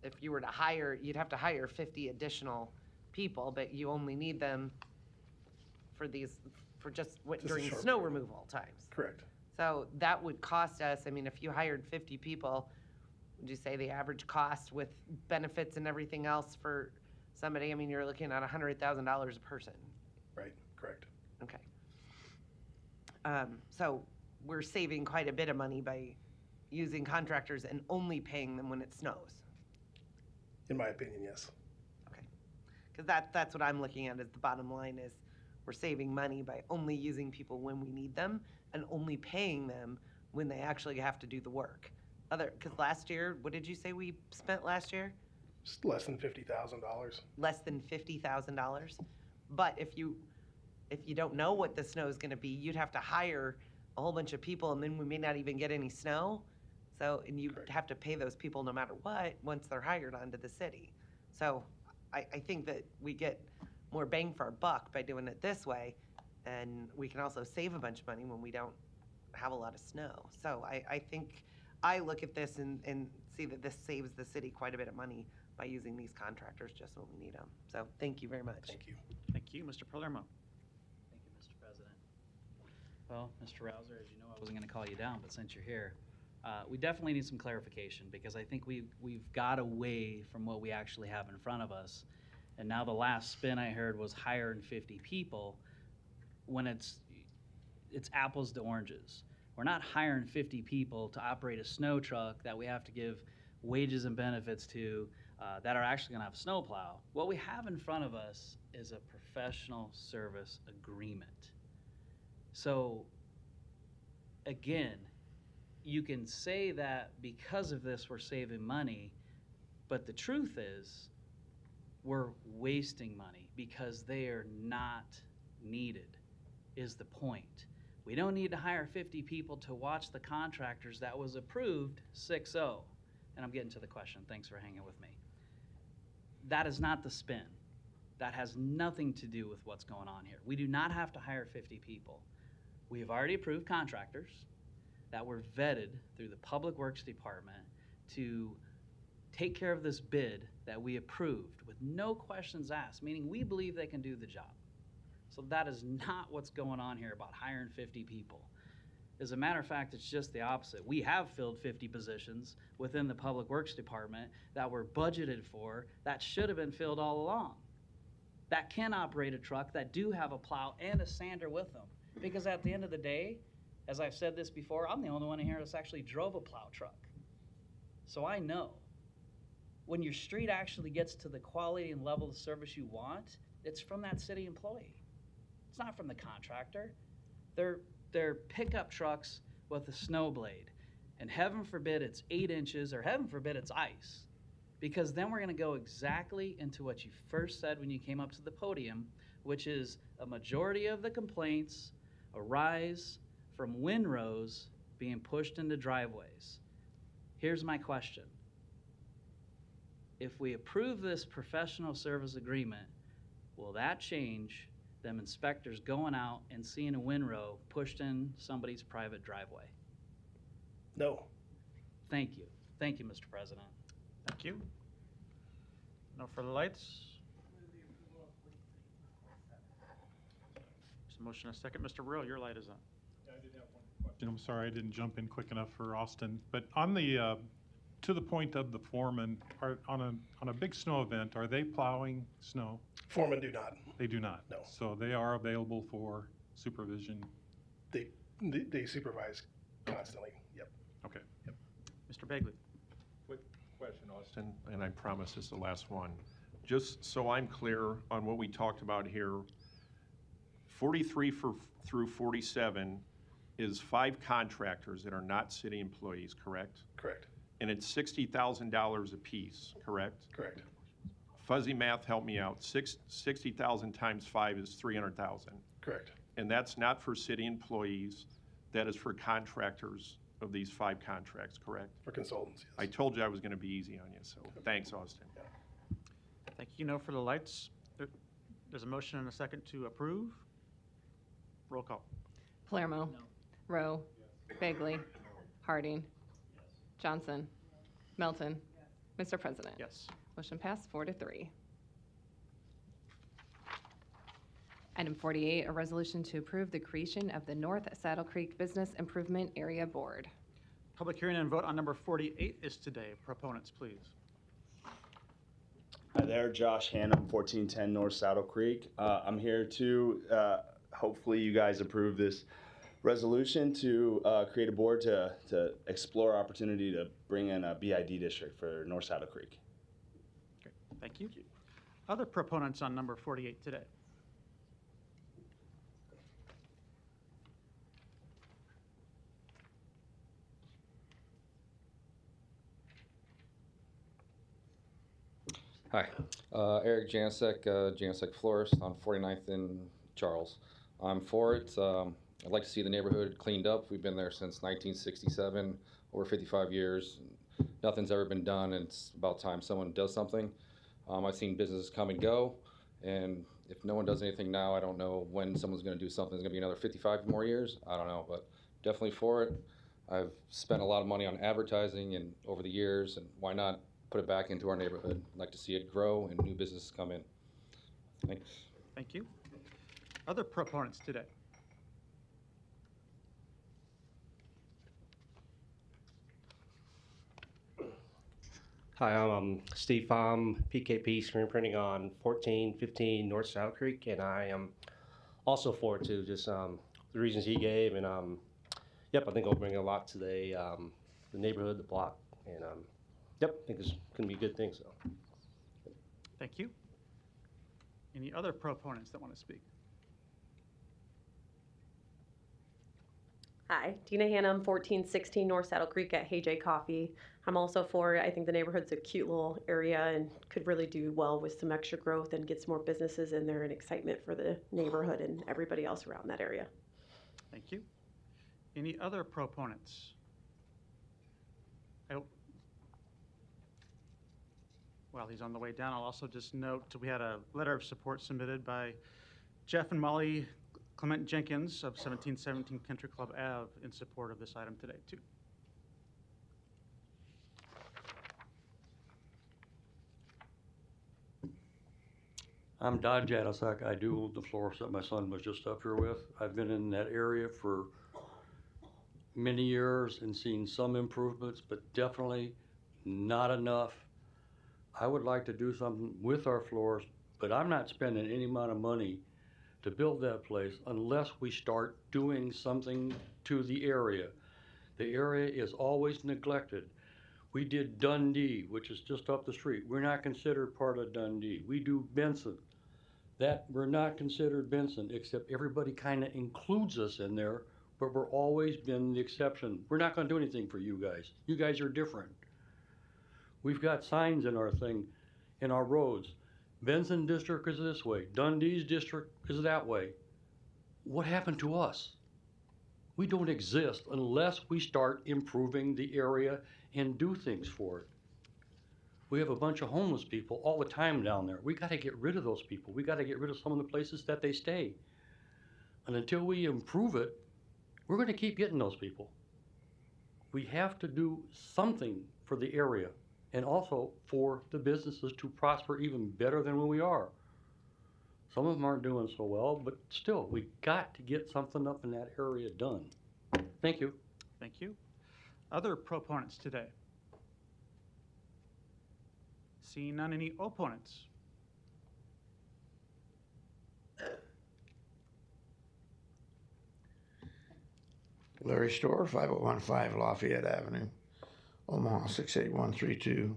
Speaker 3: if you were to hire, you'd have to hire 50 additional people, but you only need them for just during snow removal times.
Speaker 21: Correct.
Speaker 3: So that would cost us, I mean, if you hired 50 people, would you say the average cost with benefits and everything else for somebody, I mean, you're looking at $100,000 a person?
Speaker 21: Right, correct.
Speaker 3: Okay. So we're saving quite a bit of money by using contractors and only paying them when it snows.
Speaker 21: In my opinion, yes.
Speaker 3: Because that's what I'm looking at, is the bottom line is we're saving money by only using people when we need them and only paying them when they actually have to do the work. Because last year, what did you say we spent last year?
Speaker 21: Just less than $50,000.
Speaker 3: Less than $50,000. But if you don't know what the snow is going to be, you'd have to hire a whole bunch of people, and then we may not even get any snow. So, and you have to pay those people no matter what once they're hired onto the city. So I think that we get more bang for our buck by doing it this way, and we can also save a bunch of money when we don't have a lot of snow. So I think I look at this and see that this saves the city quite a bit of money by using these contractors just when we need them. So thank you very much.
Speaker 21: Thank you.
Speaker 5: Thank you, Mr. Palermo.
Speaker 16: Thank you, Mr. President. Well, Mr. Rouser, as you know, I wasn't going to call you down, but since you're here, we definitely need some clarification, because I think we've got away from what we actually have in front of us. And now the last spin I heard was hiring 50 people when it's apples to oranges. We're not hiring 50 people to operate a snow truck that we have to give wages and benefits to, that are actually going to have a snow plow. What we have in front of us is a professional service agreement. So again, you can say that because of this we're saving money, but the truth is we're wasting money because they are not needed, is the point. We don't need to hire 50 people to watch the contractors that was approved 6-0. And I'm getting to the question. Thanks for hanging with me. That is not the spin. That has nothing to do with what's going on here. We do not have to hire 50 people. We have already approved contractors that were vetted through the Public Works Department to take care of this bid that we approved with no questions asked, meaning we believe they can do the job. So that is not what's going on here about hiring 50 people. As a matter of fact, it's just the opposite. We have filled 50 positions within the Public Works Department that were budgeted for, that should have been filled all along, that can operate a truck, that do have a plow and a sander with them. Because at the end of the day, as I've said this before, I'm the only one in here that's actually drove a plow truck. So I know when your street actually gets to the quality and level of service you want, it's from that city employee. It's not from the contractor. They're pickup trucks with a snow blade. And heaven forbid it's 8 inches, or heaven forbid it's ice. Because then we're gonna go exactly into what you first said when you came up to the podium, which is a majority of the complaints arise from windrows being pushed into driveways. Here's my question. If we approve this professional service agreement, will that change them inspectors going out and seeing a windrow pushed in somebody's private driveway?
Speaker 21: No.
Speaker 16: Thank you. Thank you, Mr. President.
Speaker 5: Thank you. No further lights? There's a motion and a second. Mr. Brill, your light is on.
Speaker 6: I'm sorry I didn't jump in quick enough for Austin, but on the to the point of the foreman, on a big snow event, are they plowing snow?
Speaker 21: Foremen do not.
Speaker 6: They do not.
Speaker 21: No.
Speaker 6: So they are available for supervision.
Speaker 21: They supervise constantly. Yep.
Speaker 6: Okay.
Speaker 21: Yep.
Speaker 5: Mr. Bagley.
Speaker 15: Quick question, Austin, and I promise this is the last one. Just so I'm clear on what we talked about here, 43 through 47 is 5 contractors that are not city employees, correct?
Speaker 21: Correct.
Speaker 15: And it's $60,000 apiece, correct?
Speaker 21: Correct.
Speaker 15: Fuzzy math, help me out. 60,000 times 5 is 300,000.
Speaker 21: Correct.
Speaker 15: And that's not for city employees. That is for contractors of these 5 contracts, correct?
Speaker 21: For consultants, yes.
Speaker 15: I told you I was going to be easy on you, so thanks, Austin.
Speaker 5: Thank you. No further lights. There's a motion and a second to approve. Roll call.
Speaker 1: Palermo.
Speaker 16: No.
Speaker 1: Rowe. Bagley. Harding. Johnson. Melton. Mr. President.
Speaker 5: Yes.
Speaker 1: Motion passed 4-3. Item 48, a resolution to approve the creation of the North Saddle Creek Business Improvement Area Board.
Speaker 5: Public hearing and vote on number 48 is today. Proponents, please.
Speaker 7: Hi there, Josh Hannum, 1410 North Saddle Creek. I'm here to hopefully you guys approve this resolution to create a board to explore opportunity to bring in a BID district for North Saddle Creek.
Speaker 5: Great, thank you. Other proponents on number 48 today?
Speaker 22: Hi, Eric Jansek, Jansek Florist on 49th and Charles. I'm for it. I'd like to see the neighborhood cleaned up. We've been there since 1967, over 55 years. Nothing's ever been done, and it's about time someone does something. I've seen businesses come and go, and if no one does anything now, I don't know when someone's going to do something. It's going to be another 55 more years. I don't know, but definitely for it. I've spent a lot of money on advertising and over the years, and why not put it back into our neighborhood? I'd like to see it grow and new businesses come in. Thanks.
Speaker 5: Thank you. Other proponents today?
Speaker 23: Hi, I'm Steve Pham, PKP Screen Printing on 1415 North Saddle Creek, and I am also for it too, just the reasons he gave, and yep, I think it'll bring a lot to the neighborhood, the block, and yep, I think it's going to be a good thing. So,
Speaker 5: Thank you. Any other proponents that want to speak?
Speaker 24: Hi, Dina Hannum, 1416 North Saddle Creek at Hey J Coffee. I'm also for it. I think the neighborhood's a cute little area and could really do well with some extra growth and get some more businesses in there and excitement for the neighborhood and everybody else around that area.
Speaker 5: Thank you. Any other proponents? While he's on the way down, I'll also just note we had a letter of support submitted by Jeff and Molly Clement Jenkins of 1717 Country Club Ave in support of this item today, too.
Speaker 25: I'm Don Janisak. I do own the florist that my son was just up here with. I've been in that area for many years and seen some improvements, but definitely not enough. I would like to do something with our florist, but I'm not spending any amount of money to build that place unless we start doing something to the area. The area is always neglected. We did Dundee, which is just up the street. We're not considered part of Dundee. We do Benson. That we're not considered Benson, except everybody kind of includes us in there, but we're always been the exception. We're not going to do anything for you guys. You guys are different. We've got signs in our thing, in our roads. Benson district is this way. Dundee's district is that way. What happened to us? We don't exist unless we start improving the area and do things for it. We have a bunch of homeless people all the time down there. We got to get rid of those people. We got to get rid of some of the places that they stay. And until we improve it, we're going to keep getting those people. We have to do something for the area and also for the businesses to prosper even better than when we are. Some of them aren't doing so well, but still, we got to get something up in that area done. Thank you.
Speaker 5: Thank you. Other proponents today? Seeing none, any opponents?
Speaker 26: Larry Storr, 5015 Lafayette Avenue, Omaha 68132.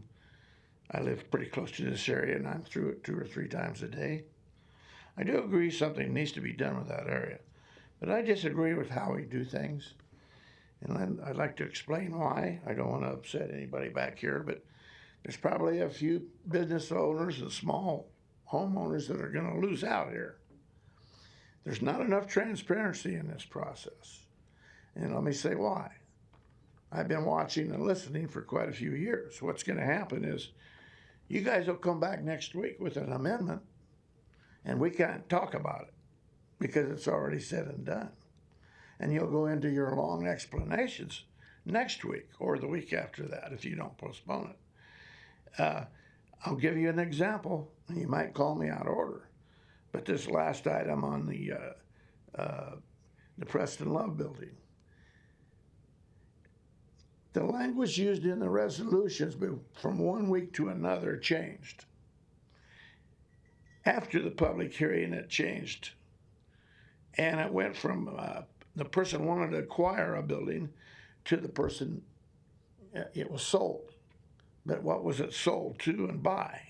Speaker 26: I live pretty close to this area and I'm through it 2 or 3 times a day. I do agree something needs to be done with that area, but I disagree with how we do things. And I'd like to explain why. I don't want to upset anybody back here, but there's probably a few business owners and small homeowners that are going to lose out here. There's not enough transparency in this process. And let me say why. I've been watching and listening for quite a few years. What's going to happen is you guys will come back next week with an amendment and we can't talk about it because it's already said and done. And you'll go into your long explanations next week or the week after that if you don't postpone it. I'll give you an example. You might call me out of order. But this last item on the Preston Love Building, the language used in the resolutions from one week to another changed. After the public hearing, it changed. And it went from the person wanted to acquire a building to the person it was sold. But what was it sold to and by?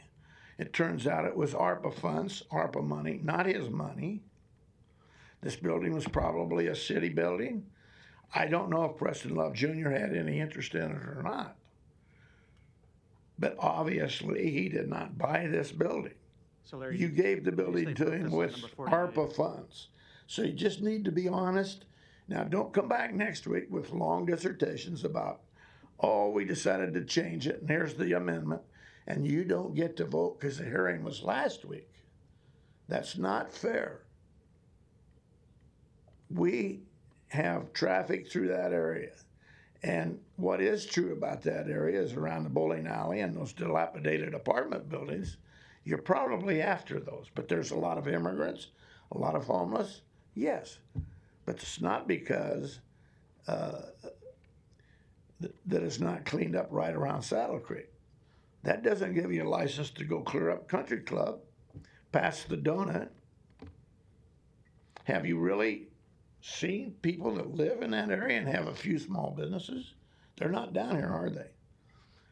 Speaker 26: It turns out it was ARPA funds, ARPA money, not his money. This building was probably a city building. I don't know if Preston Love Jr. had any interest in it or not. But obviously, he did not buy this building.
Speaker 5: So Larry,
Speaker 26: You gave the building to him with
Speaker 5: number 48.
Speaker 26: ARPA funds. So you just need to be honest. Now, don't come back next week with long dissertations about, oh, we decided to change it, and here's the amendment, and you don't get to vote because the hearing was last week. That's not fair. We have traffic through that area. And what is true about that area is around the bowling alley and those dilapidated apartment buildings, you're probably after those. But there's a lot of immigrants, a lot of homeless, yes. But it's not because that it's not cleaned up right around Saddle Creek. That doesn't give you a license to go clear up Country Club, past the donut. Have you really seen people that live in that area and have a few small businesses? They're not down here, are they?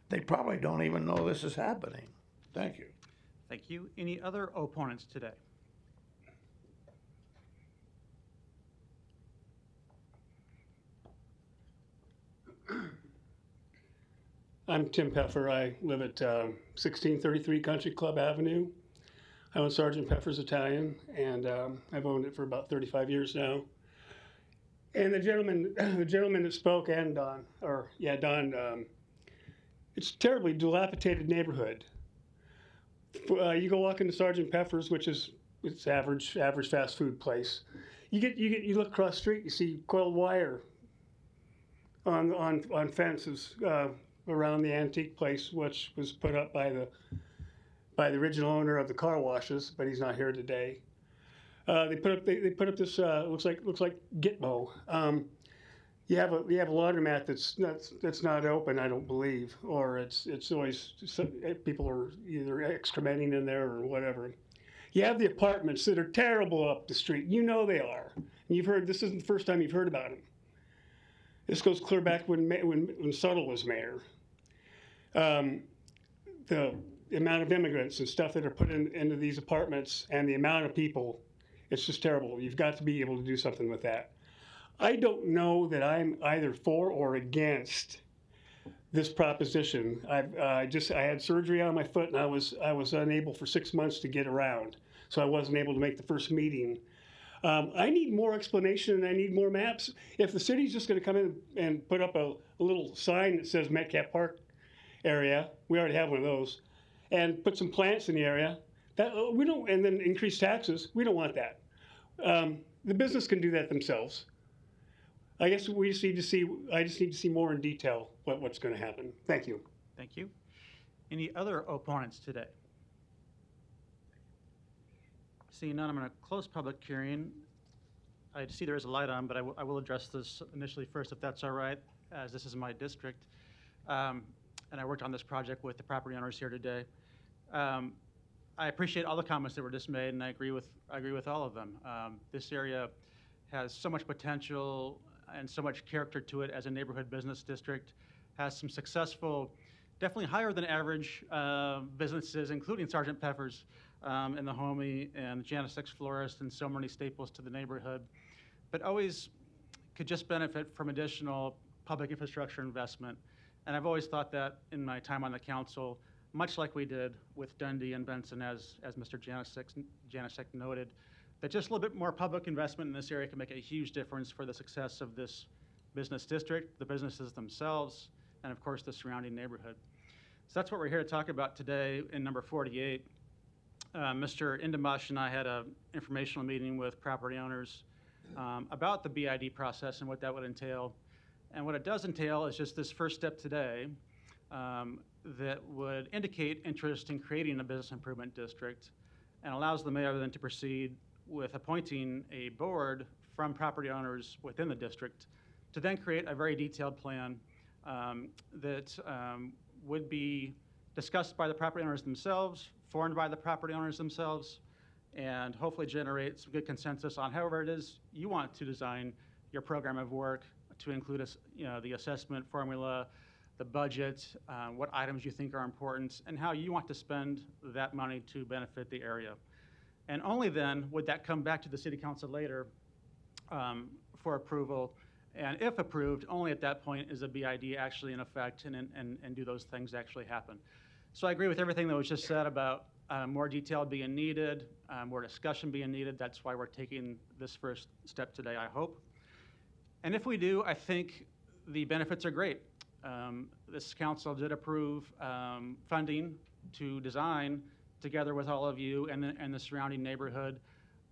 Speaker 26: They probably don't even know this is happening. Thank you.
Speaker 5: Thank you. Any other opponents today?
Speaker 8: I'm Tim Peffer. I live at 1633 Country Club Avenue. I own Sergeant Peffer's Italian, and I've owned it for about 35 years now. And the gentleman that spoke, and Don, it's a terribly dilapidated neighborhood. You go walk into Sergeant Peffer's, which is it's average fast food place. You look across the street, you see coiled wire on fences around the antique place, which was put up by the original owner of the car washes, but he's not here today. They put up this looks like Gitmo. You have a laundromat that's not open, I don't believe, or it's always people are either excrementing in there or whatever. You have the apartments that are terrible up the street. You know they are. And you've heard, this isn't the first time you've heard about them. This goes clear back when Suttle was mayor. The amount of immigrants and stuff that are put into these apartments and the amount of people, it's just terrible. You've got to be able to do something with that. I don't know that I'm either for or against this proposition. I had surgery on my foot, and I was unable for 6 months to get around, so I wasn't able to make the first meeting. I need more explanation, and I need more maps. If the city's just going to come in and put up a little sign that says Metcalf Park area, we already have one of those, and put some plants in the area, we don't, and then increase taxes. We don't want that. The business can do that themselves. I guess I just need to see more in detail what's going to happen. Thank you.
Speaker 5: Thank you. Any other opponents today? Seeing none, I'm going to close public hearing. I see there is a light on, but I will address this initially first, if that's all right, as this is my district. And I worked on this project with the property owners here today. I appreciate all the comments that were just made, and I agree with all of them. This area has so much potential and so much character to it as a neighborhood business district. Has some successful, definitely higher than average businesses, including Sergeant Peffer's and the Homie and Janice Six Florist and so many staples to the neighborhood, but always could just benefit from additional public infrastructure investment. And I've always thought that in my time on the council, much like we did with Dundee and Benson, as Mr. Janicek noted, that just a little bit more public investment in this area can make a huge difference for the success of this business district, the businesses themselves, and of course the surrounding neighborhood. So that's what we're here to talk about today in number 48. Mr. Indemash and I had an informational meeting with property owners about the BID process and what that would entail. And what it does entail is just this first step today that would indicate interest in creating a business improvement district. and allows the mayor then to proceed with appointing a board from property owners within the district to then create a very detailed plan that would be discussed by the property owners themselves, formed by the property owners themselves, and hopefully generate some good consensus on however it is you want to design your program of work to include the assessment formula, the budget, what items you think are important, and how you want to spend that money to benefit the area. And only then would that come back to the city council later for approval. And if approved, only at that point is a BID actually in effect and do those things actually happen. So I agree with everything that was just said about more detail being needed, more discussion being needed. That's why we're taking this first step today, I hope. And if we do, I think the benefits are great. This council did approve funding to design, together with all of you and the surrounding neighborhood,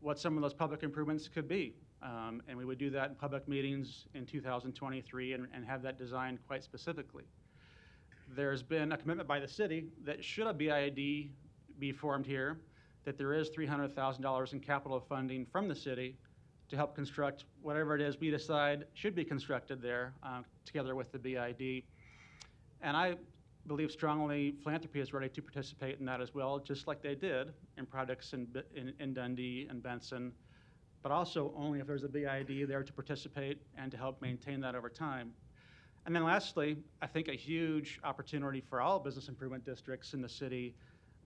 Speaker 5: what some of those public improvements could be. And we would do that in public meetings in 2023 and have that designed quite specifically. There's been a commitment by the city that should a BID be formed here, that there is $300,000 in capital funding from the city to help construct whatever it is we decide should be constructed there together with the BID. And I believe strongly philanthropy is ready to participate in that as well, just like they did in projects in Dundee and Benson, but also only if there's a BID there to participate and to help maintain that over time. And then lastly, I think a huge opportunity for all business improvement districts in the city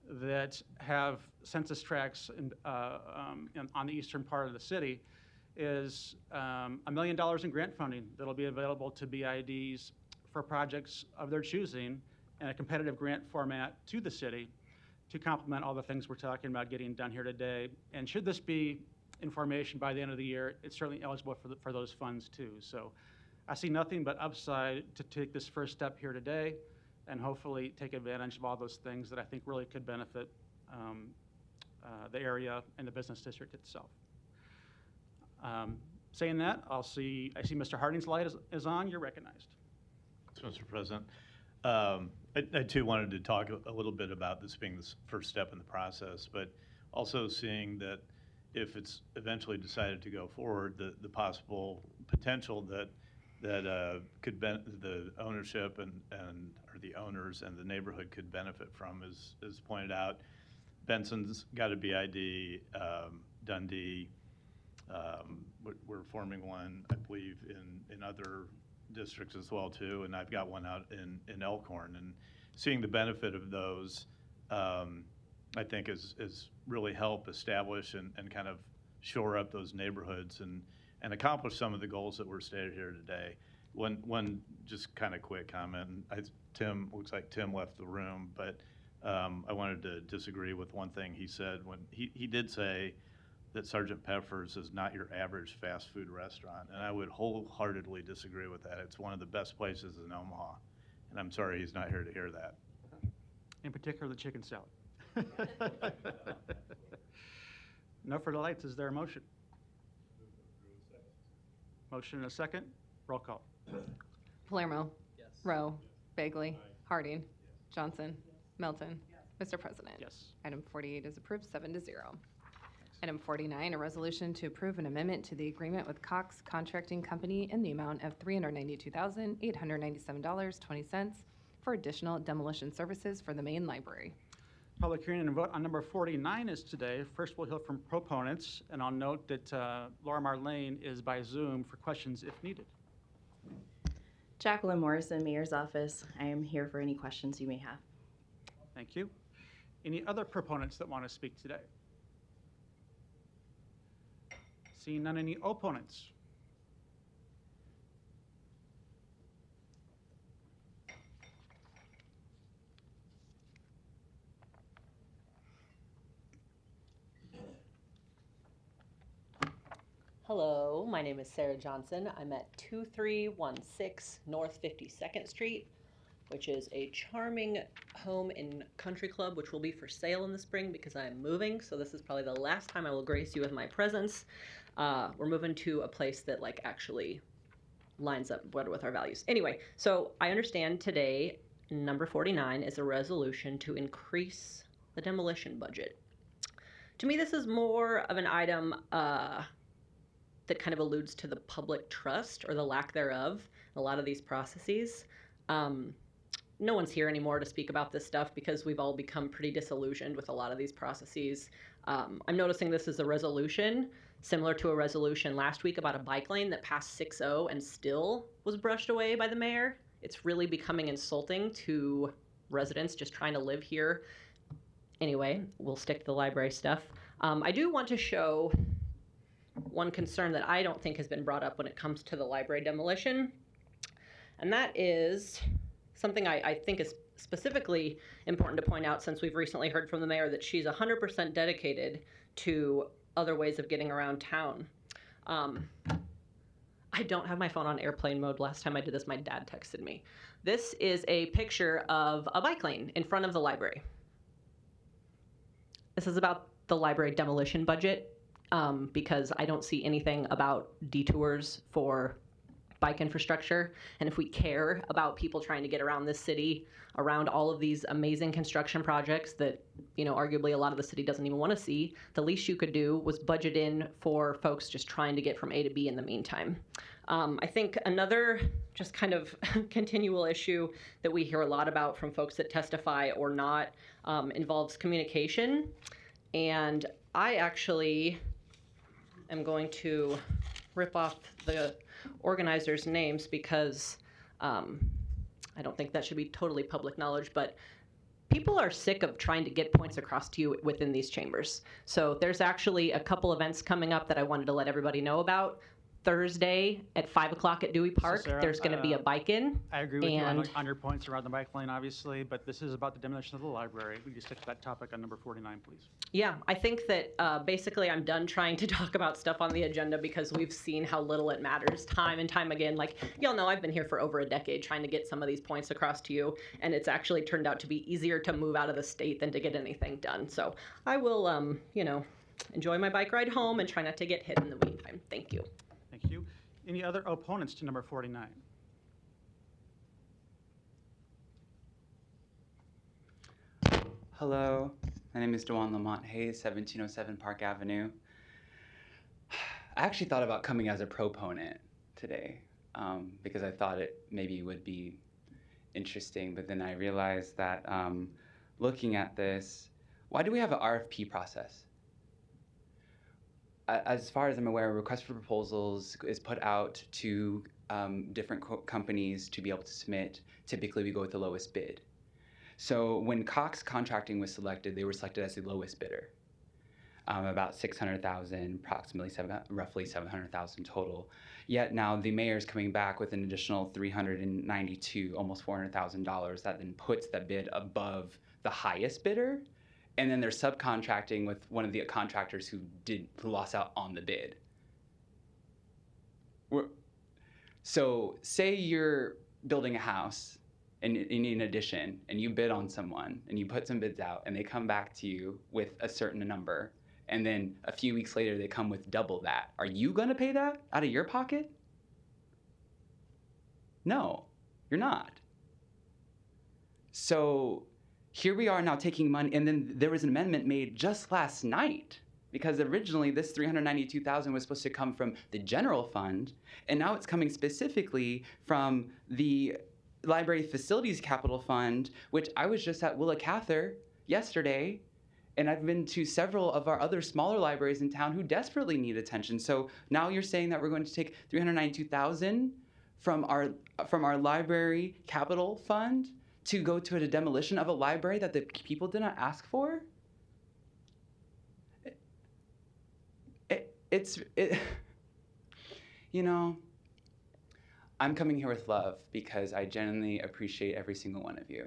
Speaker 5: that have census tracts on the eastern part of the city is $1 million in grant funding that'll be available to BIDs for projects of their choosing in a competitive grant format to the city to complement all the things we're talking about getting done here today. And should this be in formation by the end of the year, it's certainly eligible for those funds too. So I see nothing but upside to take this first step here today and hopefully take advantage of all those things that I think really could benefit the area and the business district itself. Saying that, I see Mr. Harding's light is on. You're recognized.
Speaker 18: Mr. President. I too wanted to talk a little bit about this being the first step in the process, but also seeing that if it's eventually decided to go forward, the possible potential that could the ownership or the owners and the neighborhood could benefit from is pointed out. Benson's got a BID, Dundee. We're forming one, I believe, in other districts as well too, and I've got one out in Elkhorn. And seeing the benefit of those, I think is really help establish and kind of shore up those neighborhoods and accomplish some of the goals that were stated here today. One just kind of quick comment. Looks like Tim left the room, but I wanted to disagree with one thing he said when he did say that Sergeant Pepper's is not your average fast food restaurant, and I would wholeheartedly disagree with that. It's one of the best places in Omaha, and I'm sorry he's not here to hear that.
Speaker 5: In particular, the chicken salad. No further lights. Is there a motion? Motion and a second. Roll call.
Speaker 1: Palermo. Yes. Rowe. Bagley. Harding. Johnson. Melton. Mr. President.
Speaker 5: Yes.
Speaker 1: Item 48 is approved 7-0. Item 49, a resolution to approve an amendment to the agreement with Cox Contracting Company in the amount of $392,897.20 for additional demolition services for the main library.
Speaker 5: Public hearing and vote on number 49 is today. First, we'll hear from proponents, and I'll note that Laura Marlane is by Zoom for questions if needed.
Speaker 9: Jacqueline Morrison, Mayor's Office. I am here for any questions you may have.
Speaker 5: Thank you. Any other proponents that want to speak today? Seeing none, any opponents?
Speaker 10: Hello, my name is Sarah Johnson. I'm at 2316 North 52nd Street, which is a charming home and country club, which will be for sale in the spring because I'm moving. So this is probably the last time I will grace you with my presence. We're moving to a place that actually lines up better with our values. Anyway, so I understand today, number 49 is a resolution to increase the demolition budget To me, this is more of an item that kind of alludes to the public trust or the lack thereof in a lot of these processes. No one's here anymore to speak about this stuff because we've all become pretty disillusioned with a lot of these processes. I'm noticing this is a resolution similar to a resolution last week about a bike lane that passed 6-0 and still was brushed away by the mayor. It's really becoming insulting to residents just trying to live here. Anyway, we'll stick to the library stuff. I do want to show one concern that I don't think has been brought up when it comes to the library demolition, and that is something I think is specifically important to point out, since we've recently heard from the mayor that she's 100% dedicated to other ways of getting around town. I don't have my phone on airplane mode. Last time I did this, my dad texted me. This is a picture of a bike lane in front of the library. This is about the library demolition budget, because I don't see anything about detours for bike infrastructure. And if we care about people trying to get around this city, around all of these amazing construction projects that, you know, arguably a lot of the city doesn't even want to see, the least you could do was budget in for folks just trying to get from A to B in the meantime. I think another just kind of continual issue that we hear a lot about from folks that testify or not involves communication. And I actually am going to rip off the organizers' names because I don't think that should be totally public knowledge, but people are sick of trying to get points across to you within these chambers. So there's actually a couple events coming up that I wanted to let everybody know about. Thursday at 5 o'clock at Dewey Park,
Speaker 5: Sarah,
Speaker 10: there's going to be a bike-in.
Speaker 5: I agree with you on your points around the bike lane, obviously, but this is about the demolition of the library. We can stick to that topic on number 49, please.
Speaker 10: Yeah, I think that basically I'm done trying to talk about stuff on the agenda because we've seen how little it matters time and time again. Like, y'all know I've been here for over a decade trying to get some of these points across to you, and it's actually turned out to be easier to move out of the state than to get anything done. So I will, you know, enjoy my bike ride home and try not to get hit in the meantime. Thank you.
Speaker 5: Thank you. Any other opponents to number 49?
Speaker 11: Hello, my name is Dewan Lamont Hayes, 1707 Park Avenue. I actually thought about coming as a proponent today because I thought it maybe would be interesting, but then I realized that looking at this, why do we have an RFP process? As far as I'm aware, a request for proposals is put out to different companies to be able to submit. Typically, we go with the lowest bid. So when Cox Contracting was selected, they were selected as the lowest bidder, about $600,000, approximately roughly $700,000 total. Yet now the mayor's coming back with an additional $392, almost $400,000. That then puts the bid above the highest bidder. And then they're subcontracting with one of the contractors who lost out on the bid. So say you're building a house and you need an addition and you bid on someone and you put some bids out and they come back to you with a certain number, and then a few weeks later they come with double that. Are you gonna pay that out of your pocket? No, you're not. So here we are now taking money, and then there was an amendment made just last night because originally this $392,000 was supposed to come from the general fund, and now it's coming specifically from the Library Facilities Capital Fund, which I was just at Willa Cather yesterday, and I've been to several of our other smaller libraries in town who desperately need attention. So now you're saying that we're going to take $392,000 from our Library Capital Fund to go to a demolition of a library that the people did not ask for? You know, I'm coming here with love because I genuinely appreciate every single one of you.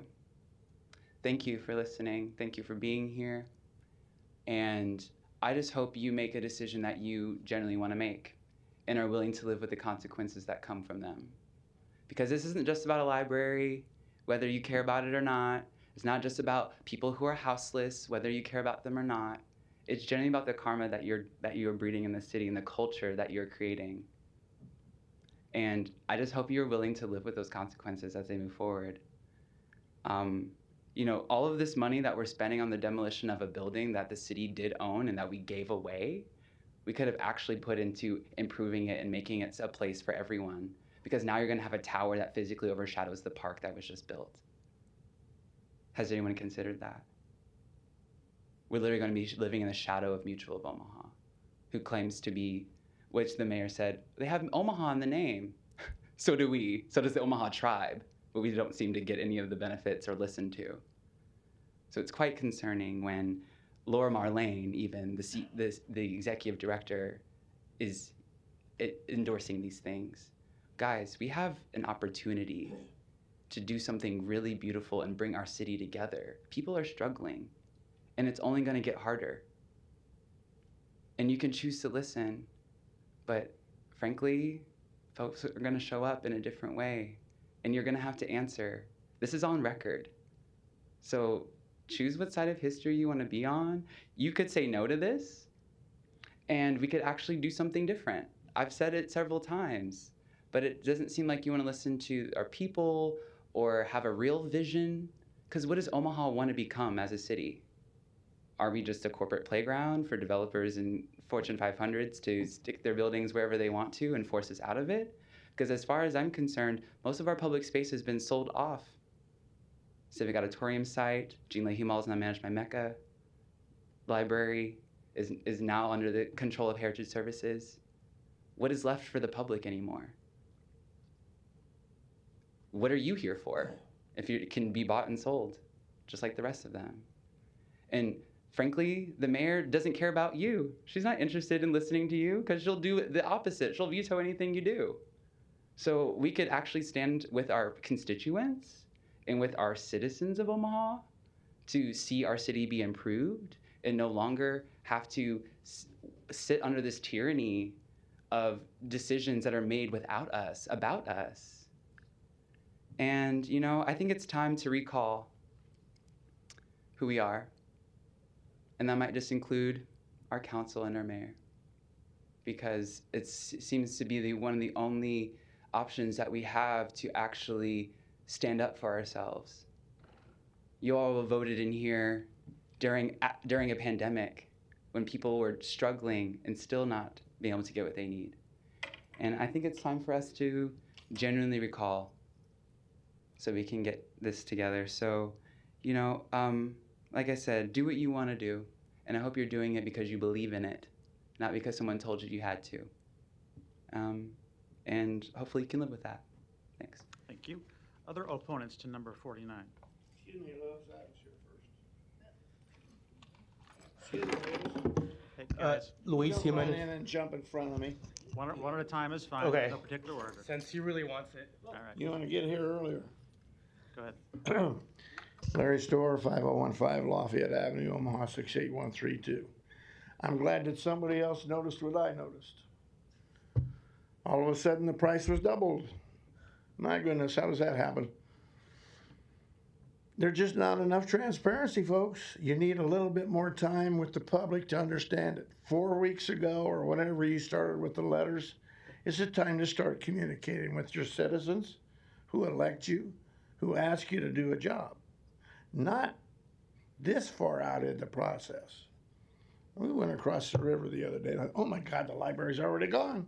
Speaker 11: Thank you for listening. Thank you for being here. And I just hope you make a decision that you genuinely want to make and are willing to live with the consequences that come from them. Because this isn't just about a library, whether you care about it or not. It's not just about people who are houseless, whether you care about them or not. It's generally about the karma that you're breeding in the city and the culture that you're creating. And I just hope you're willing to live with those consequences as they move forward. You know, all of this money that we're spending on the demolition of a building that the city did own and that we gave away, we could have actually put into improving it and making it a place for everyone. Because now you're going to have a tower that physically overshadows the park that was just built. Has anyone considered that? We're literally going to be living in the shadow of Mutual of Omaha, who claims to be, which the mayor said, they have Omaha in the name. So do we. So does the Omaha tribe, but we don't seem to get any of the benefits or listen to. So it's quite concerning when Laura Marlane, even the executive director, is endorsing these things. Guys, we have an opportunity to do something really beautiful and bring our city together. People are struggling, and it's only going to get harder. And you can choose to listen, but frankly, folks are going to show up in a different way, and you're going to have to answer. This is on record. So choose what side of history you want to be on. You could say no to this, and we could actually do something different. I've said it several times, but it doesn't seem like you want to listen to our people or have a real vision. Because what does Omaha want to become as a city? Are we just a corporate playground for developers and Fortune 500s to stick their buildings wherever they want to and force us out of it? Because as far as I'm concerned, most of our public space has been sold off. Civic Auditorium site, Jean Leahy Mall is now managed by Mecca. Library is now under the control of Heritage Services. What is left for the public anymore? What are you here for if you can be bought and sold, just like the rest of them? And frankly, the mayor doesn't care about you. She's not interested in listening to you because she'll do the opposite. She'll veto anything you do. So we could actually stand with our constituents and with our citizens of Omaha to see our city be improved and no longer have to sit under this tyranny of decisions that are made without us, about us. And, you know, I think it's time to recall who we are. And that might just include our council and our mayor. Because it seems to be one of the only options that we have to actually stand up for ourselves. You all voted in here during a pandemic when people were struggling and still not being able to get what they need. And I think it's time for us to genuinely recall so we can get this together. So, you know, like I said, do what you want to do. And I hope you're doing it because you believe in it, not because someone told you you had to. And hopefully you can live with that. Thanks.
Speaker 5: Thank you. Other opponents to number 49?
Speaker 26: Excuse me, Loves, I was here first. Excuse me,
Speaker 5: Hey, guys.
Speaker 26: Luis Jimenez. Don't run in and jump in front of me.
Speaker 5: One at a time is fine.
Speaker 26: Okay.
Speaker 5: No particular order.
Speaker 26: Since he really wants it.
Speaker 5: All right.
Speaker 26: You want to get here earlier?
Speaker 5: Go ahead.
Speaker 12: Larry Storr, 5015 Lafayette Avenue, Omaha 68132. I'm glad that somebody else noticed what I noticed. All of a sudden, the price was doubled. My goodness, how does that happen? There's just not enough transparency, folks. You need a little bit more time with the public to understand it. 4 weeks ago, or whenever you started with the letters, it's a time to start communicating with your citizens who elect you, who ask you to do a job. Not this far out in the process. We went across the river the other day, and oh my God, the library's already gone.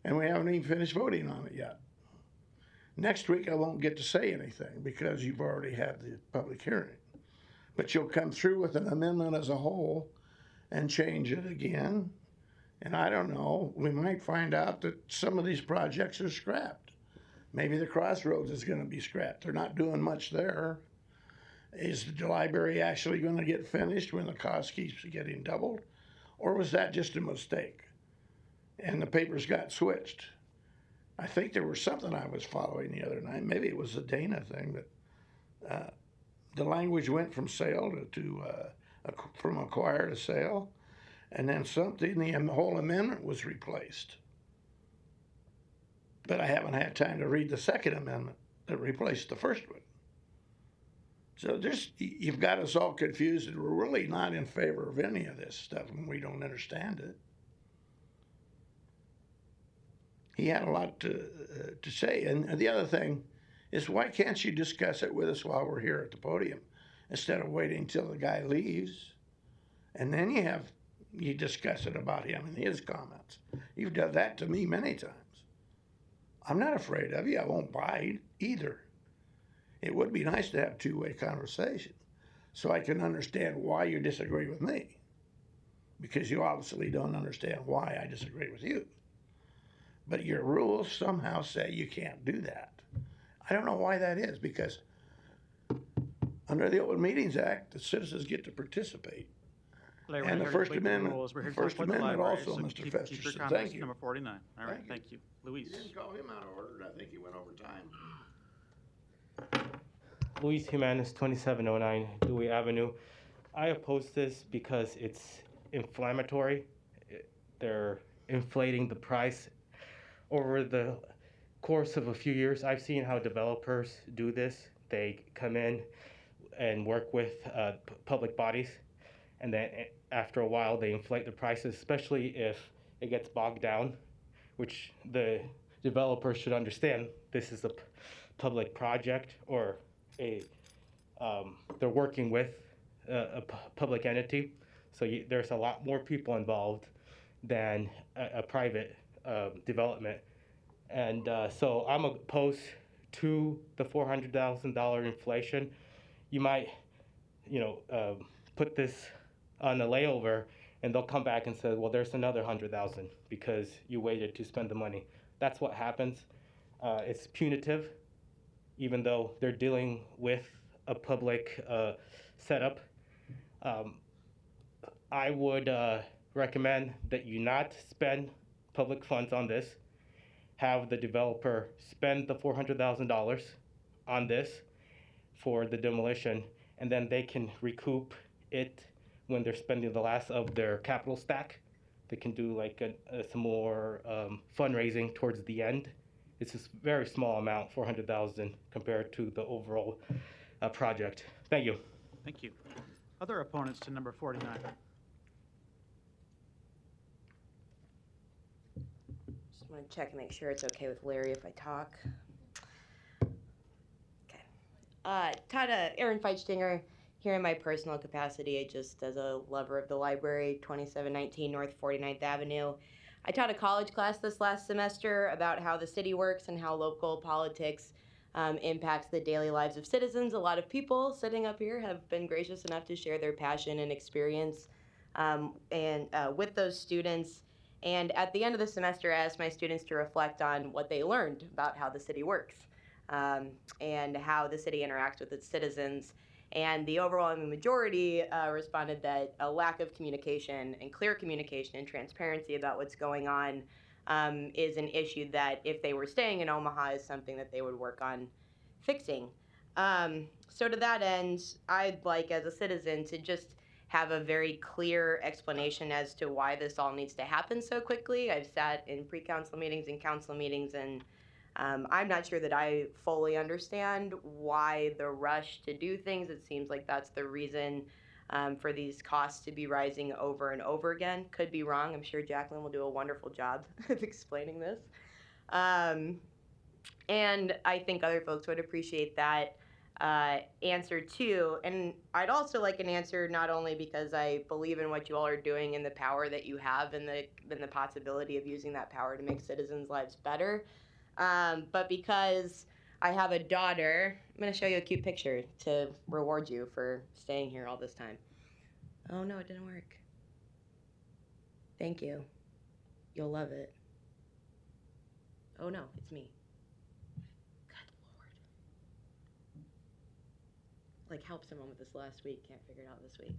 Speaker 12: And we haven't even finished voting on it yet. Next week, I won't get to say anything because you've already had the public hearing. But you'll come through with an amendment as a whole and change it again. And I don't know, we might find out that some of these projects are scrapped. Maybe the Crossroads is going to be scrapped. They're not doing much there. Is the library actually going to get finished when the cost keeps getting doubled? Or was that just a mistake? And the papers got switched. I think there was something I was following the other night. Maybe it was the Dana thing, but the language went from sale from acquire to sale, and then the whole amendment was replaced. But I haven't had time to read the second amendment that replaced the first one. So you've got us all confused, and we're really not in favor of any of this stuff when we don't understand it. He had a lot to say. And the other thing, is why can't you discuss it with us while we're here at the podium instead of waiting till the guy leaves? And then you discuss it about him and his comments. You've done that to me many times. I'm not afraid of you. I won't bite either. It would be nice to have a two-way conversation so I can understand why you disagree with me, because you obviously don't understand why I disagree with you. But your rules somehow say you can't do that. I don't know why that is, because under the Open Meetings Act, the citizens get to participate.
Speaker 5: Larry,
Speaker 12: And
Speaker 5: we're
Speaker 12: the
Speaker 5: here to
Speaker 12: First
Speaker 5: make the
Speaker 12: Amendment,
Speaker 5: rules. We're here to
Speaker 12: First
Speaker 5: support the
Speaker 12: Amendment
Speaker 5: library,
Speaker 12: also,
Speaker 5: so
Speaker 12: Mr.
Speaker 5: keep your
Speaker 12: Festerson.
Speaker 5: comments
Speaker 12: Thank
Speaker 5: to
Speaker 12: you.
Speaker 5: number 49. All right,
Speaker 12: Thank you.
Speaker 5: thank you. Luis.
Speaker 12: You didn't call him out of order. I think he went over time.
Speaker 4: Luis Jimenez, 2709 Dewey Avenue. I oppose this because it's inflammatory. They're inflating the price. Over the course of a few years, I've seen how developers do this. They come in and work with public bodies, and then after a while they inflate the prices, especially if it gets bogged down, which the developer should understand. This is a public project, or they're working with a public entity, so there's a lot more people involved than a private development. And so I'm opposed to the $400,000 inflation. You might, put this on a layover, and they'll come back and say, well, there's another 100,000 because you waited to spend the money. That's what happens. It's punitive, even though they're dealing with a public setup. I would recommend that you not spend public funds on this. Have the developer spend the $400,000 on this for the demolition, and then they can recoup it when they're spending the last of their capital stack. They can do like some more fundraising towards the end. It's a very small amount, $400,000, compared to the overall project. Thank you.
Speaker 5: Thank you. Other opponents to number 49?
Speaker 13: Just want to check and make sure it's okay with Larry if I talk. Okay. Aaron Feitstinger, here in my personal capacity, just as a lover of the library, 2719 North 49th Avenue. I taught a college class this last semester about how the city works and how local politics impacts the daily lives of citizens. A lot of people sitting up here have been gracious enough to share their passion and experience with those students. And at the end of the semester, I asked my students to reflect on what they learned about how the city works and how the city interacts with its citizens. And the overwhelming majority responded that a lack of communication and clear communication and transparency about what's going on is an issue that, if they were staying in Omaha, is something that they would work on fixing. So to that end, I'd like, as a citizen, to just have a very clear explanation as to why this all needs to happen so quickly. I've sat in pre-council meetings and council meetings, and I'm not sure that I fully understand why the rush to do things. It seems like that's the reason for these costs to be rising over and over again. Could be wrong. I'm sure Jacqueline will do a wonderful job of explaining this. And I think other folks would appreciate that answer too. And I'd also like an answer not only because I believe in what you all are doing and the power that you have and the possibility of using that power to make citizens' lives better, but because I have a daughter. I'm going to show you a cute picture to reward you for staying here all this time. Oh no, it didn't work. Thank you. You'll love it. Oh no, it's me. Good Lord. Like, helped someone with this last week, can't figure it out this week.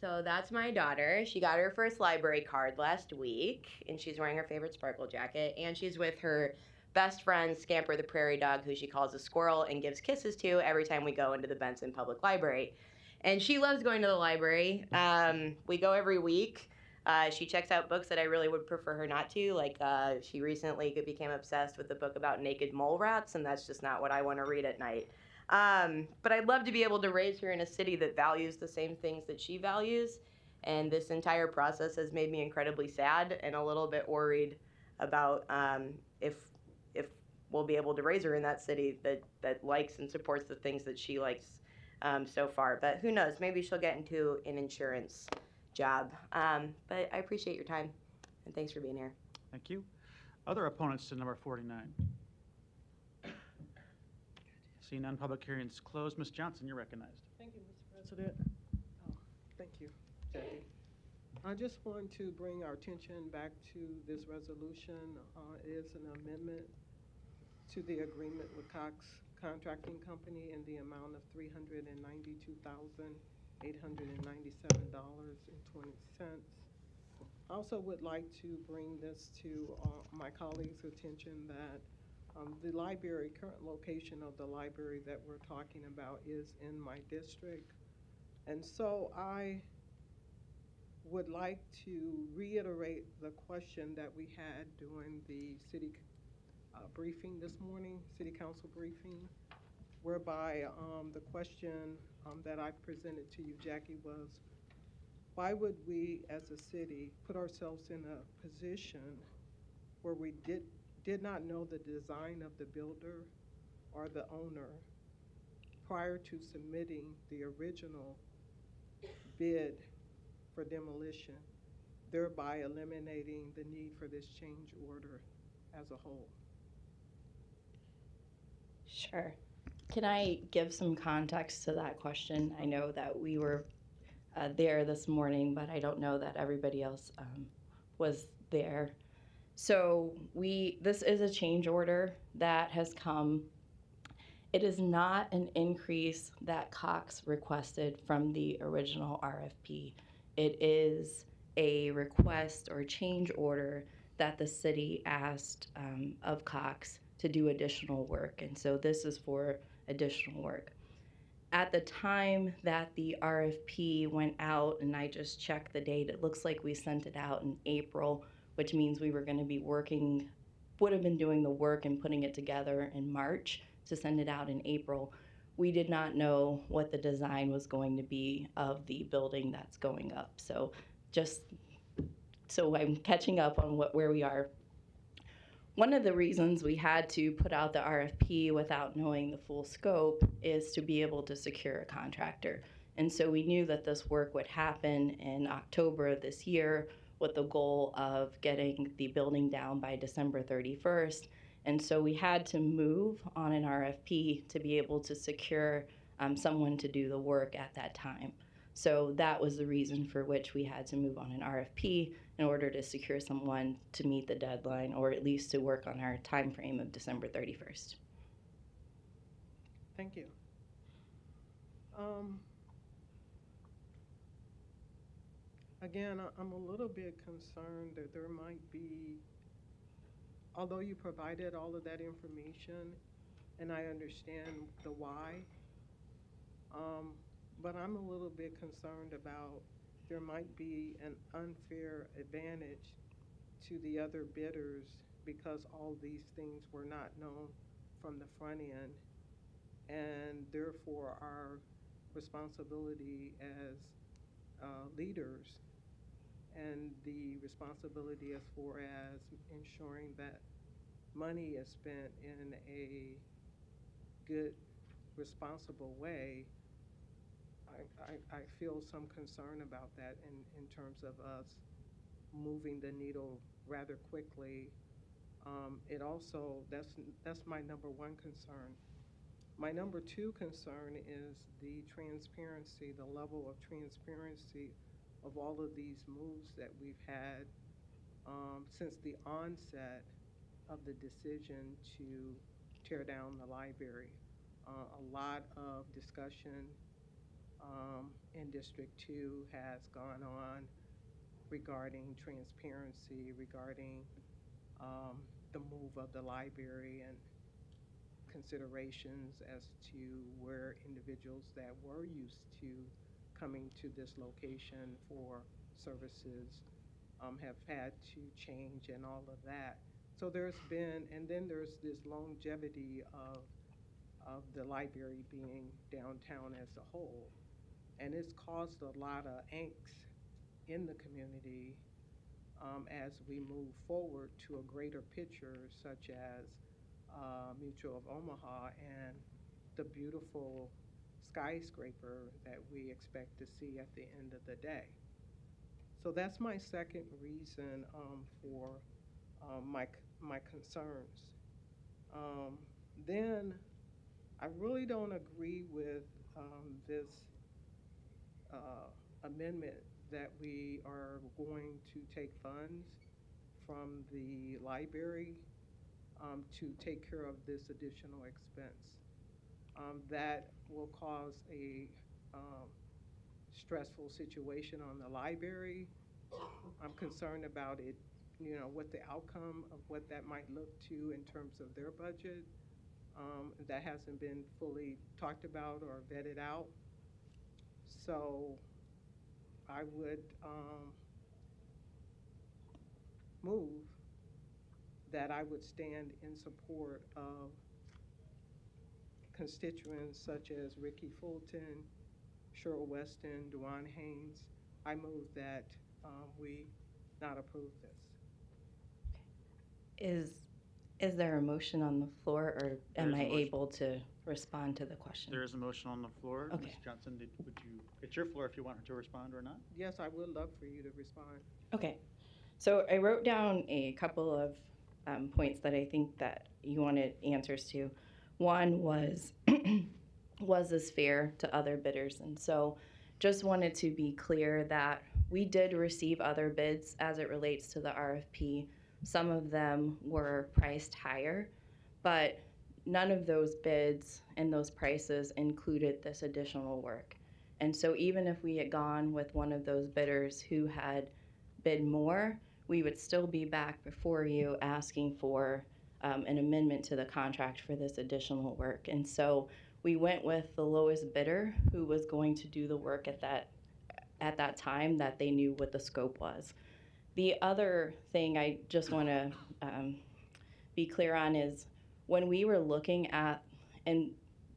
Speaker 13: So that's my daughter. She got her first library card last week, and she's wearing her favorite sparkle jacket, and she's with her best friend, Scamper the prairie dog, who she calls a squirrel and gives kisses to every time we go into the Benson Public Library. And she loves going to the library. We go every week. She checks out books that I really would prefer her not to. Like, she recently became obsessed with a book about naked mole rats, and that's just not what I want to read at night. But I'd love to be able to raise her in a city that values the same things that she values. And this entire process has made me incredibly sad and a little bit worried about if we'll be able to raise her in that city that likes and supports the things that she likes so far. But who knows? Maybe she'll get into an insurance job. But I appreciate your time, and thanks for being here.
Speaker 5: Thank you. Other opponents to number 49? Seeing none, public hearings closed. Ms. Johnson, you're recognized.
Speaker 2: Thank you, Mr. President. Oh, thank you, Jackie. I just want to bring our attention back to this resolution. It is an amendment to the agreement with Cox Contracting Company in the amount of $392,897.20. I also would like to bring this to my colleagues' attention that the current location of the library that we're talking about is in my district. And so I would like to reiterate the question that we had during the city briefing this morning, city council briefing, whereby the question that I presented to you, Jackie, was why would we as a city put ourselves in a position where we did not know the design of the builder or the owner prior to submitting the original bid for demolition, thereby eliminating the need for this change order as a whole?
Speaker 9: Sure. Can I give some context to that question? I know that we were there this morning, but I don't know that everybody else was there. So this is a change order that has come. It is not an increase that Cox requested from the original RFP. It is a request or change order that the city asked of Cox to do additional work. And so this is for additional work. At the time that the RFP went out, and I just checked the date, it looks like we sent it out in April, which means we were going to be would have been doing the work and putting it together in March to send it out in April. We did not know what the design was going to be of the building that's going up. So I'm catching up on where we are. One of the reasons we had to put out the RFP without knowing the full scope is to be able to secure a contractor. And so we knew that this work would happen in October of this year with the goal of getting the building down by December 31st. And so we had to move on an RFP to be able to secure someone to do the work at that time. So that was the reason for which we had to move on an RFP in order to secure someone to meet the deadline, or at least to work on our time frame of December 31st.
Speaker 2: Thank you. Again, I'm a little bit concerned that there might be, although you provided all of that information, and I understand the why, but I'm a little bit concerned about there might be an unfair advantage to the other bidders because all these things were not known from the front end, and therefore our responsibility as leaders and the responsibility as far as ensuring that money is spent in a good, responsible way, I feel some concern about that in terms of us moving the needle rather quickly. It also, that's my number one concern. My number two concern is the transparency, the level of transparency of all of these moves that we've had since the onset of the decision to tear down the library. A lot of discussion in District 2 has gone on regarding transparency, regarding the move of the library and considerations as to where individuals that were used to coming to this location for services have had to change and all of that. So there's been, and then there's this longevity of the library being downtown as a whole. And it's caused a lot of angst in the community as we move forward to a greater picture, such as Mutual of Omaha and the beautiful skyscraper that we expect to see at the end of the day. So that's my second reason for my concerns. Then I really don't agree with this amendment that we are going to take funds from the library to take care of this additional expense. That will cause a stressful situation on the library. I'm concerned about it, you know, what the outcome of what that might look to in terms of their budget. That hasn't been fully talked about or vetted out. So I would move that I would stand in support of constituents such as Ricky Fulton, Cheryl Weston, Dewan Haynes. I move that we not approve this.
Speaker 9: Is there a motion on the floor, or am
Speaker 5: There is
Speaker 9: I
Speaker 5: a motion.
Speaker 9: able to respond to the question?
Speaker 5: There is a motion on the floor.
Speaker 9: Okay.
Speaker 5: Ms. Johnson, would you, it's your floor if you want her to respond or not.
Speaker 2: Yes, I would love for you to respond.
Speaker 9: Okay, so I wrote down a couple of points that I think that you wanted answers to. One was, was this fair to other bidders? And so just wanted to be clear that we did receive other bids as it relates to the RFP. Some of them were priced higher, but none of those bids and those prices included this additional work. And so even if we had gone with one of those bidders who had bid more, we would still be back before you asking for an amendment to the contract for this additional work. And so we went with the lowest bidder who was going to do the work at that time that they knew what the scope was. The other thing I just want to be clear on is when we were looking at, and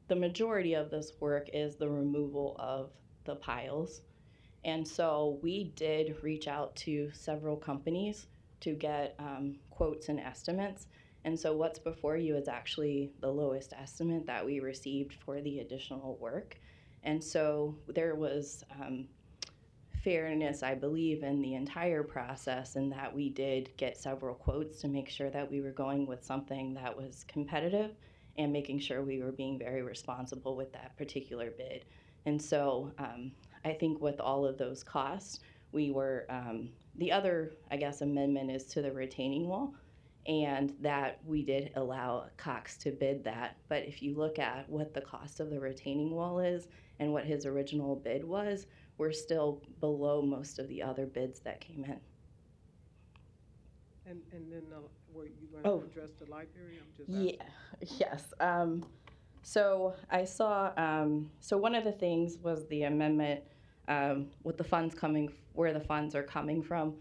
Speaker 9: the majority of this work is the removal of the piles. And so we did reach out to several companies to get quotes and estimates. And so what's before you is actually the lowest estimate that we received for the additional work. And so there was fairness, I believe, in the entire process, and that we did get several quotes to make sure that we were going with something that was competitive and making sure we were being very responsible with that particular bid. And so I think with all of those costs, we were, the other, I guess, amendment is to the retaining wall, and that we did allow Cox to bid that. But if you look at what the cost of the retaining wall is and what his original bid was, we're still below most of the other bids that came in.
Speaker 2: And then were you going
Speaker 9: Oh.
Speaker 2: to address the library? I'm just asking.
Speaker 9: Yes. So I saw, so one of the things was the amendment with the funds coming, where the funds are coming from.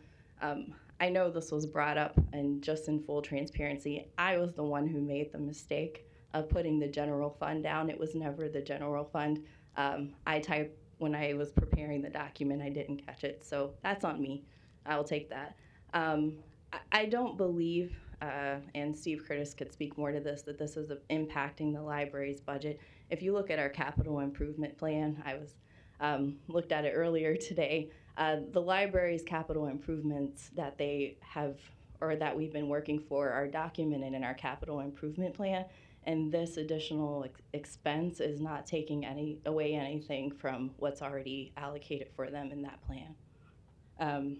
Speaker 9: I know this was brought up, and just in full transparency, I was the one who made the mistake of putting the general fund down. It was never the general fund. I typed, when I was preparing the document, I didn't catch it, so that's on me. I'll take that. I don't believe, and Steve Curtis could speak more to this, that this is impacting the library's budget. If you look at our capital improvement plan, I was looked at it earlier today. The library's capital improvements that they have, or that we've been working for, are documented in our capital improvement plan. And this additional expense is not taking away anything from what's already allocated for them in that plan.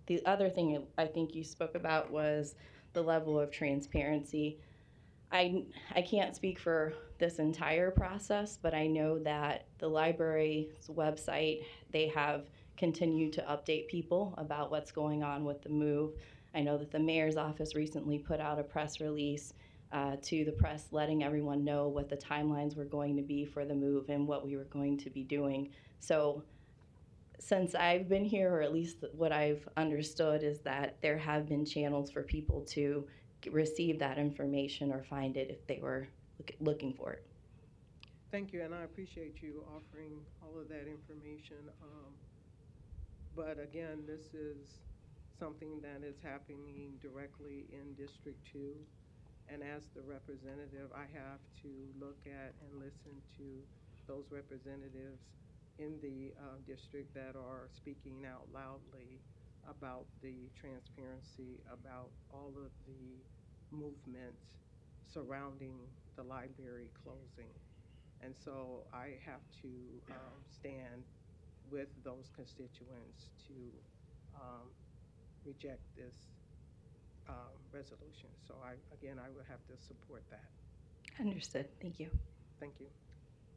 Speaker 9: The other thing I think you spoke about was the level of transparency. I can't speak for this entire process, but I know that the library's website, they have continued to update people about what's going on with the move. I know that the mayor's office recently put out a press release to the press letting everyone know what the timelines were going to be for the move and what we were going to be doing. So since I've been here, or at least what I've understood, is that there have been channels for people to receive that information or find it if they were looking for it.
Speaker 2: Thank you, and I appreciate you offering all of that information. But again, this is something that is happening directly in District 2. And as the representative, I have to look at and listen to those representatives in the district that are speaking out loudly about the transparency, about all of the movement surrounding the library closing. And so I have to stand with those constituents to reject this resolution. So I would have to support that.
Speaker 9: Understood. Thank you.
Speaker 2: Thank you.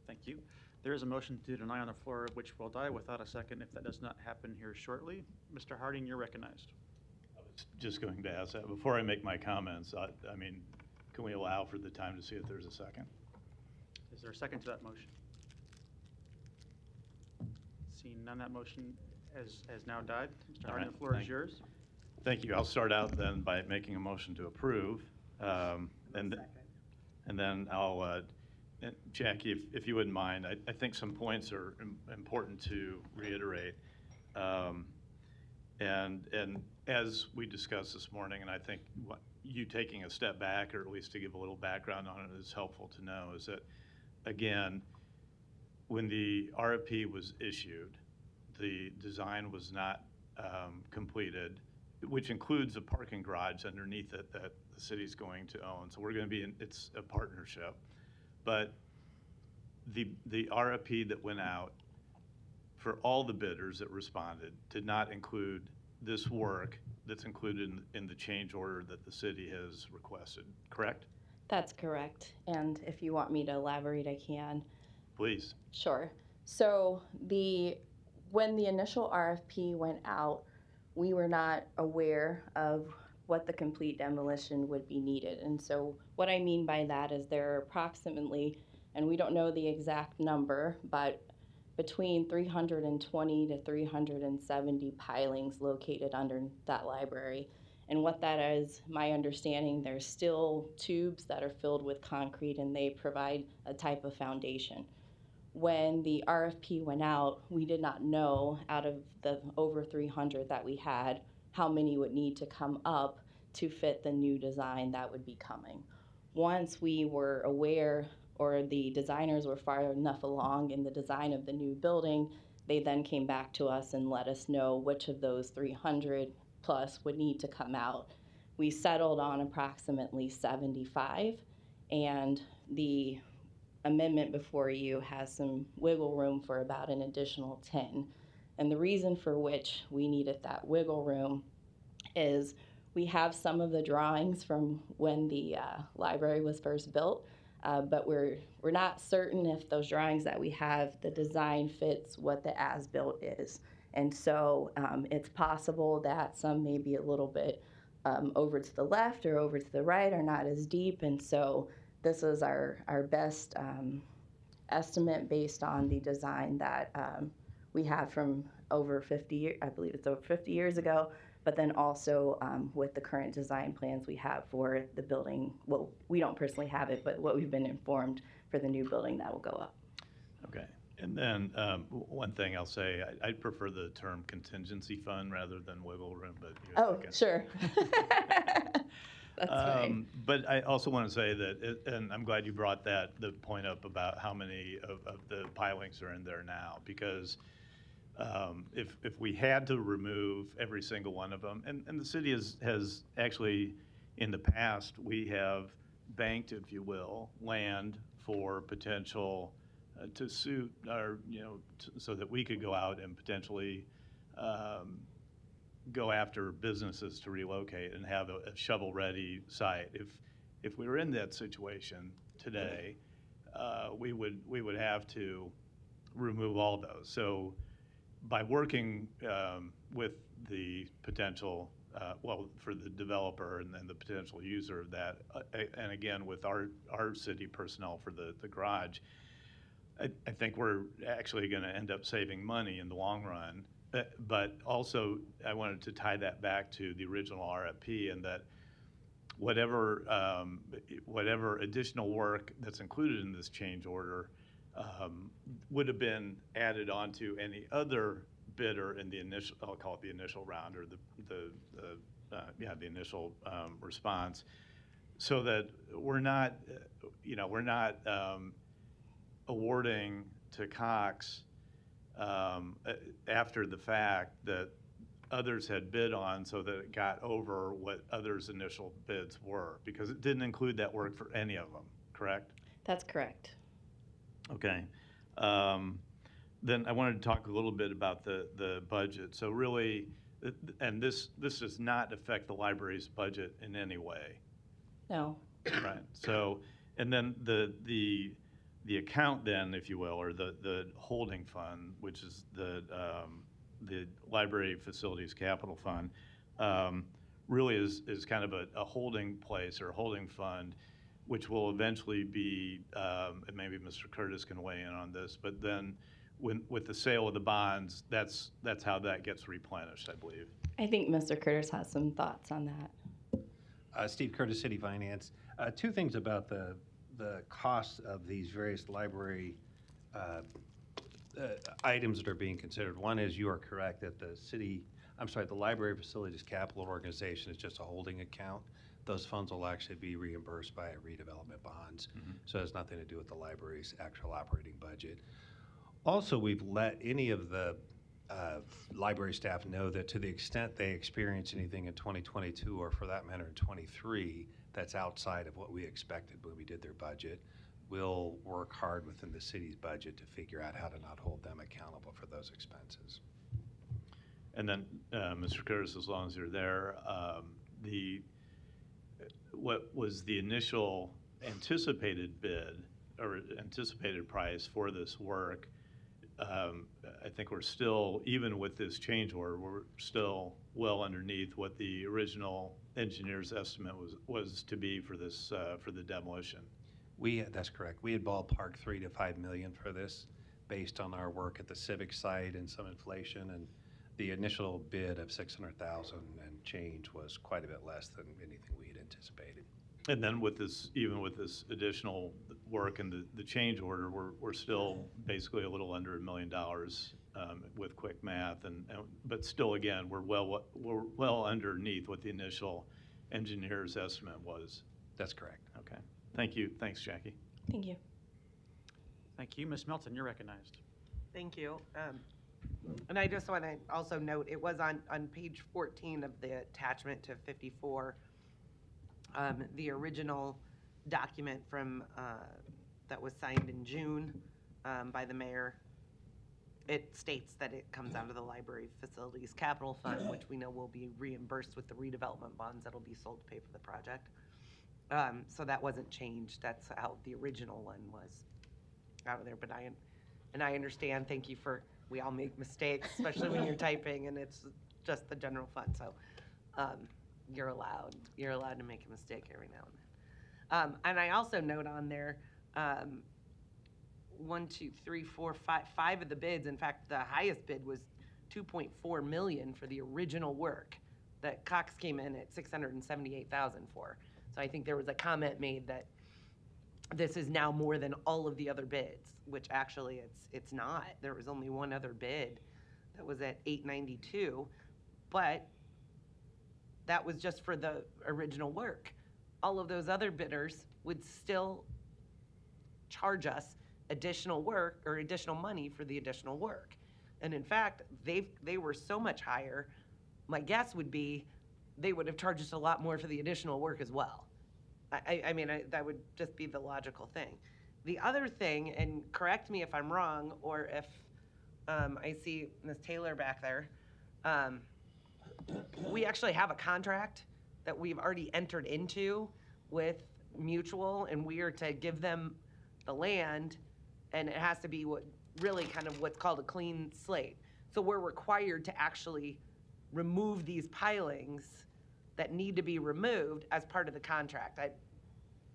Speaker 5: Thank you. There is a motion to deny on the floor, which will die without a second if that does not happen here shortly. Mr. Harding, you're recognized.
Speaker 18: Just going to ask that, before I make my comments, I mean, can we allow for the time to see if there's a second?
Speaker 5: Is there a second to that motion? Seeing none, that motion has now died. Mr. Harding, the floor is yours.
Speaker 18: Thank you. I'll start out then by making a motion to approve. And then I'll, Jackie, if you wouldn't mind, I think some points are important to reiterate. And as we discussed this morning, and I think you taking a step back, or at least to give a little background on it, is helpful to know, is that, again, when the RFP was issued, the design was not completed, which includes a parking garage underneath it that the city's going to own. So we're going to be it's a partnership. But the RFP that went out for all the bidders that responded did not include this work that's included in the change order that the city has requested, correct?
Speaker 9: That's correct. And if you want me to elaborate, I can.
Speaker 18: Please.
Speaker 9: Sure. So when the initial RFP went out, we were not aware of what the complete demolition would be needed. And so what I mean by that is there are approximately, and we don't know the exact number, but between 320 to 370 pilings located under that library. And what that is, my understanding, there's still tubes that are filled with concrete and they provide a type of foundation. When the RFP went out, we did not know, out of the over 300 that we had, how many would need to come up to fit the new design that would be coming. Once we were aware, or the designers were far enough along in the design of the new building, they then came back to us and let us know which of those 300 plus would need to come out. We settled on approximately 75, and the amendment before you has some wiggle room for about an additional 10. And the reason for which we needed that wiggle room is we have some of the drawings from when the library was first built, but we're not certain if those drawings that we have, the design fits what the as-built is. And so it's possible that some may be a little bit over to the left or over to the right, or not as deep. And so this is our best estimate based on the design that we have from over 50 years, I believe it's over 50 years ago, but then also with the current design plans we have for the building. Well, we don't personally have it, but what we've been informed for the new building that will go up.
Speaker 18: Okay. And then one thing I'll say, I'd prefer the term contingency fund rather than wiggle room, but
Speaker 9: sure. That's fine.
Speaker 18: But I also want to say that, and I'm glad you brought the point up about how many of the pilings are in there now, because if we had to remove every single one of them, and the city has actually, in the past, we have banked, if you will, land for potential to suit our, so that we could go out and potentially go after businesses to relocate and have a shovel-ready site. If we were in that situation today, we would have to remove all of those. So by working with the potential, for the developer and then the potential user of that, and again with our city personnel for the garage, I think we're actually going to end up saving money in the long run. But also, I wanted to tie that back to the original RFP, and that whatever additional work that's included in this change order would have been added onto any other bidder in the initial, I'll call it the initial round, or the initial response. so that we're not, we're not awarding to Cox after the fact that others had bid on, so that it got over what others' initial bids were, because it didn't include that work for any of them, correct?
Speaker 9: That's correct.
Speaker 18: Okay. Then I wanted to talk a little bit about the budget. So really, and this does not affect the library's budget in any way.
Speaker 9: No.
Speaker 18: Right. So, and then the account then, if you will, or the holding fund, which is the library facilities capital fund, really is kind of a holding place or a holding fund, which will eventually be, and maybe Mr. Curtis can weigh in on this, but then with the sale of the bonds, that's how that gets replenished, I believe.
Speaker 9: I think Mr. Curtis has some thoughts on that.
Speaker 3: Steve Curtis, City Finance. Two things about the costs of these various library items that are being considered. One is, you are correct that the Library Facilities Capital Organization is just a holding account. Those funds will actually be reimbursed by redevelopment bonds. So it has nothing to do with the library's actual operating budget. Also, we've let any of the library staff know that to the extent they experience anything in 2022, or for that matter in 23, that's outside of what we expected when we did their budget, we'll work hard within the city's budget to figure out how to not hold them accountable for those expenses.
Speaker 18: And then, Mr. Curtis, as long as you're there, what was the initial anticipated bid or anticipated price for this work? I think we're still, even with this change order, we're still well underneath what the original engineer's estimate was to be for this for the demolition.
Speaker 3: That's correct. We had ballparked $3 to $5 million for this, based on our work at the civic site and some inflation. And the initial bid of $600,000 and change was quite a bit less than anything we had anticipated.
Speaker 18: And then with this, even with this additional work and the change order, we're still basically a little under $1 million with quick math, but still, again, we're well underneath what the initial engineer's estimate was.
Speaker 3: That's correct.
Speaker 18: Okay. Thank you. Thanks, Jackie.
Speaker 9: Thank you.
Speaker 5: Thank you. Ms. Melton, you're recognized.
Speaker 6: Thank you. And I just want to also note, it was on page 14 of the attachment to 54, the original document from that was signed in June by the mayor. It states that it comes out of the library facilities capital fund, which we know will be reimbursed with the redevelopment bonds that'll be sold to pay for the project. So that wasn't changed. That's how the original one was out of there. But I understand. Thank you for. We all make mistakes, especially when you're typing, and it's just the general fund. So you're allowed to make a mistake every now and then. And I also note on there, 1, 2, 3, 4, 5 of the bids. In fact, the highest bid was $2.4 million for the original work that Cox came in at $678,000 for. So I think there was a comment made that this is now more than all of the other bids, which actually it's not. There was only one other bid that was at $892, but that was just for the original work. All of those other bidders would still charge us additional work or additional money for the additional work. And in fact, they were so much higher, my guess would be they would have charged us a lot more for the additional work as well. I mean, that would just be the logical thing. The other thing, and correct me if I'm wrong, or if I see Ms. Taylor back there, we actually have a contract that we've already entered into with Mutual, and we are to give them the land, and it has to be really kind of what's called a clean slate. So we're required to actually remove these pilings that need to be removed as part of the contract.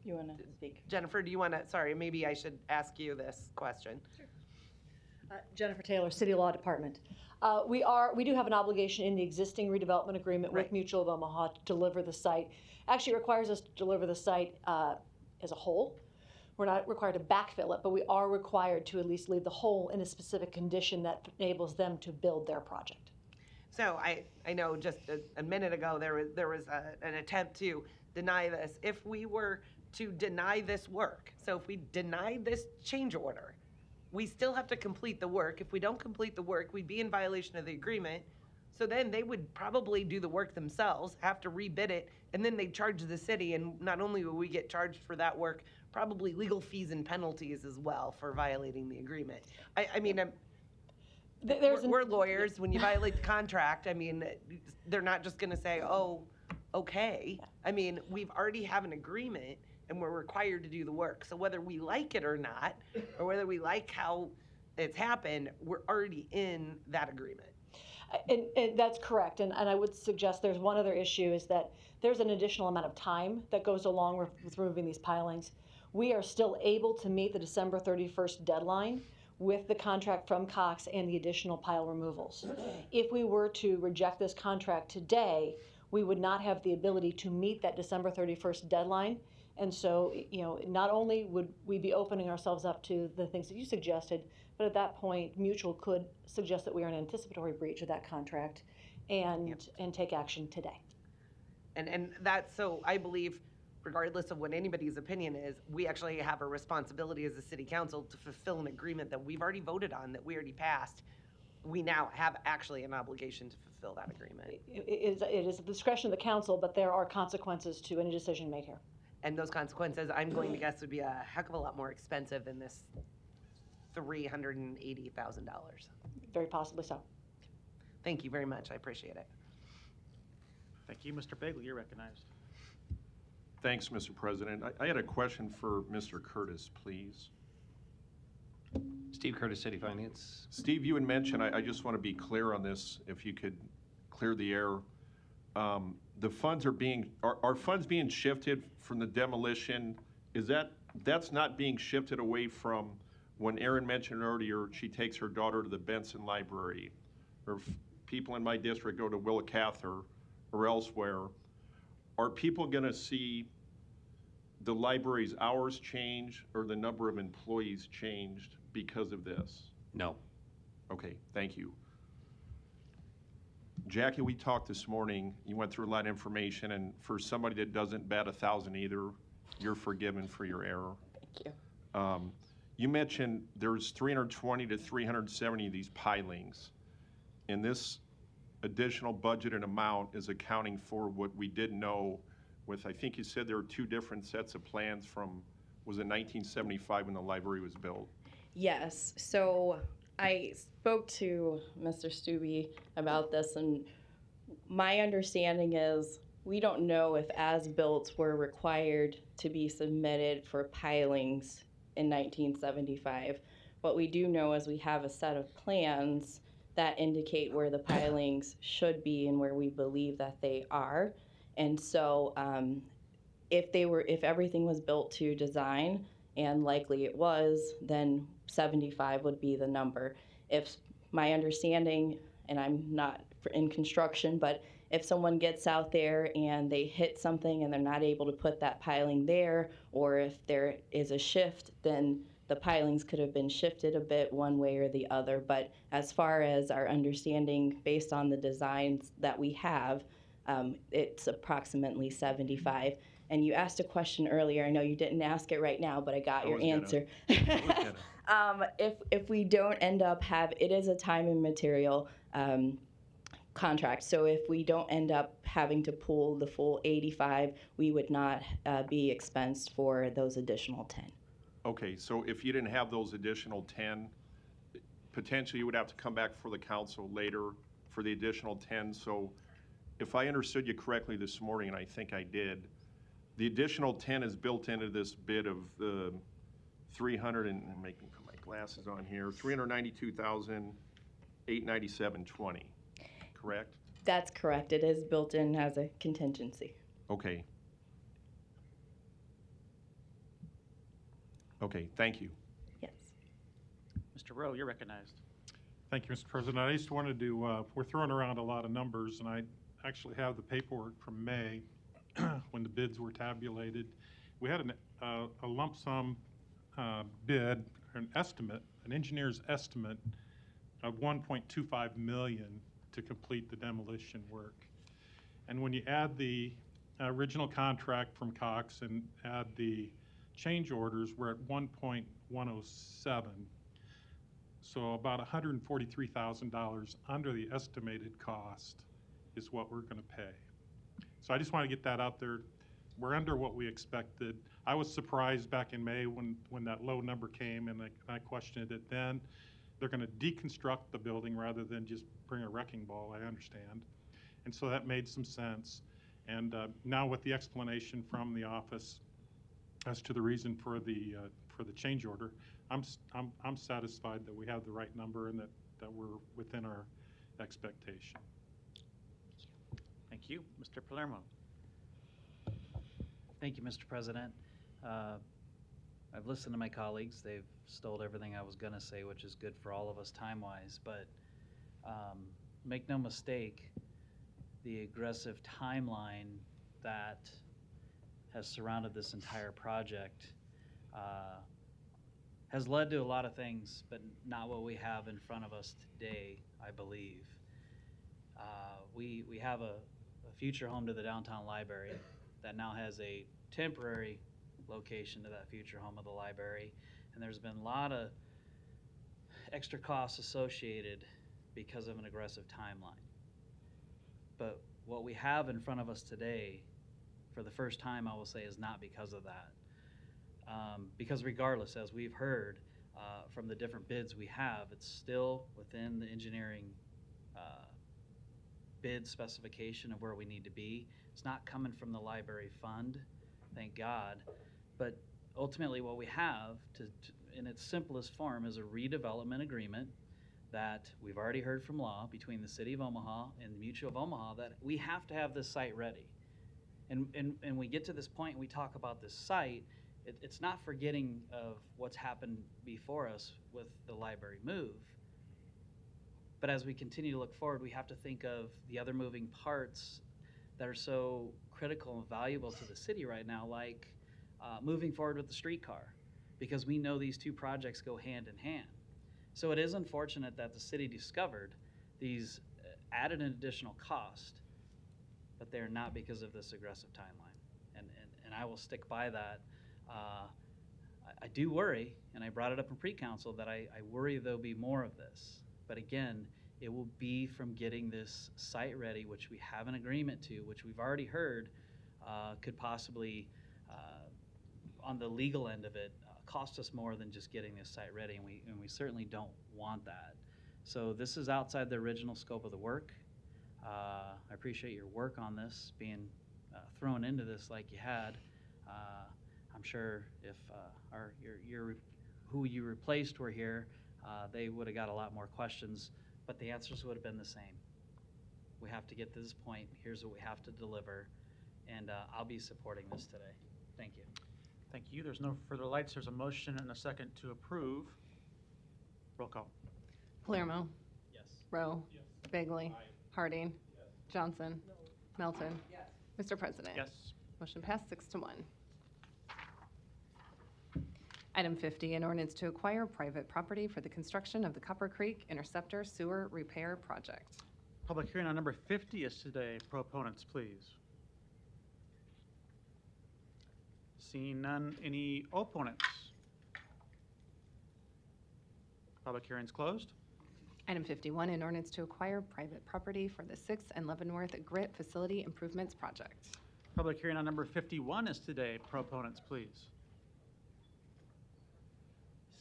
Speaker 9: You want to speak?
Speaker 6: Jennifer, do you want to, sorry, maybe I should ask you this question.
Speaker 14: Sure. Jennifer Taylor, City Law Department. We do have an obligation in the existing redevelopment agreement with Mutual of Omaha to deliver the site. Actually, it requires us to deliver the site as a whole. We're not required to backfill it, but we are required to at least leave the hole in a specific condition that enables them to build their project.
Speaker 6: So I know just a minute ago there was an attempt to deny this, if we were to deny this work, so if we deny this change order, we still have to complete the work. If we don't complete the work, we'd be in violation of the agreement. So then they would probably do the work themselves, have to rebid it, and then they'd charge the city. And not only will we get charged for that work, probably legal fees and penalties as well for violating the agreement. I mean, we're lawyers. When you violate the contract, I mean, they're not just going to say, oh, okay. I mean, we've already have an agreement and we're required to do the work. So whether we like it or not, or whether we like how it's happened, we're already in that agreement.
Speaker 14: And that's correct. And I would suggest there's one other issue is that there's an additional amount of time that goes along with removing these pilings. We are still able to meet the December 31st deadline with the contract from Cox and the additional pile removals. If we were to reject this contract today, we would not have the ability to meet that December 31st deadline. And so, you know, not only would we be opening ourselves up to the things that you suggested, but at that point, Mutual could suggest that we are in anticipatory breach of that contract and take action today.
Speaker 6: And that's, so I believe, regardless of what anybody's opinion is, we actually have a responsibility as a city council to fulfill an agreement that we've already voted on, that we already passed. We now have actually an obligation to fulfill that agreement.
Speaker 14: It is the discretion of the council, but there are consequences to any decision made here.
Speaker 6: And those consequences, I'm going to guess, would be a heck of a lot more expensive than this $380,000.
Speaker 14: Very possibly so.
Speaker 6: Thank you very much. I appreciate it.
Speaker 5: Thank you. Mr. Bagley, you're recognized.
Speaker 15: Thanks, Mr. President. I had a question for Mr. Curtis, please.
Speaker 3: Steve Curtis, City Finance.
Speaker 15: Steve, you had mentioned, I just want to be clear on this, if you could clear the air. The funds are funds being shifted from the demolition? That's not being shifted away from when Erin mentioned earlier, she takes her daughter to the Benson Library, or if people in my district go to Willa Cather or elsewhere. Are people going to see the library's hours change or the number of employees changed because of this?
Speaker 3: No.
Speaker 15: Okay, thank you. Jackie, we talked this morning, you went through a lot of information, and for somebody that doesn't bat 1,000 either, you're forgiven for your error.
Speaker 9: Thank you.
Speaker 15: You mentioned there's 320 to 370 of these pilings, and this additional budgeted amount is accounting for what we didn't know with, I think you said there were two different sets of plans from, was it 1975 when the library was built?
Speaker 9: Yes. So I spoke to Mr. Stubbe about this, and my understanding is we don't know if as-built were required to be submitted for pilings in 1975. What we do know is we have a set of plans that indicate where the pilings should be and where we believe that they are. And so if everything was built to design, and likely it was, then 75 would be the number. If my understanding, and I'm not in construction, but if someone gets out there and they hit something and they're not able to put that piling there, or if there is a shift, then the pilings could have been shifted a bit one way or the other. But as far as our understanding, based on the designs that we have, it's approximately 75. And you asked a question earlier. I know you didn't ask it right now, but I got your answer. If we don't end up it is a time and material contract. So if we don't end up having to pull the full 85, we would not be expensed for those additional 10.
Speaker 15: Okay, so if you didn't have those additional 10, potentially you would have to come back for the council later for the additional 10. So if I understood you correctly this morning, and I think I did, the additional 10 is built into this bid of the 300, and I'm making put my glasses on here, 392,897.20, correct?
Speaker 9: That's correct. It is built in as a contingency.
Speaker 15: Okay. Okay, thank you.
Speaker 9: Yes.
Speaker 5: Mr. Rowe, you're recognized.
Speaker 16: Thank you, Mr. President. I just wanted to, we're throwing around a lot of numbers, and I actually have the paperwork from May when the bids were tabulated. We had a lump sum bid, or an estimate, an engineer's estimate of $1.25 million to complete the demolition work. And when you add the original contract from Cox and add the change orders, we're at 1.107. So about $143,000 under the estimated cost is what we're going to pay. So I just want to get that out there. We're under what we expected. I was surprised back in May when that low number came, and I questioned it then. They're going to deconstruct the building rather than just bring a wrecking ball, I understand. And so that made some sense. And now with the explanation from the office as to the reason for the change order, I'm satisfied that we have the right number and that we're within our expectation.
Speaker 7: Thank you. Mr. Palermo.
Speaker 17: Thank you, Mr. President. I've listened to my colleagues. They've stole everything I was going to say, which is good for all of us time-wise. But make no mistake, the aggressive timeline that has surrounded this entire project has led to a lot of things, but not what we have in front of us today, I believe. We have a future home to the downtown library that now has a temporary location to that future home of the library, and there's been a lot of extra costs associated because of an aggressive timeline. But what we have in front of us today, for the first time, I will say, is not because of that. Because regardless, as we've heard from the different bids we have, it's still within the engineering bid specification of where we need to be. It's not coming from the library fund, thank God. But ultimately what we have, in its simplest form, is a redevelopment agreement that we've already heard from law between the City of Omaha and the Mutual of Omaha that we have to have this site ready. And we get to this point and we talk about this site, it's not forgetting of what's happened before us with the library move. But as we continue to look forward, we have to think of the other moving parts that are so critical and valuable to the city right now, like moving forward with the streetcar, because we know these two projects go hand in hand. So it is unfortunate that the city discovered these added an additional cost, but they're not because of this aggressive timeline. And I will stick by that. I do worry, and I brought it up in pre-council, that I worry there'll be more of this. But again, it will be from getting this site ready, which we have an agreement to, which we've already heard could possibly, on the legal end of it, cost us more than just getting this site ready, and we certainly don't want that. So this is outside the original scope of the work. I appreciate your work on this, being thrown into this like you had. I'm sure if who you replaced were here, they would have got a lot more questions, but the answers would have been the same. We have to get to this point. Here's what we have to deliver, and I'll be supporting this today. Thank you.
Speaker 7: Thank you. There's no further lights. There's a motion and a second to approve. Roll call.
Speaker 1: Palermo.
Speaker 17: Yes.
Speaker 1: Rowe. Yes. Bagley. Harding. Yes. Johnson. No. Melton.
Speaker 6: Yes.
Speaker 1: Mr. President.
Speaker 7: Yes.
Speaker 1: Motion passed 6-1. Item 50, an ordinance to acquire private property for the construction of the Copper Creek Interceptor Sewer Repair Project.
Speaker 7: Public hearing on number 50 is today. Proponents, please. Seeing none, any opponents? Public hearing's closed.
Speaker 1: Item 51, an ordinance to acquire private property for the 6th and Leavenworth Grit Facility Improvements Project.
Speaker 7: Public hearing on number 51 is today. Proponents, please.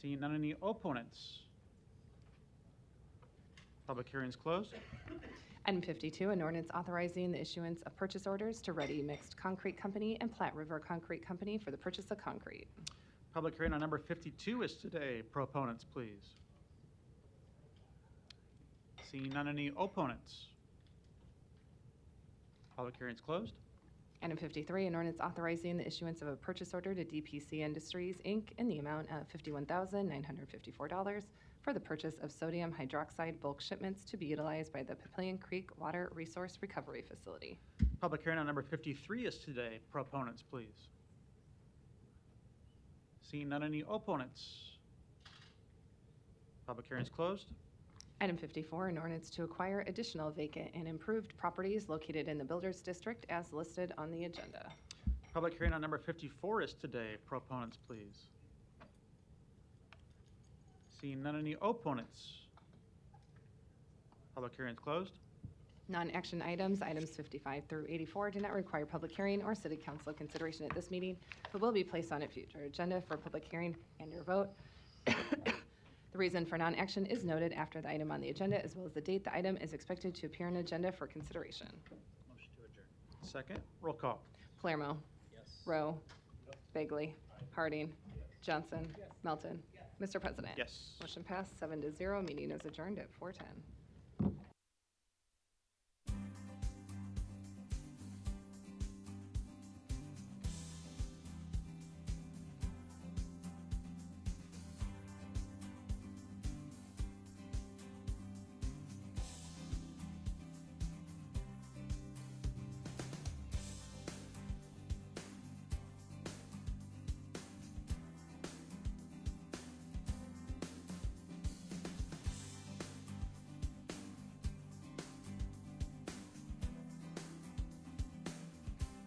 Speaker 7: Seeing none, any opponents? Public hearing's closed.
Speaker 1: Item 52, an ordinance authorizing the issuance of purchase orders to Ready Mixed Concrete Company and Platte River Concrete Company for the purchase of concrete.
Speaker 7: Public hearing on number 52 is today. Proponents, please. Seeing none, any opponents? Public hearing's closed.
Speaker 1: Item 53, an ordinance authorizing the issuance of a purchase order to DPC Industries, Inc. in the amount of $51,954 for the purchase of sodium hydroxide bulk shipments to be utilized by the Papillion Creek Water Resource Recovery Facility.
Speaker 7: Public hearing on number 53 is today. Proponents, please. Seeing none, any opponents? Public hearing is closed.
Speaker 1: Item 54, an ordinance to acquire additional vacant and improved properties located in the Builders District as listed on the agenda.
Speaker 7: Public hearing on number 54 is today. Proponents, please. Seeing none, any opponents? Public hearing is closed.
Speaker 1: Non-action items, items 55 through 84, do not require public hearing or city council consideration at this meeting, but will be placed on a future agenda for public hearing and your vote. The reason for non-action is noted after the item on the agenda, as well as the date the item is expected to appear on agenda for consideration.
Speaker 7: Motion to adjourn. Second, roll call.
Speaker 1: Palermo.
Speaker 7: Yes.
Speaker 1: Rowe. Bagley. Harding. Johnson. Melton. Mr. President.
Speaker 7: Yes.
Speaker 1: Motion passed 7-0. Meeting is adjourned at 4:10.